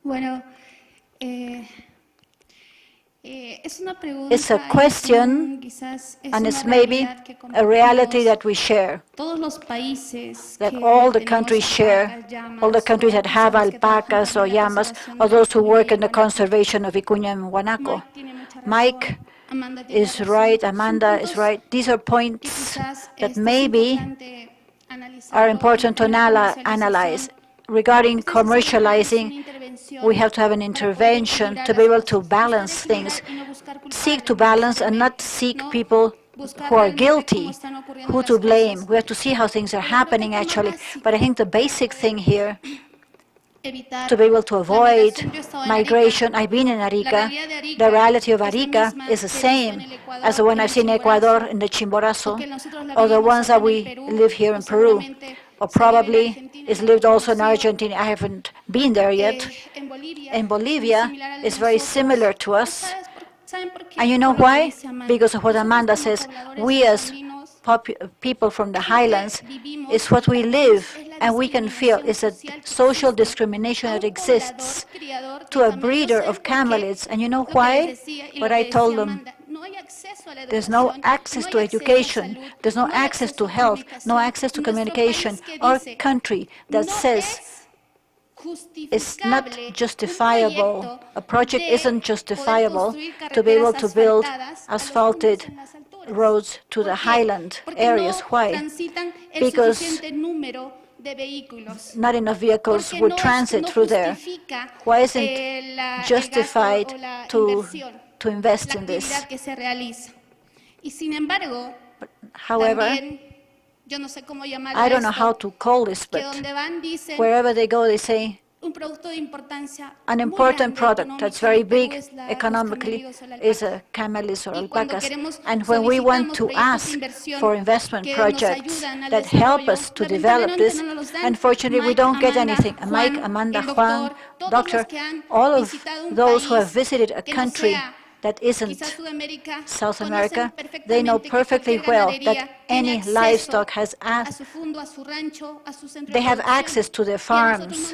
Bueno, it's a question, and it's maybe a reality that we share, that all the countries share, all the countries that have alpacas or llamas, or those who work in the conservation of Vicuña and Guanaco. Mike is right, Amanda is right. These are points that maybe are important to analyze. Regarding commercializing, we have to have an intervention to be able to balance things, seek to balance and not seek people who are guilty, who to blame. We have to see how things are happening actually. But I think the basic thing here, to be able to avoid migration. I've been in Arica. The reality of Arica is the same as the one I've seen in Ecuador, in the Chimborazo, or the ones that we live here in Peru, or probably is lived also in Argentina. I haven't been there yet. In Bolivia, it's very similar to us. And you know why? Because of what Amanda says. We as people from the highlands is what we live and we can feel is a social discrimination that exists to a breeder of camelids. And you know why? What I told them, there's no access to education, there's no access to health, no access to communication. Our country that says it's not justifiable, a project isn't justifiable to be able to build asphalted roads to the highland areas. Why? Because not enough vehicles would transit through there. Why isn't it justified to invest in this? But, however, I don't know how to call this, but wherever they go, they say an important product that's very big economically is camelids or alpacas. And when we want to ask for investment projects that help us to develop this, unfortunately, we don't get anything. Mike, Amanda, Juan, Doctor, all of those who have visited a country that isn't South America, they know perfectly well that any livestock has they have access to their farms,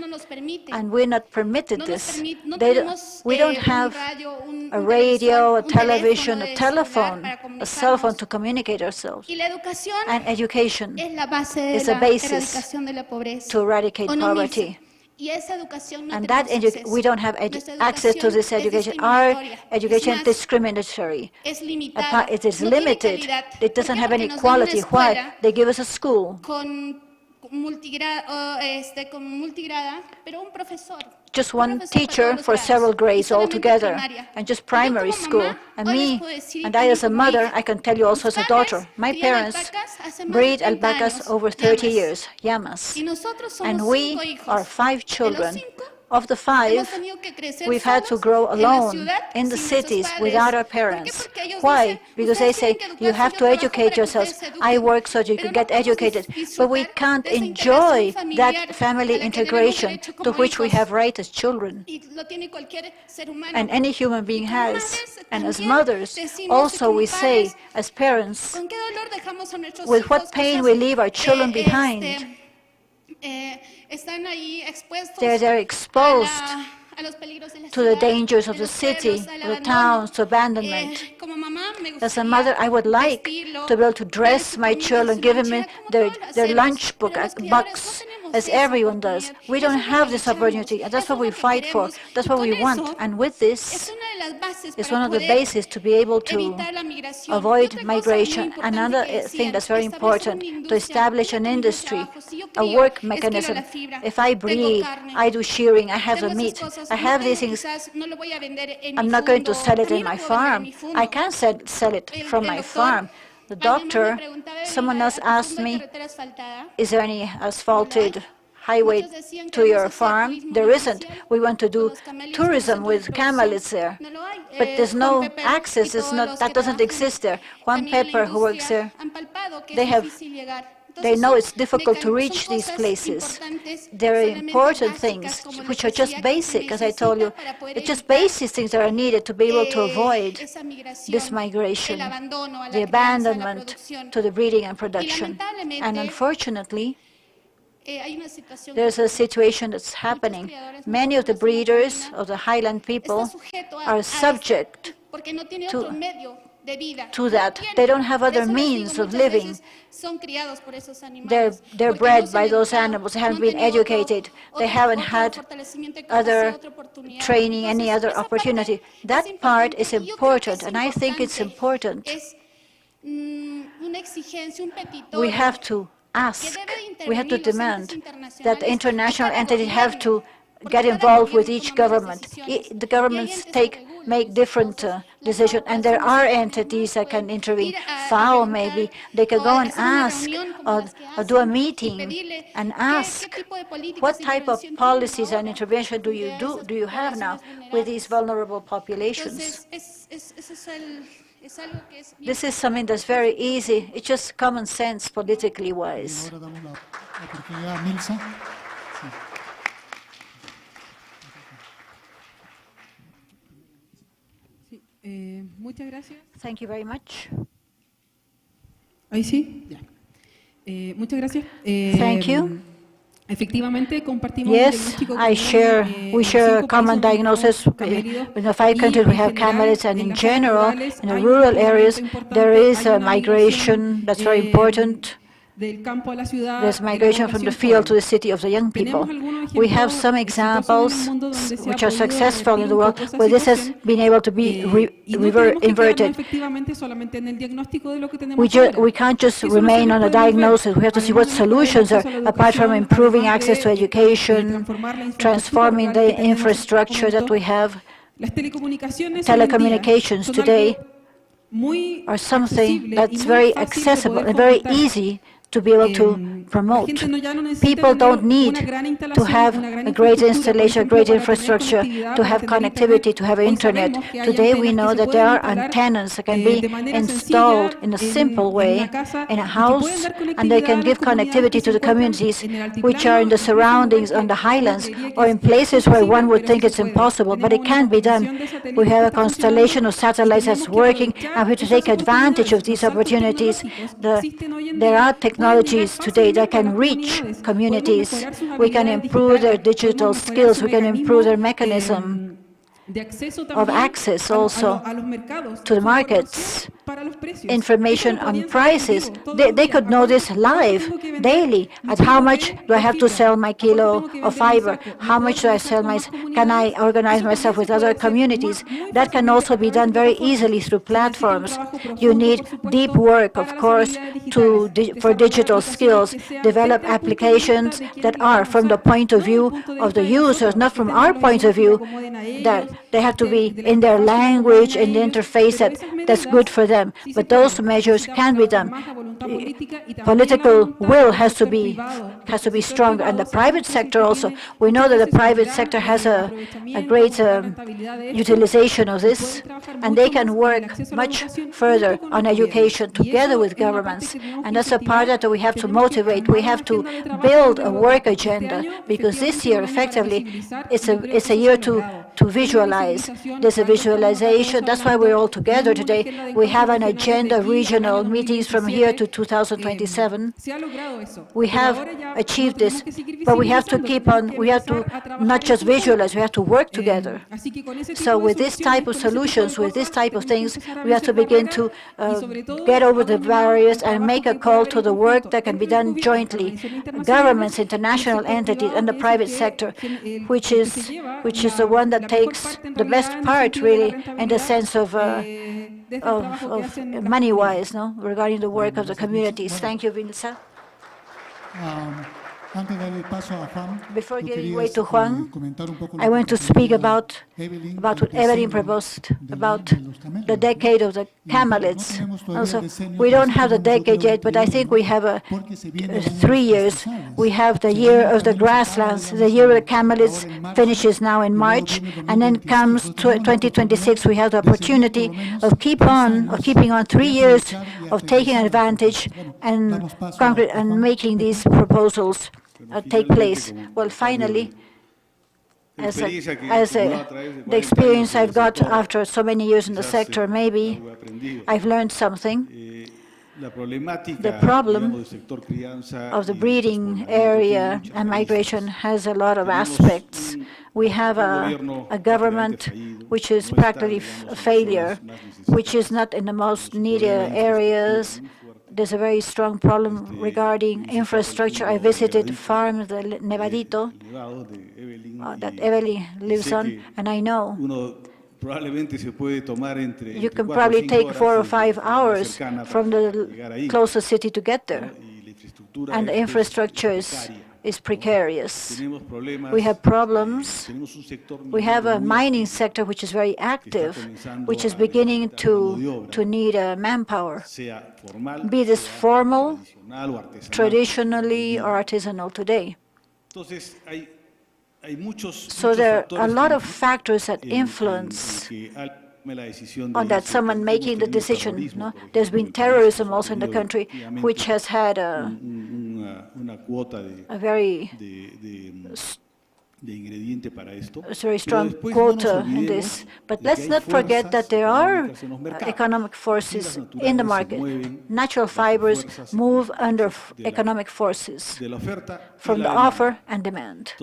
and we're not permitted this. We don't have a radio, a television, a telephone, a cell phone to communicate ourselves. And education is a basis to eradicate poverty. And that we don't have access to this education. Our education is discriminatory. It is limited. It doesn't have any quality. Why? They give us a school. Just one teacher for several grades altogether, and just primary school. And me, and I as a mother, I can tell you also as a daughter, my parents breed alpacas over 30 years, llamas. And we are 5 children. Of the 5, we've had to grow alone in the cities without our parents. Why? Because they say, you have to educate yourselves. I work so you can get educated. But we can't enjoy that family integration to which we have right as children. And any human being has. And as mothers, also we say, as parents, with what pain we leave our children behind. They're exposed to the dangers of the city, the towns, to abandonment. As a mother, I would like to be able to dress my children, give them their lunch box, as everyone does. We don't have this opportunity, and that's what we fight for. That's what we want. And with this, it's one of the bases to be able to avoid migration. Another thing that's very important, to establish an industry, a work mechanism. If I breed, I do shearing, I have the meat, I have these things, I'm not going to sell it in my farm. I can't sell it from my farm. The doctor, someone else asked me, is there any asphalted highway to your farm? There isn't. We want to do tourism with camelids there. But there's no access, that doesn't exist there. Juan Pepper, who works there, they know it's difficult to reach these places. There are important things which are just basic, as I told you. It's just basic things that are needed to be able to avoid this migration, the abandonment to the breeding and production. And unfortunately, there's a situation that's happening. Many of the breeders of the highland people are subject to that. They don't have other means of living. They're bred by those animals. They haven't been educated. They haven't had other training, any other opportunity. That part is important, and I think it's important. We have to ask, we have to demand that the international entities have to get involved with each government. The governments make different decisions, and there are entities that can intervene. FAO maybe, they can go and ask, or do a meeting and ask, what type of policies and intervention do you have now with these vulnerable populations? This is something that's very easy. It's just common sense, politically wise. Muchas gracias. Thank you very much. Ahí sí, ya. Muchas gracias. Thank you. Efectivamente, compartimos Yes, we share a common diagnosis. In the 5 countries we have camelids, and in general, in the rural areas, there is a migration that's very important. There's migration from the field to the city of the young people. We have some examples which are successful in the world where this has been able to be inverted. We can't just remain on a diagnosis. We have to see what solutions are, apart from improving access to education, transforming the infrastructure that we have. Telecommunications today are something that's very accessible and very easy to be able to promote. People don't need to have a great installation, a great infrastructure, to have connectivity, to have internet. Today we know that there are antennas that can be installed in a simple way in a house, and they can give connectivity to the communities which are in the surroundings, on the highlands, or in places where one would think it's impossible, but it can be done. We have a constellation of satellites that's working, and we have to take advantage of these opportunities. There are technologies today that can reach communities. We can improve their digital skills. We can improve their mechanism of access also to the markets. Information on prices. They could know this live, daily. At how much do I have to sell my kilo of fiber? How much do I sell can I organize myself with other communities? That can also be done very easily through platforms. You need deep work, of course, for digital skills, develop applications that are from the point of view of the users, not from our point of view, that they have to be in their language, in the interface that's good for them. But those measures can be done. Political will has to be stronger, and the private sector also. We know that the private sector has a great utilization of this, and they can work much further on education together with governments. And that's a part that we have to motivate. We have to build a work agenda, because this year, effectively, it's a year to visualize. There's a visualization. That's why we're all together today. We have an agenda, regional meetings from here to 2027. We have achieved this, but we have to keep on, we have to not just visualize, we have to work together. So with this type of solutions, with this type of things, we have to begin to get over the barriers and make a call to the work that can be done jointly. Governments, international entities, and the private sector, which is the one that takes the best part, really, in the sense of money-wise, no, regarding the work of the communities. Thank you, Vinza. Before giving way to Juan, I want to speak about what Evelyn proposed, about the decade of the camelids. Also, we don't have the decade yet, but I think we have 3 years. We have the year of the grasslands. The year of the camelids finishes now in March, and then comes 2026. We have the opportunity of keeping on 3 years of taking advantage and making these proposals take place. Well, finally, the experience I've got after so many years in the sector, maybe I've learned something. The problem of the breeding area and migration has a lot of aspects. We have a government which is practically a failure, which is not in the most needed areas. There's a very strong problem regarding infrastructure. I visited farms, the Nevadito, that Evelyn lives on, and I know you can probably take 4 or 5 hours from the closest city to get there, and the infrastructure is precarious. We have problems. We have a mining sector which is very active, which is beginning to need manpower, be this formal, traditionally, or artisanal today. So there are a lot of factors that influence on that someone making the decision. No? There's been terrorism also in the country, which has had a very a very strong quota in this. But let's not forget that there are economic forces in the market. Natural fibers move under economic forces from the offer and demand.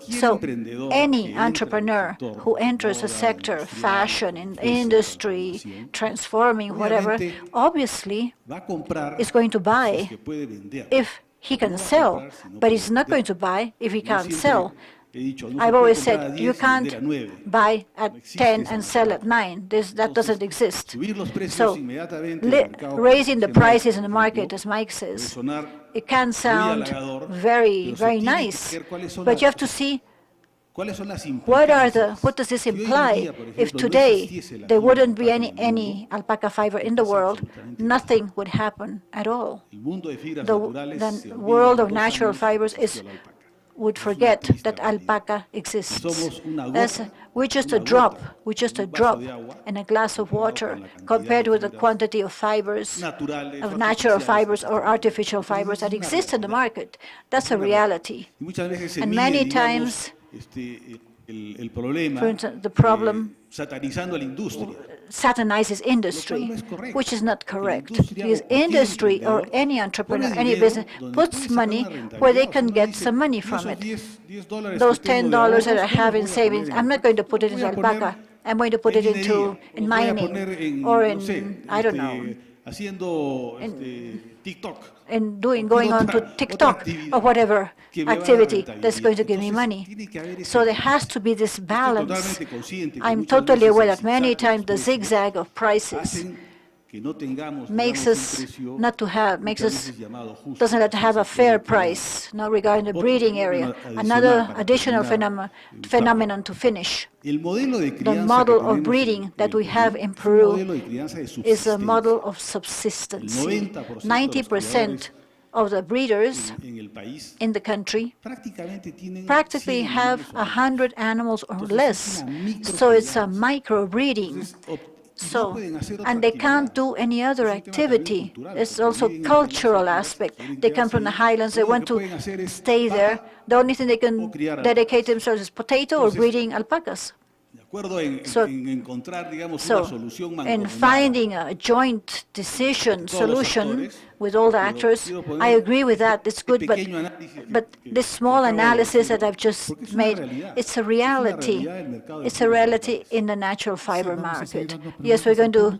So any entrepreneur who enters a sector, fashion, in industry, transforming, whatever, obviously is going to buy if he can sell, but he's not going to buy if he can't sell. I've always said you can't buy at 10 and sell at 9. That doesn't exist. So raising the prices in the market, as Mike says, it can sound very, very nice, but you have to see what does this imply? If today there wouldn't be any alpaca fiber in the world, nothing would happen at all. The world of natural fibers would forget that alpaca exists. We're just a drop in a glass of water compared with the quantity of fibers, of natural fibers or artificial fibers that exist in the market. That's a reality. And many times, for instance, the problem satanizes industry, which is not correct. Because industry or any entrepreneur, any business, puts money where they can get some money from it. Those $10 that I have in savings, I'm not going to put it into alpaca. I'm going to put it in mining or in, I don't know, in going on to TikTok or whatever activity that's going to give me money. So there has to be this balance. I'm totally aware that many times the zigzag of prices makes us doesn't let to have a fair price, not regarding the breeding area. Another additional phenomenon to finish. The model of breeding that we have in Peru is a model of subsistence. 90% of the breeders in the country practically have 100 animals or less. So it's a micro breeding. So, and they can't do any other activity. It's also cultural aspect. They come from the highlands, they want to stay there. The only thing they can dedicate themselves is potato or breeding alpacas. So, in finding a joint solution with all the actors, I agree with that, it's good, but this small analysis that I've just made, it's a reality. It's a reality in the natural fiber market. Yes, we're going to,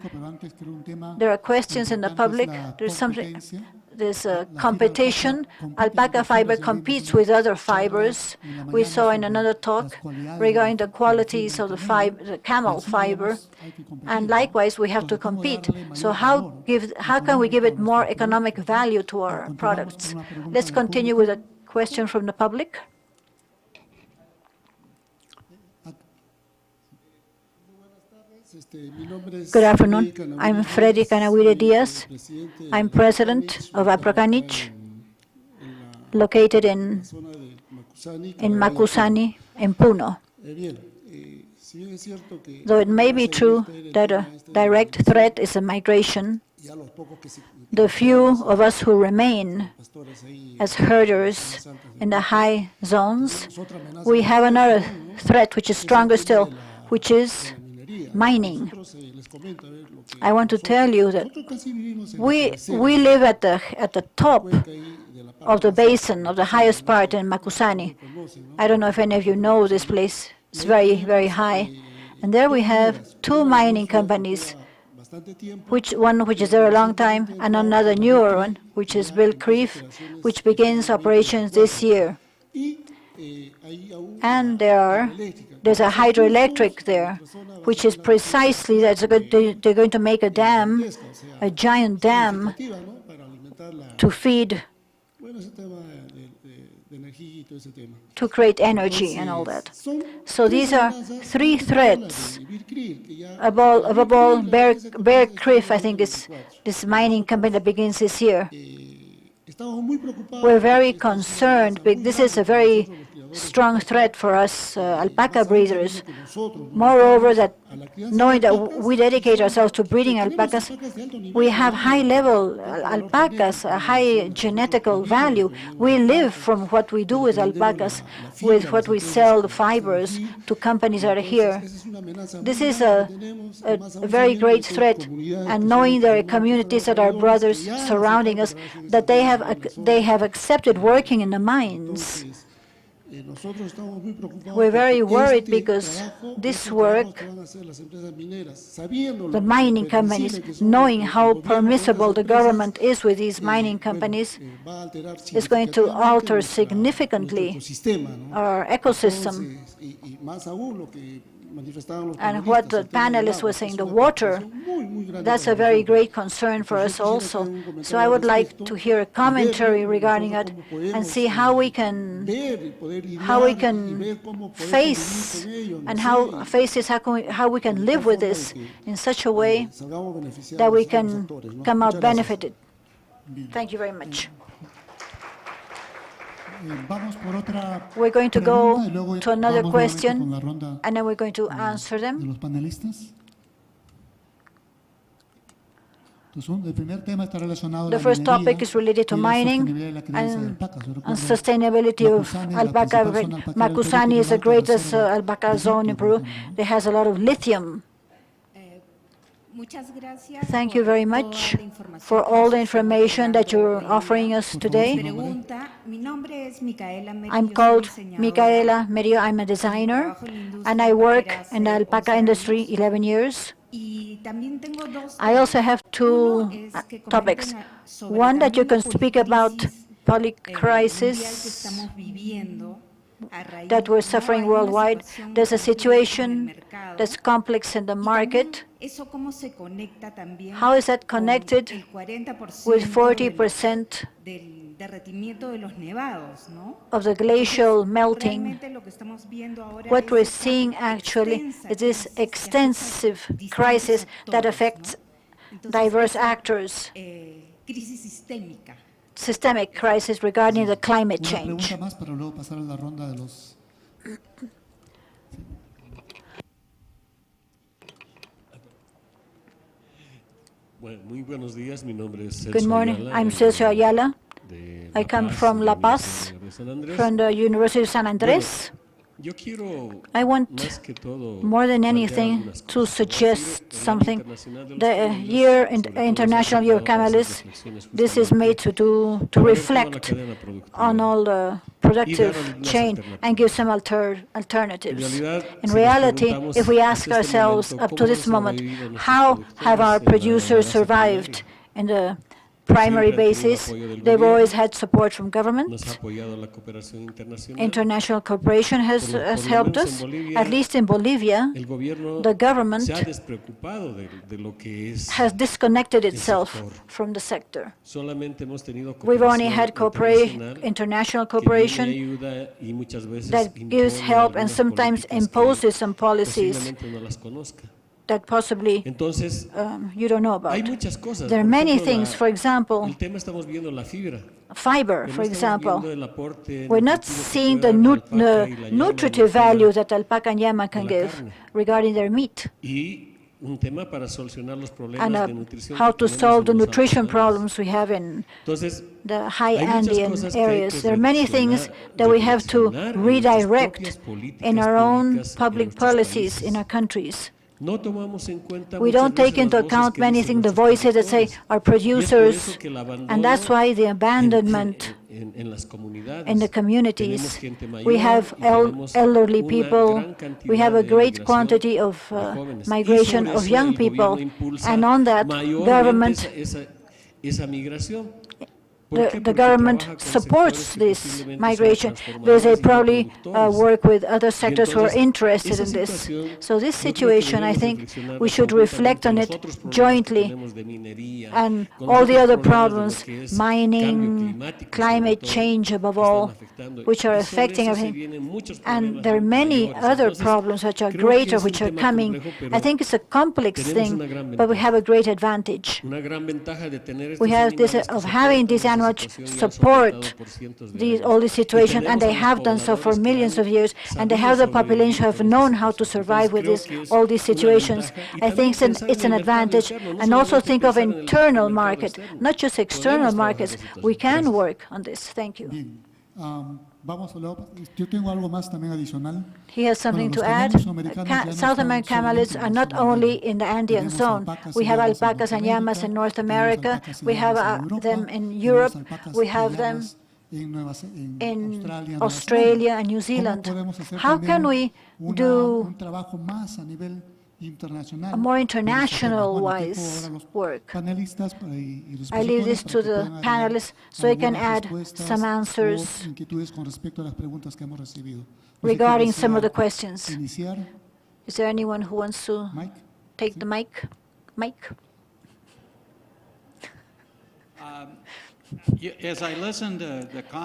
there are questions in the public, there's a competition. Alpaca fiber competes with other fibers. We saw in another talk regarding the qualities of the camel fiber, and likewise we have to compete. So how can we give it more economic value to our products? Let's continue with a question from the public. Good afternoon. I'm Freddy Canawire Diaz. I'm president of Aprocanic, located in Macusani, in Puno. Though it may be true that a direct threat is a migration, the few of us who remain as herders in the high zones, we have another threat which is stronger still, which is mining. I want to tell you that we live at the top of the basin, of the highest part in Macusani. I don't know if any of you know this place. It's very, very high. And there we have two mining companies, one which is there a long time, and another newer one, which is Bill Creef, which begins operations this year. And there's a hydroelectric there, which is precisely that they're going to make a dam, a giant dam, to feed, to create energy and all that. So these are three threats. Above all, Bear Creek, I think, is this mining company that begins this year. We're very concerned. This is a very strong threat for us alpaca breeders. Moreover, that knowing that we dedicate ourselves to breeding alpacas, we have high-level alpacas, a high genetical value. We live from what we do with alpacas, with what we sell, the fibers, to companies that are here. This is a very great threat, and knowing there are communities that are brothers surrounding us, that they have accepted working in the mines. We're very worried because this work, the mining companies, knowing how permissible the government is with these mining companies, is going to alter significantly our ecosystem. And what the panelist was saying, the water, that's a very great concern for us also. So I would like to hear a commentary regarding it and see how we can face and how we can live with this in such a way that we can come out benefited. Thank you very much. We're going to go to another question, and then we're going to answer them. The first topic is related to mining and sustainability of alpaca. Macusani is the greatest alpaca zone in Peru. It has a lot of lithium. Thank you very much for all the information that you're offering us today. I'm called Micaela Merio. I'm a designer, and I work in the alpaca industry 11 years. I also have two topics. One that you can speak about public crisis that we're suffering worldwide. There's a situation that's complex in the market. How is that connected with 40% of the glacial melting? What we're seeing actually is this extensive crisis that affects diverse actors. Systemic crisis regarding the climate change. Good morning, I'm Celso Ayala. I come from La Paz, from the University of San Andres. I want, more than anything, to suggest something. The International Year of Camelists, this is made to reflect on all the productive chain and give some alternatives. In reality, if we ask ourselves up to this moment, how have our producers survived in the primary basis? They've always had support from government. International cooperation has helped us. At least in Bolivia, the government has disconnected itself from the sector. We've only had international cooperation that gives help and sometimes imposes some policies that possibly you don't know about. There are many things, for example, fiber, for example. We're not seeing the nutritive value that alpaca and llama can give regarding their meat. And how to solve the nutrition problems we have in the high Andean areas. There are many things that we have to redirect in our own public policies in our countries. We don't take into account many things, the voices that say our producers, and that's why the abandonment in the communities. We have elderly people, we have a great quantity of migration of young people, and on that, government the government supports this migration because they probably work with other sectors who are interested in this. So this situation, I think, we should reflect on it jointly. And all the other problems, mining, climate change above all, which are affecting everything. And there are many other problems which are greater, which are coming. I think it's a complex thing, but we have a great advantage. We have this of having these cannot support all this situation, and they have done so for millions of years, and they have the population have known how to survive with all these situations. I think it's an advantage, and also think of internal market, not just external markets. We can work on this. Thank you. He has something to add. South American camelids are not only in the Andean zone. We have alpacas and llamas in North America. We have them in Europe. We have them in Australia and New Zealand. How can we do a more international-wise work? I leave this to the panelists so they can add some answers regarding some of the questions. Is there anyone who wants to take the mic?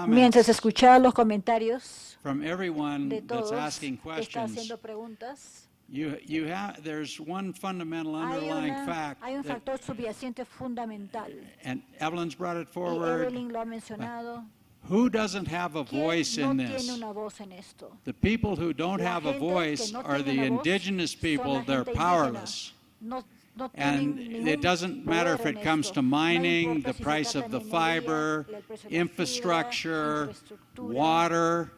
Mientras escuchaba los comentarios de todos que están haciendo preguntas, there's one fundamental underlying fact, hay un factor subyacente fundamental, and Evelyn's brought it y forward. Evelyn lo ha mencionado. Who doesn't have a voice in No this? tiene una voz en esto. The people who don't have a voice are the indigenous people. They're powerless. And it doesn't matter if it comes to mining, the price of the fiber, infrastructure, water.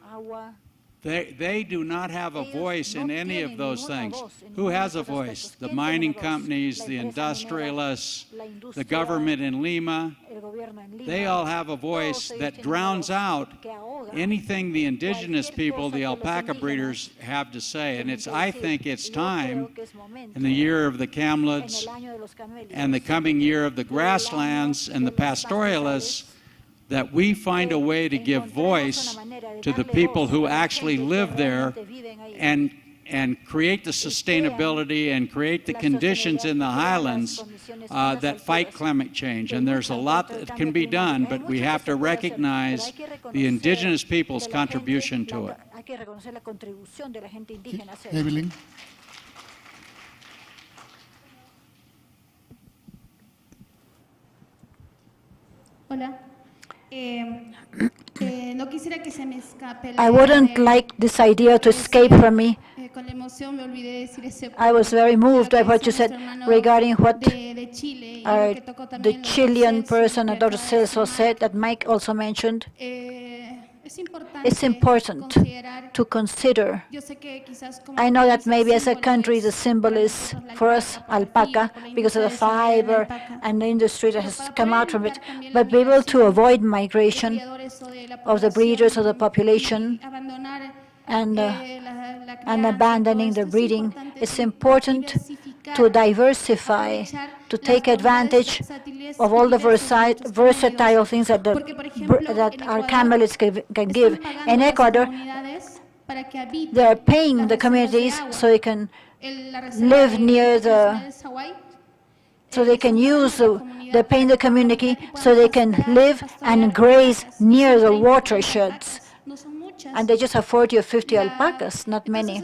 They do not have a voice in any of those things. Who has a voice? The mining companies, the industrialists, the government in Lima. They all have a voice that drowns out anything the indigenous people, the alpaca breeders, have to say. And I think it's time, in the year of the camelids and the coming year of the grasslands and the pastoralists, that we find a way to give voice to the people who actually live there and create the sustainability and create the conditions in the highlands that fight climate change. And there's a lot that can be done, but we have to recognize the indigenous people's contribution to it. Evelyn. Hola. No quisiera que se me escape. I wouldn't like this idea to escape from me. Con la emoción me olvidé de decir ese. I was very moved by what you said regarding what the Chilean person, Dr. Celso, said, that Mike also mentioned. It's important to consider. I know that maybe as a country the symbol is, for us, alpaca, because of the fiber and the industry that has come out from it, but be able to avoid migration of the breeders of the population and abandoning the breeding. It's important to diversify, to take advantage of all the versatile things that our camelids can give. In Ecuador, they are paying the communities so they can live near so they can use they're paying the community so they can live and graze near the watersheds. And they just have 40 or 50 alpacas, not many.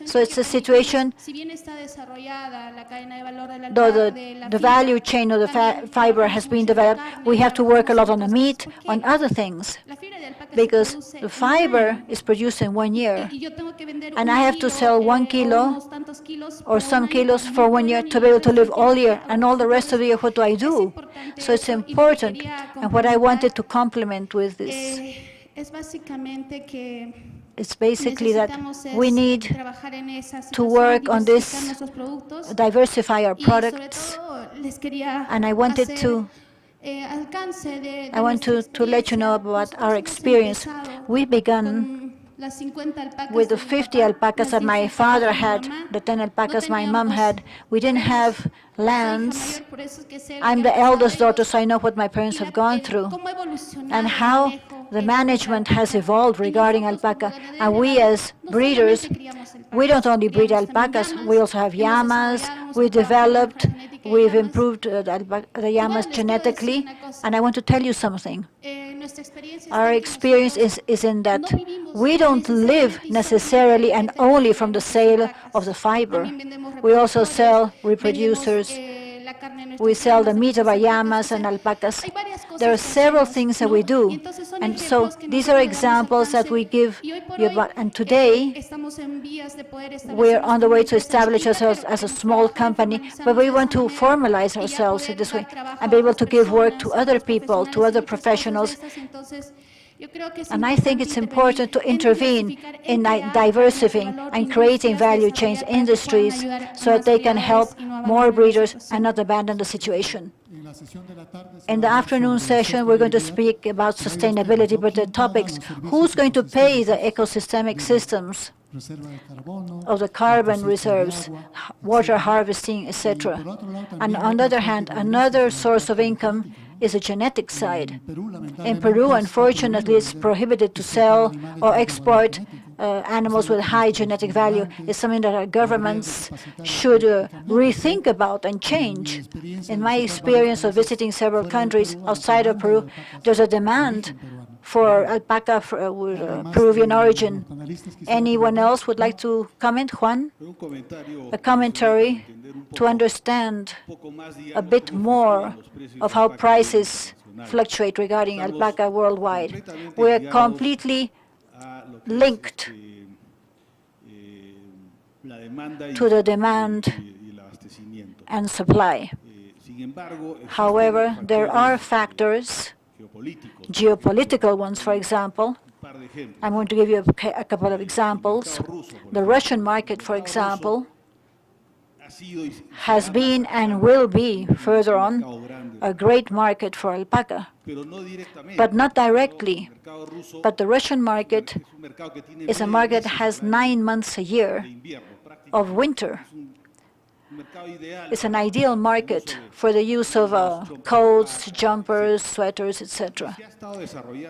So it's a situation, though the value chain of the fiber has been developed, we have to work a lot on the meat, on other things, because the fiber is produced in 1 year, and I have to sell 1 kilo or some kilos for 1 year to be able to live all year, and all the rest of the year, what do I do? So it's important, and what I wanted to complement with this, it's basically that we need to work on this, diversify our products, and I want to let you know about our experience. We began with the 50 alpacas that my father had, the 10 alpacas my mom had. We didn't have lands. I'm the eldest daughter, so I know what my parents have gone through and how the management has evolved regarding alpaca. And we as breeders, we don't only breed alpacas, we also have llamas. We developed, we've improved the llamas genetically. And I want to tell you something. Our experience is in that we don't live necessarily and only from the sale of the fiber. We also sell reproducers. We sell the meat of our llamas and alpacas. There are several things that we do. And so these are examples that we give you about. And today, we're on the way to establish ourselves as a small company, but we want to formalize ourselves in this way and be able to give work to other people, to other professionals. And I think it's important to intervene in diversifying and creating value chains, industries, so that they can help more breeders and not abandon the situation. In the afternoon session, we're going to speak about sustainability, but the topics: who's going to pay the ecosystemic systems of the carbon reserves, water harvesting, etc. And on the other hand, another source of income is a genetic side. In Peru, unfortunately, it's prohibited to sell or export animals with high genetic value. It's something that our governments should rethink about and change. In my experience of visiting several countries outside of Peru, there's a demand for alpaca with Peruvian origin. Anyone else would like to comment? Juan? A commentary to understand a bit more of how prices fluctuate regarding alpaca worldwide. We're completely linked to the demand and supply. However, there are factors, geopolitical ones, for example. I'm going to give you a couple of examples. The Russian market, for example, has been and will be further on a great market for alpaca, but not directly. But the Russian market is a market that has 9 months a year of winter. It's an ideal market for the use of coats, jumpers, sweaters, etc.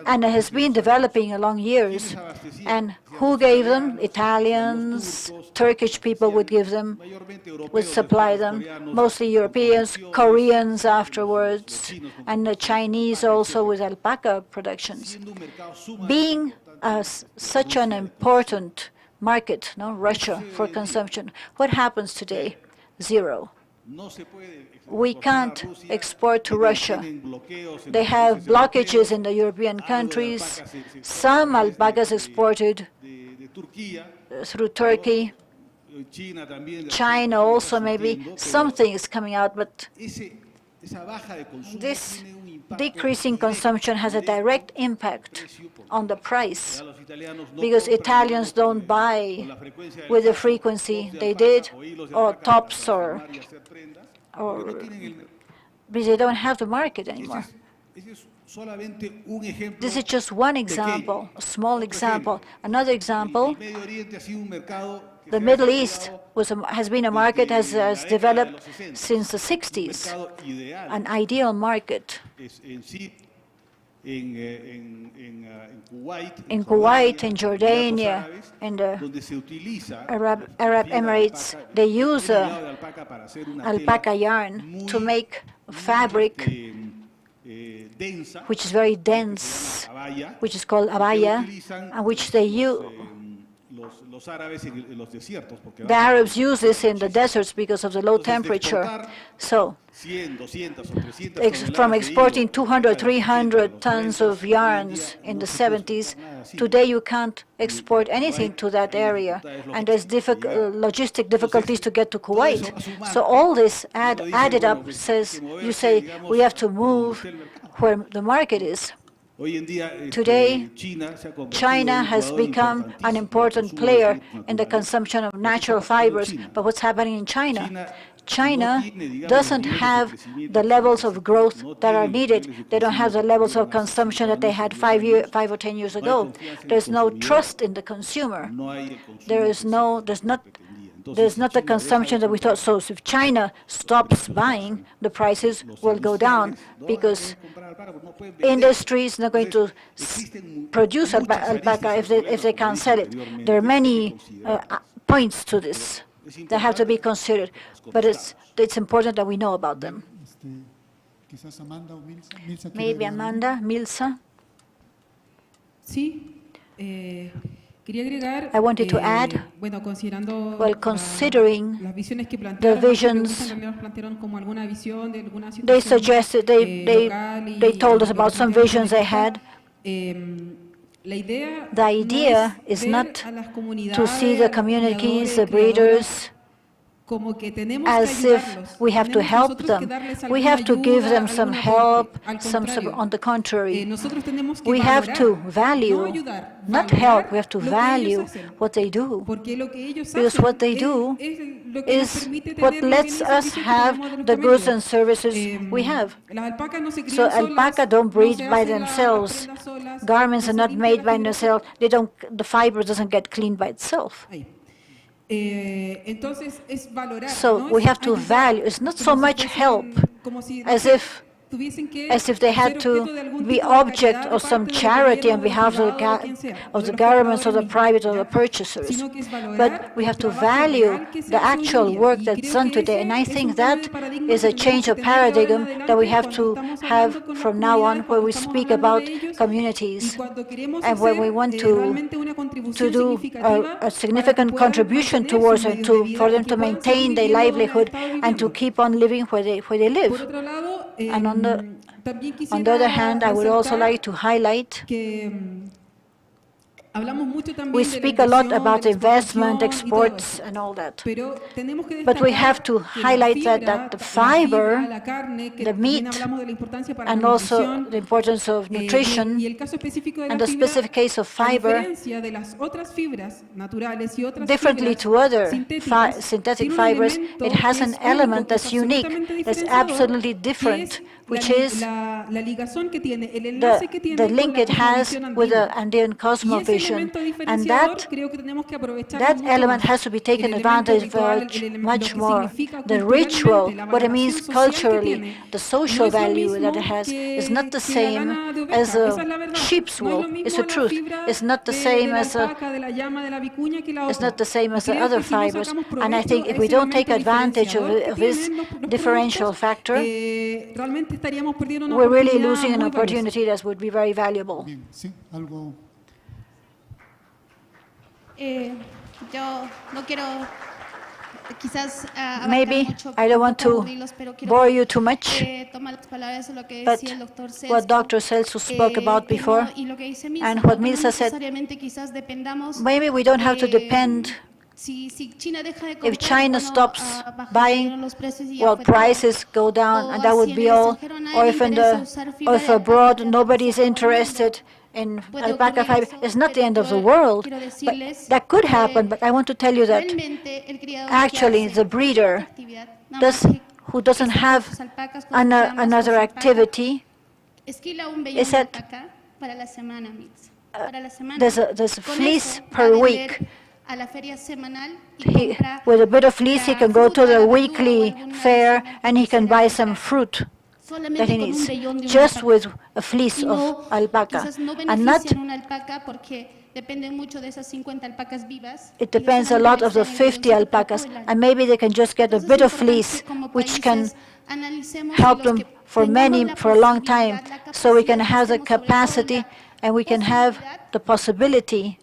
And it has been developing along years. And who gave them? Italians, Turkish people would give them, would supply them, mostly Europeans, Koreans afterwards, and the Chinese also with alpaca productions. Being such an important market, Russia, for consumption, what happens today? Zero. We can't export to Russia. They have blockages in the European countries. Some alpacas exported through Turkey. China also maybe. Something is coming out, but this decrease in consumption has a direct impact on the price, because Italians don't buy with the frequency they did, or tops, or because they don't have the market anymore. This is just one example, a small example. Another example, the Middle East has been a market that has developed since the 60s, an ideal market. In Kuwait, in Jordania, in the Arab Emirates, they use alpaca yarn to make fabric which is very dense, which is called abaya, and which they use. The Arabs use this in the deserts because of the low temperature. So, from exporting 200, 300 tons of yarns in the 70s, today you can't export anything to that area, and there's logistic difficulties to get to Kuwait. So all this added up says, you say, we have to move where the market is. Today, China has become an important player in the consumption of natural fibers. But what's happening in China? China doesn't have the levels of growth that are needed. They don't have the levels of consumption that they had 5 or 10 years ago. There's no trust in the consumer. There's not the consumption that we thought. So if China stops buying, the prices will go down, because industry is not going to produce alpaca if they can't sell it. There are many points to this that have to be considered, but it's important that we know about them. Maybe Amanda, Milsa. Sí. I wanted to add, well, considering the visions, they suggested, they told us about some visions they had. The idea is not to see the communities, the breeders, as if we have to help them. We have to give them some help, on the contrary. We have to value, not help, we have to value what they do. Because what they do is what lets us have the goods and services we have. So alpaca don't breed by themselves. Garments are not made by themselves. The fiber doesn't get cleaned by itself. So we have to value. It's not so much help as if they had to be object of some charity on behalf of the governments or the private or the purchasers. But we have to value the actual work that's done today. And I think that is a change of paradigm that we have to have from now on, where we speak about communities and where we want to do a significant contribution towards it, for them to maintain their livelihood and to keep on living where they live. And on the other hand, I would also like to highlight, we speak a lot about investment, exports, and all that. But we have to highlight that the fiber, the meat, and also the importance of nutrition, and the specific case of fiber, differently to other synthetic fibers, it has an element that's unique, that's absolutely different, which is the link it has with the Andean cosmovision. And that element has to be taken advantage of much more. The ritual, what it means culturally, the social value that it has, is not the same as a sheep's wool. It's the truth. It's not the same as the other fibers. And I think if we don't take advantage of this differential factor, we're really losing an opportunity that would be very valuable. Maybe I don't want to bore you too much, but what Dr. Celso spoke about before and what Milsa said, maybe we don't have to depend. If China stops buying, well, prices go down, and that would be all. Or if abroad nobody is interested in alpaca fiber, it's not the end of the world. But that could happen, but I want to tell you that actually the breeder who doesn't have another activity is that there's a fleece per week. With a bit of fleece, he can go to the weekly fair and he can buy some fruit that he needs, just with a fleece of alpaca. And not, it depends a lot of the 50 alpacas, and maybe they can just get a bit of fleece, which can help them for a long time, so we can have the capacity and we can have the possibility,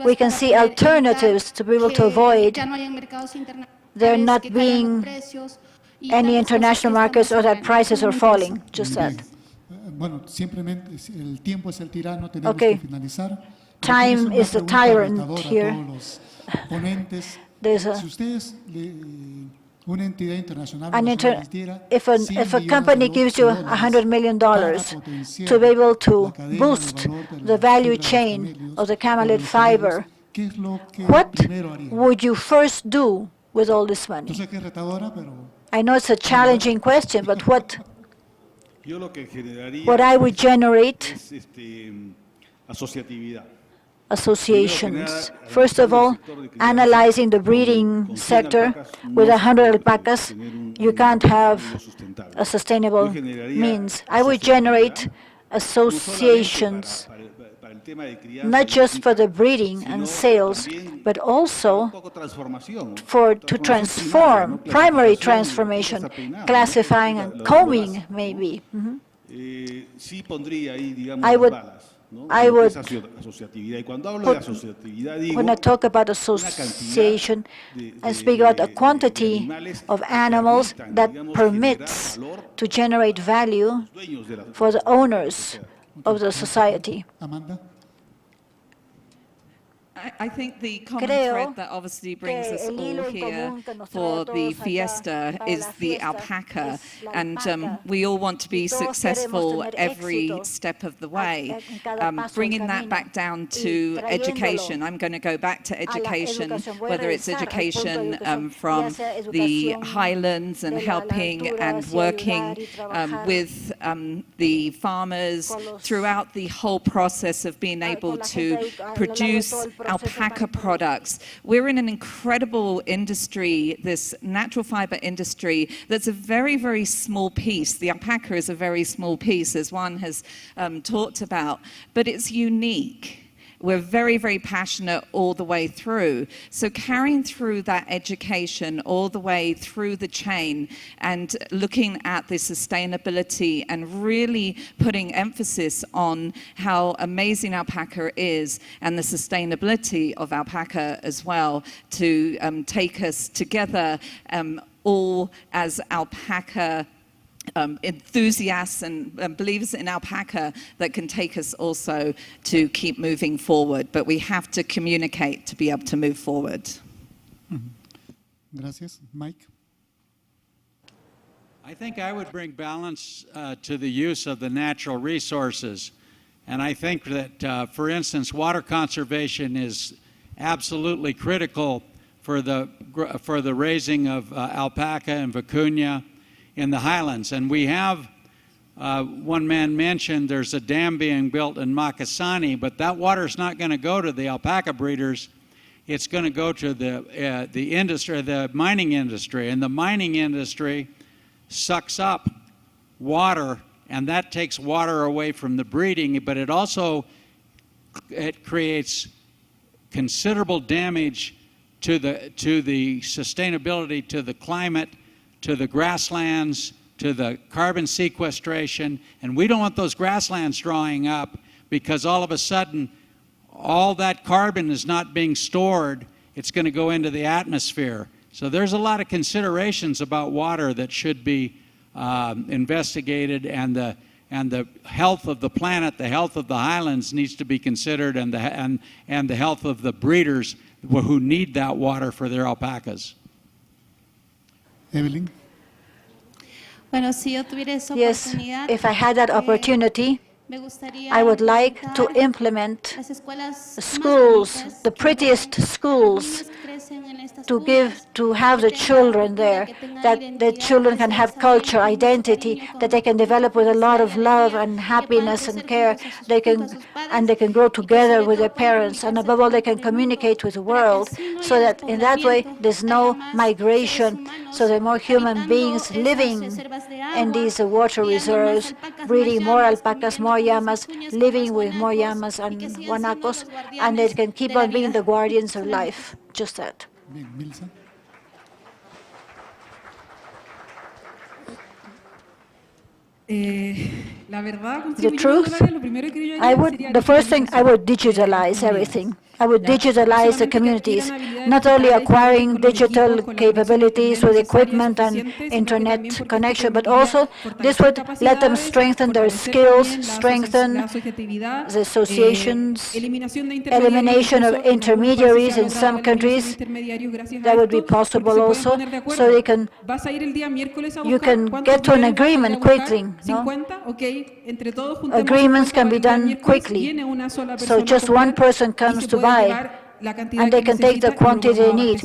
we can see alternatives to be able to avoid there not being any international markets or that prices are falling, just that. Okay, time is the tyrant here. There's if a company gives you $100 million to be able to boost the value chain of the camelid fiber, what would you first do with all this money? I know it's a challenging question, but what I would generate, associations. First of all, analyzing the breeding sector. With 100 alpacas, you can't have a sustainable means. I would generate associations, not just for the breeding and sales, but also to transform, primary transformation, classifying and combing, maybe. I would I would, asociatividad. Y cuando hablo de asociatividad digo when I talk about association, I speak about a quantity of animals that permits to generate value for the owners of the society. Amanda? I think the common thread that obviously brings us all here for the fiesta is the alpaca, and we all want to be successful every step of the way. Bringing that back down to education, I'm going to go back to education, whether it's education from the highlands and helping and working with the farmers throughout the whole process of being able to produce alpaca products. We're in an incredible industry, this natural fiber industry, that's a very, very small piece. The alpaca is a very small piece, as Juan has talked about, but it's unique. We're very, very passionate all the way through. So carrying through that education all the way through the chain and looking at the sustainability and really putting emphasis on how amazing alpaca is and the sustainability of alpaca as well to take us together all as alpaca enthusiasts and believers in alpaca that can take us also to keep moving forward. But we have to communicate to be able to move forward. Gracias. Mike? I think I would bring balance to the use of the natural resources. And I think that, for instance, water conservation is absolutely critical for the raising of alpaca and vicuña in the highlands. And we have, one man mentioned, there's a dam being built in Makasani, but that water is not going to go to the alpaca breeders. It's going to go to the industry, the mining industry. And the mining industry sucks up water, and that takes water away from the breeding, but it also creates considerable damage to the sustainability, to the climate, to the grasslands, to the carbon sequestration. And we don't want those grasslands drying up because all of a sudden all that carbon is not being stored. It's going to go into the atmosphere. So there's a lot of considerations about water that should be investigated, and the health of the planet, the health of the highlands needs to be considered, and the health of the breeders who need that water for their alpacas. Evelyn? Yes, if I had that opportunity, I would like to implement schools, the prettiest schools, to have the children there, that the children can have culture, identity, that they can develop with a lot of love and happiness and care. They can grow together with their parents, and above all, they can communicate with the world, so that in that way there's no migration. So there are more human beings living in these water reserves, breeding more alpacas, more llamas, living with more llamas and guanacos, and they can keep on being the guardians of life. Just that. The truth, the first thing, I would digitalize everything. I would digitalize the communities, not only acquiring digital capabilities with equipment and internet connection, but also this would let them strengthen their skills, strengthen the associations, elimination of intermediaries in some countries. That would be possible also, so you can get to an agreement quickly. No? Agreements can be done quickly. So just one person comes to buy, and they can take the quantity they need.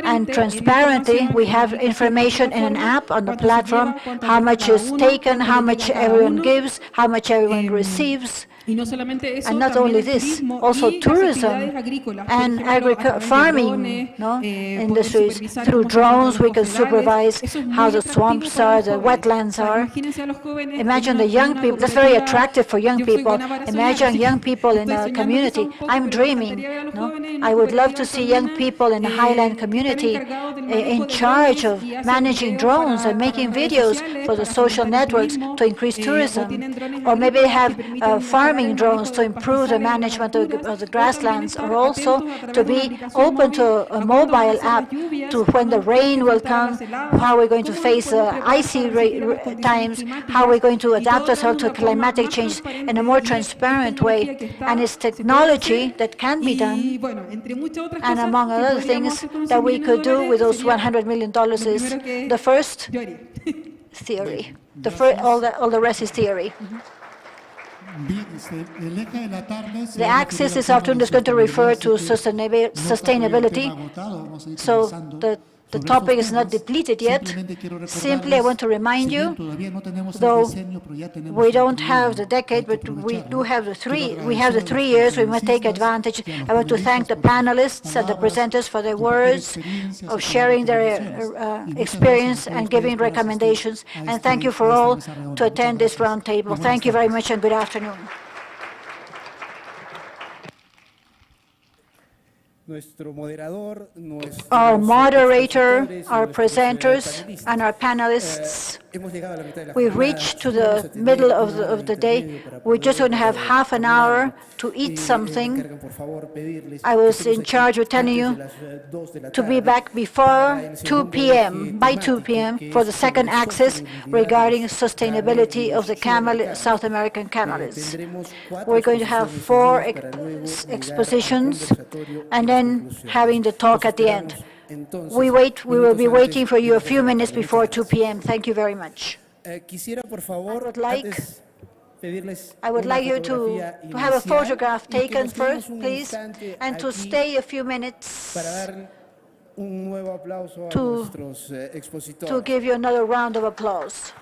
And transparently, we have information in an app on the platform, how much is taken, how much everyone gives, how much everyone receives. And not only this, also tourism and farming industries. Through drones, we can supervise how the swamps are, the wetlands are. Imagine the young people. That's very attractive for young people. Imagine young people in a community. I'm dreaming. I would love to see young people in the highland community in charge of managing drones and making videos for the social networks to increase tourism. Or maybe have farming drones to improve the management of the grasslands, or also to be open to a mobile app to when the rain will come, how we're going to face icy times, how we're going to adapt ourselves to climatic change in a more transparent way. And it's technology that can be done. And among other things that we could do with those $100 million is the first theory. All the rest is theory. The axis this afternoon is going to refer to sustainability. So the topic is not depleted yet. Simply, I want to remind you, though we don't have the decade, but we do have the 3 years. We must take advantage. I want to thank the panelists and the presenters for their words of sharing their experience and giving recommendations. And thank you for all to attend this roundtable. Thank you very much and good afternoon. Our moderator, our presenters, and our panelists, we reached to the middle of the day. We're just going to have half an hour to eat something. I was in charge of telling you to be back before 2 p.m., by 2 p.m., for the second axis regarding sustainability of the South American camelids. We're going to have 4 expositions, and then having the talk at the end. We will be waiting for you a few minutes before 2 p.m. Thank you very much. I would like you to have a photograph taken first, please, and to stay a few minutes to give you another round of applause.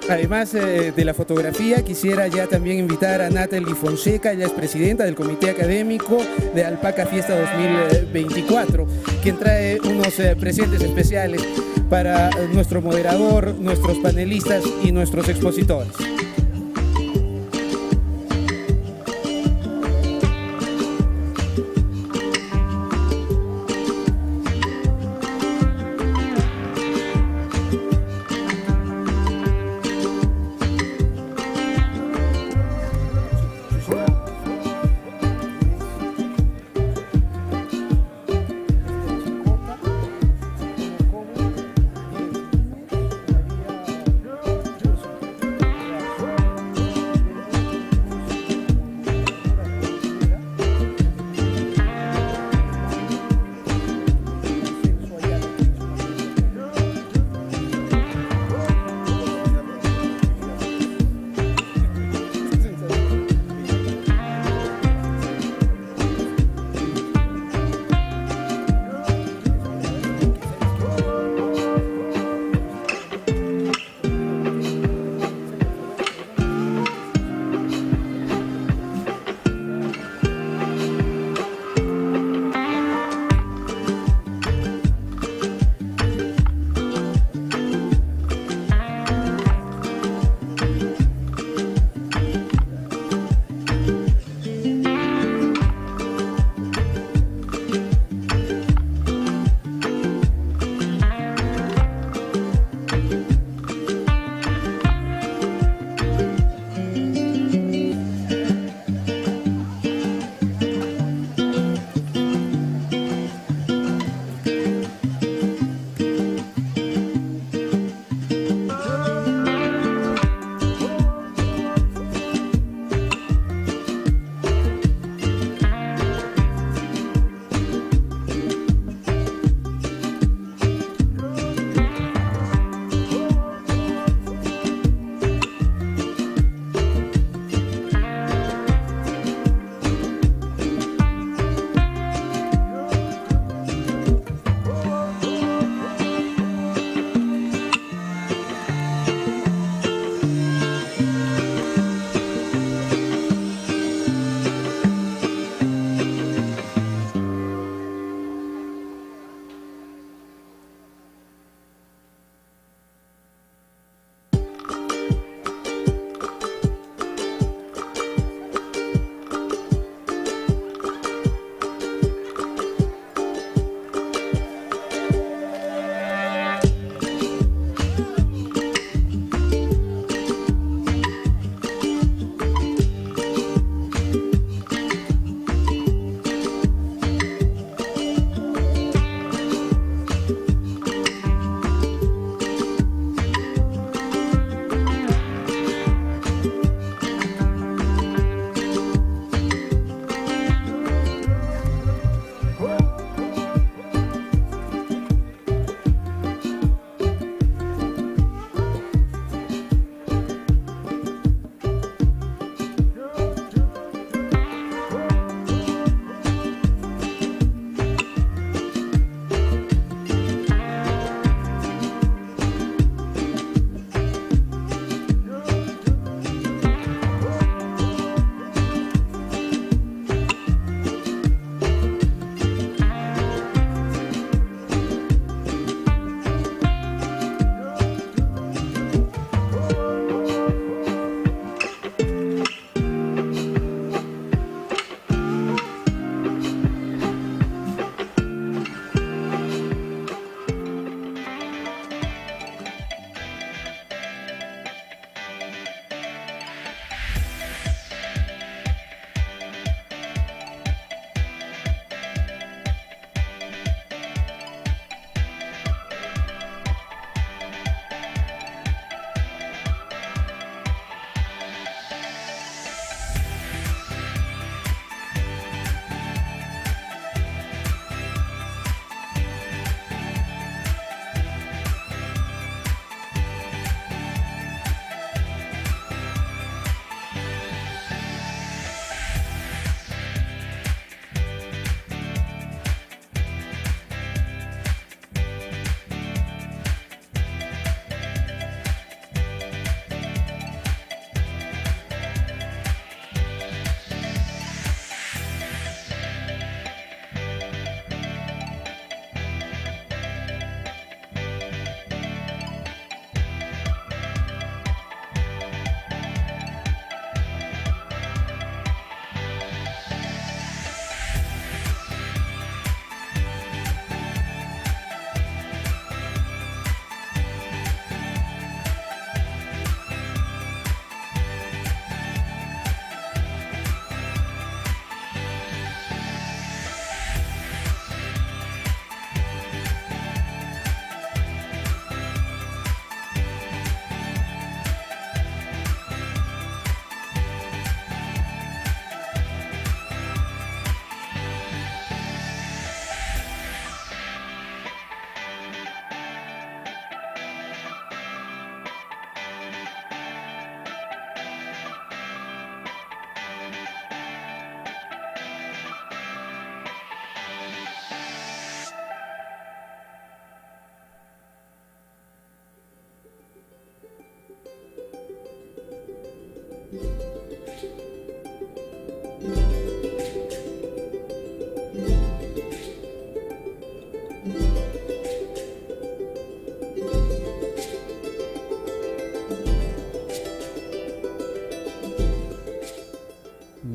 Además de la fotografía, quisiera ya también invitar a Natalie Fonseca, ella es presidenta del Comité Académico de Alpaca Fiesta 2024, quien trae unos presentes especiales para nuestro moderador, nuestros panelistas y nuestros expositores.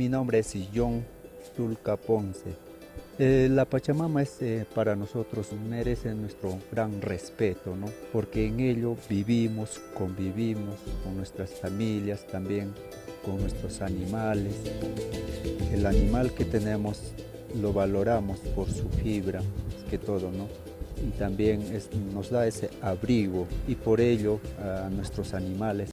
Mi nombre es John Tulca Ponce. La Pachamama es para nosotros, merece nuestro gran respeto, ¿no? Porque en ello vivimos, convivimos con nuestras familias, también con nuestros animales. El animal que tenemos lo valoramos por su fibra, más que todo, ¿no? Y también nos da ese abrigo, y por ello a nuestros animales